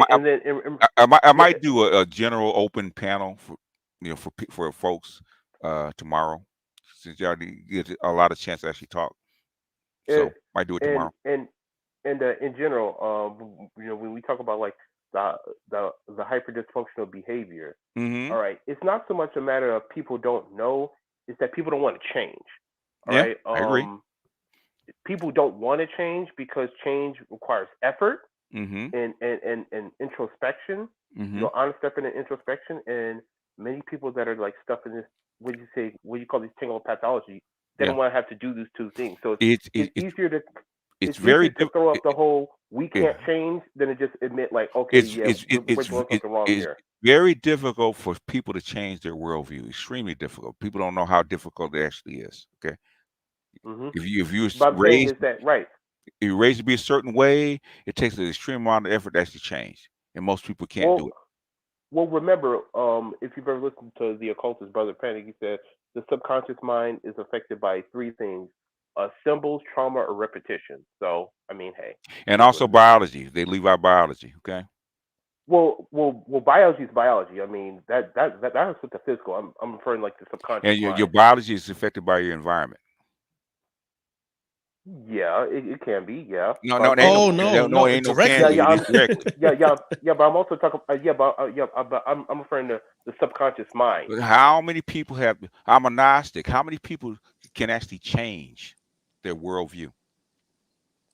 I might do a general open panel for folks tomorrow, since y'all get a lot of chance to actually talk. So might do it tomorrow. And in general, when we talk about like the hyper dysfunctional behavior, all right, it's not so much a matter of people don't know, it's that people don't want to change. All right, I agree. People don't want to change because change requires effort. Mm-hmm. And introspection, honest effort and introspection, and many people that are like stuck in this, what you call these tangle pathology, they don't want to have to do these two things. So it's easier to throw up the whole we can't change than to just admit like, okay, we're doing something wrong here. Very difficult for people to change their worldview. Extremely difficult. People don't know how difficult it actually is. Okay, if you raised if you're raised to be a certain way, it takes an extreme amount of effort to actually change, and most people can't do it. Well, remember, if you've ever listened to the occultist Brother Panic, he said the subconscious mind is affected by three things: symbols, trauma, or repetition. So, I mean, hey. And also biology. They leave out biology. Okay. Well, biology is biology. I mean, that's with the physical. I'm referring like the subconscious. And mind. your biology is affected by your environment. Yeah, it can be. Yeah. No, ain't directly. But I'm also talking. But I'm referring to the subconscious mind. How many people I'm a Gnostic. How many people can actually change their worldview?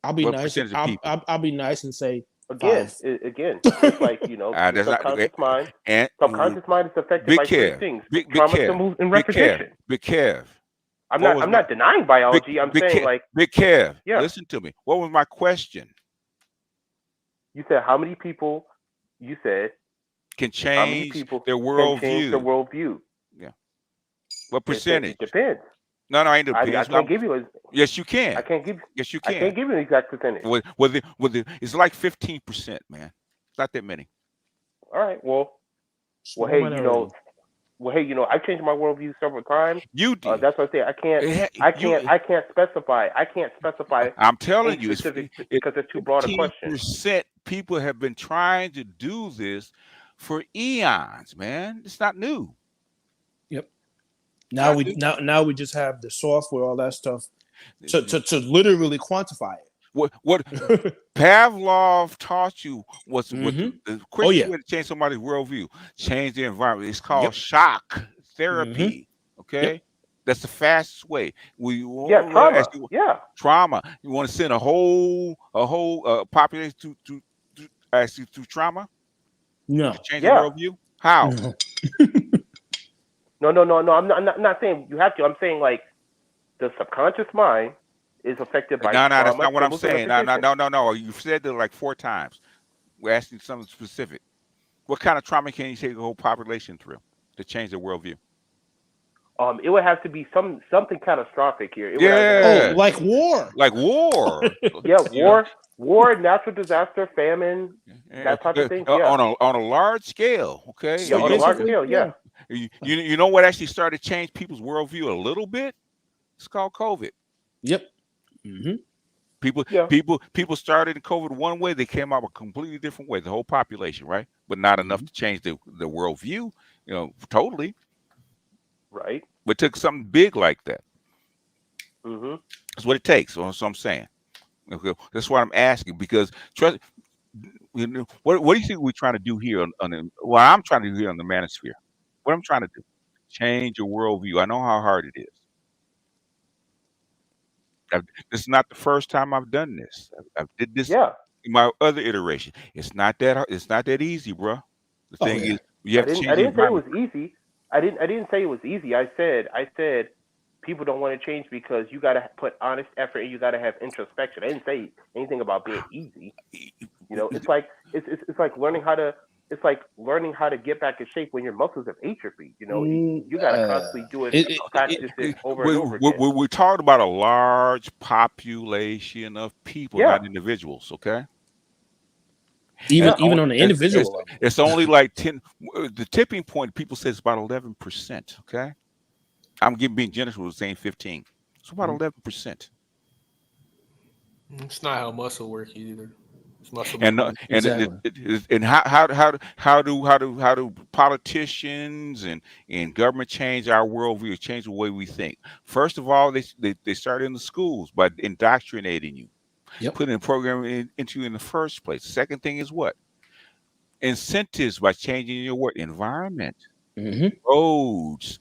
I'll be nice. I'll be nice and say again. It's like the subconscious mind. And subconscious mind is affected by three things: trauma, symbols, and repetition. Big Kev. I'm not denying biology. I'm saying like Big Kev. Yeah. Listen to me. What was my question? You said how many people? You said can change their worldview. Change their worldview. Yeah. What percentage? It depends. No, I ain't depends. I can't give you. Yes, you can. I can't give. Yes, you can. I can't give you an exact percentage. It's like 15%, man. It's not that many. All right. Well, hey, Well, hey, I've changed my worldview several times. You did. That's what I say. I can't specify. I'm telling you, because it's too broad a question. 15% people have been trying to do this for eons, man. It's not new. Yep. Now we just have the software, all that stuff, to literally quantify it. What Pavlov taught you was the quickest way to change somebody's worldview, change their environment. It's called shock therapy. Okay, that's the fastest way. Trauma. You want to send a whole population through trauma? No. To change their worldview? How? No. I'm not saying you have to. I'm saying like the subconscious mind is affected by trauma. That's not what I'm saying. No. You've said it like 4 times. We're asking something specific. What kind of trauma can you take a whole population through to change their worldview? It would have to be something catastrophic here. Like war. Like war. War, natural disaster, famine, that type of thing. On a large scale, okay? Yeah, on a large scale, yeah. You know what actually started to change people's worldview a little bit? It's called COVID. Yep. People, Yeah. people started in COVID one way. They came out a completely different way. The whole population, right? But not enough to change the worldview. Totally. Right. But it took something big like that. Mm-hmm. That's what it takes. That's what I'm saying. Okay. That's what I'm asking because trust. What do you think we're trying to do here what I'm trying to do here on the manosphere? What I'm trying to do, change your worldview. I know how hard it is. This is not the first time I've done this. I did this Yeah. in my other iteration. It's not that It's not that easy, bro. The thing is, you I have to didn't. I change the didn't say it environment. was easy. I didn't say it was easy. I said people don't want to change because you got to put honest effort and you got to have introspection. I didn't say anything about being easy. It's like learning how to. It's like learning how to get back in shape when your muscles have atrophied. You got to constantly do it, practice it over and over again. We're talking about a large population of people, Yeah. not individuals. Okay. Even It's only, on the it's, individual level. it's only like 10. The tipping point, people say it's about 11%. Okay. I'm being generous with saying 15. It's about 11%. It's not how muscle works either. It's muscle And memory. and how do politicians and government change our worldview, change the way we think? First of all, they start in the schools by indoctrinating you, putting a program into you in the first place. Second thing is what? Incentives by changing your work environment, roads,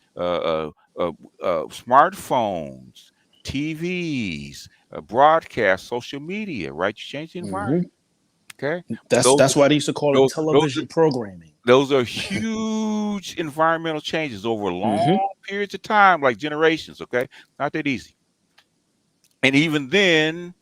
smartphones, TVs, broadcast, social media. Right? You change the environment. Okay, That's why they used to call it those, television programming. those are huge environmental changes over long periods of time, like generations. Okay, not that easy. And even then,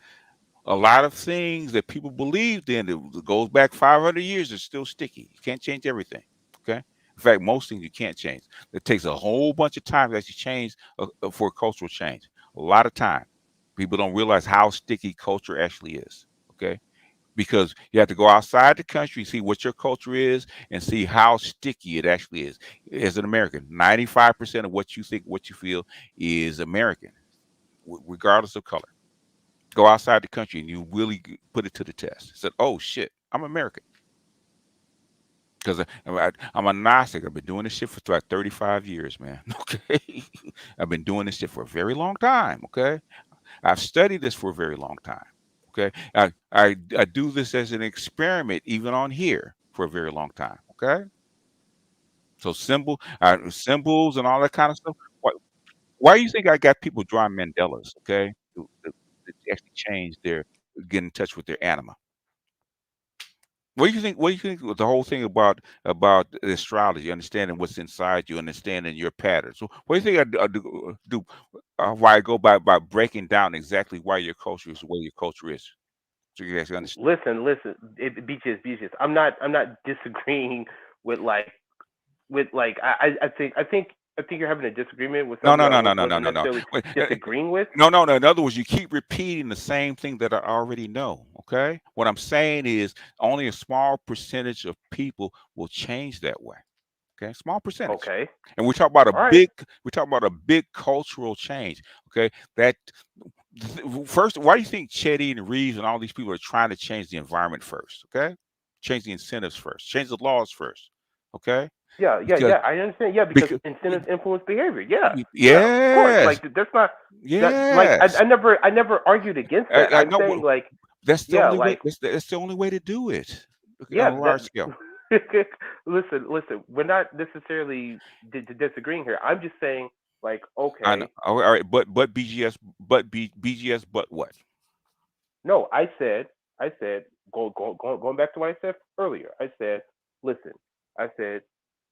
a lot of things that people believed in that goes back 500 years is still sticky. You can't change everything. Okay. In fact, most things you can't change. It takes a whole bunch of time to actually change for cultural change. A lot of time. People don't realize how sticky culture actually is. Okay. Because you have to go outside the country, see what your culture is, and see how sticky it actually is. As an American, 95% of what you think, what you feel is American, regardless of color. Go outside the country and you really put it to the test. Said, oh shit, I'm American. Because I'm a Gnostic. I've been doing this shit for like 35 years, man. Okay. I've been doing this shit for a very long time. Okay. I've studied this for a very long time. Okay. I do this as an experiment, even on here, for a very long time. Okay. So symbols and all that kind of stuff. Why do you think I got people drawing Mandalas? Okay. To actually change get in touch with their anima. What do you think? What do you think with the whole thing about astrology, understanding what's inside you, understanding your patterns? So, what do you think why I go by breaking down exactly why your culture is the way your culture is, so you guys understand? Listen. Beaches. I'm not disagreeing with I think you're having a disagreement with No, something no, that I no, no, no, no, wasn't no, no. necessarily Wait, disagreeing with. no, no, no. In other words, you keep repeating the same thing that I already know. Okay, what I'm saying is only a small percentage of people will change that way. Okay, small percentage. Okay. And All right. we're talking about a big cultural change. Okay, that first, why do you think Chetty and Reeves and all these people are trying to change the environment first? Okay, change the incentives first, change the laws first. Okay, because Yeah. I understand. Yeah, because because incentives influence behavior. Yeah. Of course. yes, Like that's not that. Like yes. I never argued against that. I I'm know saying like that's the yeah, only way. like That's the only way to do it, okay, on yeah. a large scale. Listen. We're not necessarily disagreeing here. I'm just saying like I know. okay. All right, but BGS, BGS, but what? No, I said, going back to what I said earlier. I said, listen, I said,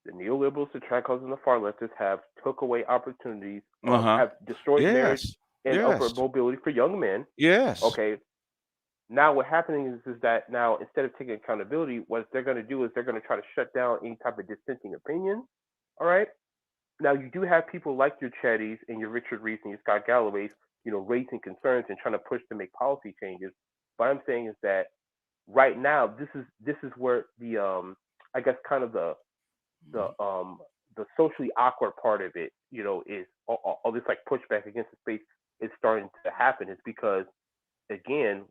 the neoliberals, the tracos, and the far leftists have took away opportunities, Uh-huh. have destroyed marriage Yes. and upward Yes. mobility for young men. Yes. Okay, now what's happening is that now instead of taking accountability, what they're going to do is they're going to try to shut down any type of dissenting opinions. All right. Now you do have people like your Chettys and your Richard Reeves and your Scott Galloways, raising concerns and trying to push to make policy changes. What I'm saying is that right now this is where the I guess kind of the um the socially awkward part of it, is all this like pushback against the space is starting to happen. Is because again,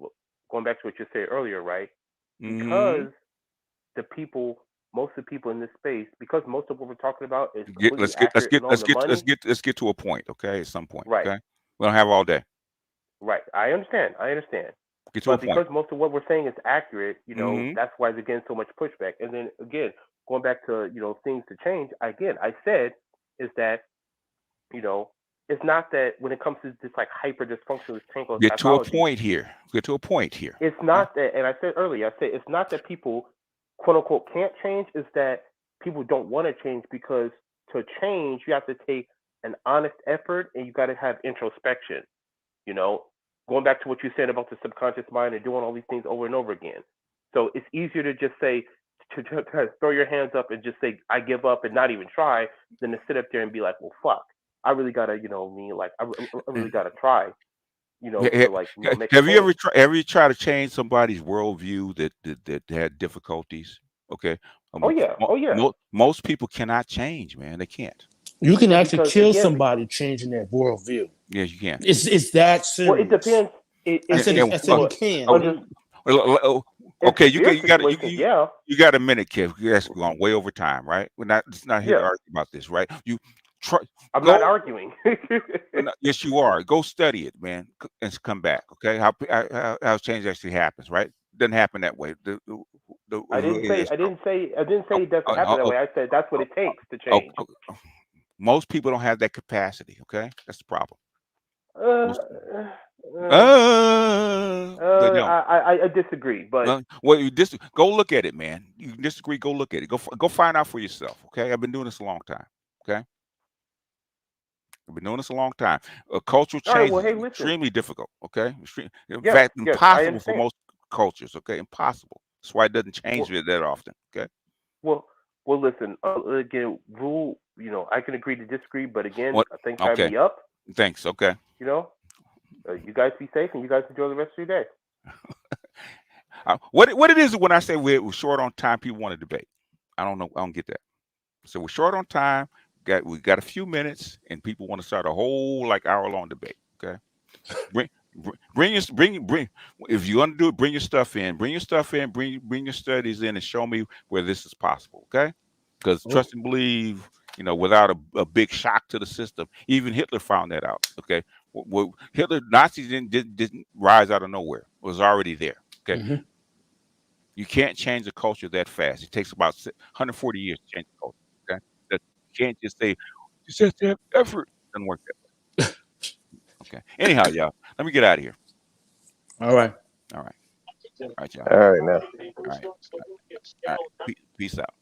going back to what you said earlier, right? Mm-hmm. Because most of the people in this space, because most of what we're talking about is completely accurate and on the money. Let's get to a point, okay? At some point, right? Okay. We don't have all day. Right. I understand. Get to a But point. because most of what we're saying is accurate, Mm-hmm. that's why there's again so much pushback. And then again, going back to things to change. Again, I said is that it's not that when it comes to this like hyper dysfunctional tangled Get to a pathology. point here. Get to a point here. It's not that, and I said earlier, it's not that people, quote unquote, can't change. It's that people don't want to change because to change, you have to take an honest effort and you got to have introspection. Going back to what you said about the subconscious mind and doing all these things over and over again. So it's easier to just say, to throw your hands up and just say, I give up and not even try, than to sit up there and be like, well, fuck, I really got to, I really got to try. To like make have you change. ever tried to change somebody's worldview that had difficulties? Okay. Oh yeah. Most people cannot change, man. They can't. You can Yeah, actually because, kill again, somebody changing their worldview. Yes, you can. It's that serious. Well, it depends. I said you can. Okay, in severe situations, yeah. you got a minute, Kev. That's going way over time, right? We're not here to Yeah. argue about this, right? You try. I'm not arguing. Yes, you are. Go study it, man, and come back. Okay, how change actually happens, right? Doesn't happen that way. I didn't say it doesn't happen that way. I said that's what it takes to change. Most people don't have that capacity. Okay, that's the problem. They don't. I disagree, but you go look at it, man. You disagree? Go look at it. Go find out for yourself. Okay, I've been doing this a long time. Okay, I've been doing this a long time. Cultural change is extremely difficult. Okay, in fact, impossible for most cultures. Okay, impossible. That's why it doesn't change that often. Okay. Well, listen. Again, rule. I can agree to disagree, but again, I think time be up. Thanks. Okay. You guys be safe and you guys enjoy the rest of your day. What it is when I say we're short on time, people want to debate. I don't know. I don't get that. So we're short on time. We got a few minutes, and people want to start a whole hour-long debate. Okay. Bring. If you want to do it, bring your stuff in. Bring your stuff in. Bring your studies in, and show me where this is possible. Okay. Because trust and believe, without a big shock to the system, even Hitler found that out. Okay. Nazis didn't rise out of nowhere. It was already there. Okay. Mm-hmm. You can't change a culture that fast. It takes about 140 years to change the culture. Okay. You can't just say, you just have to have effort. It doesn't work that way. Okay. Anyhow, y'all, let me get out of here. All right. All right, y'all. All right, now. All right. Peace out.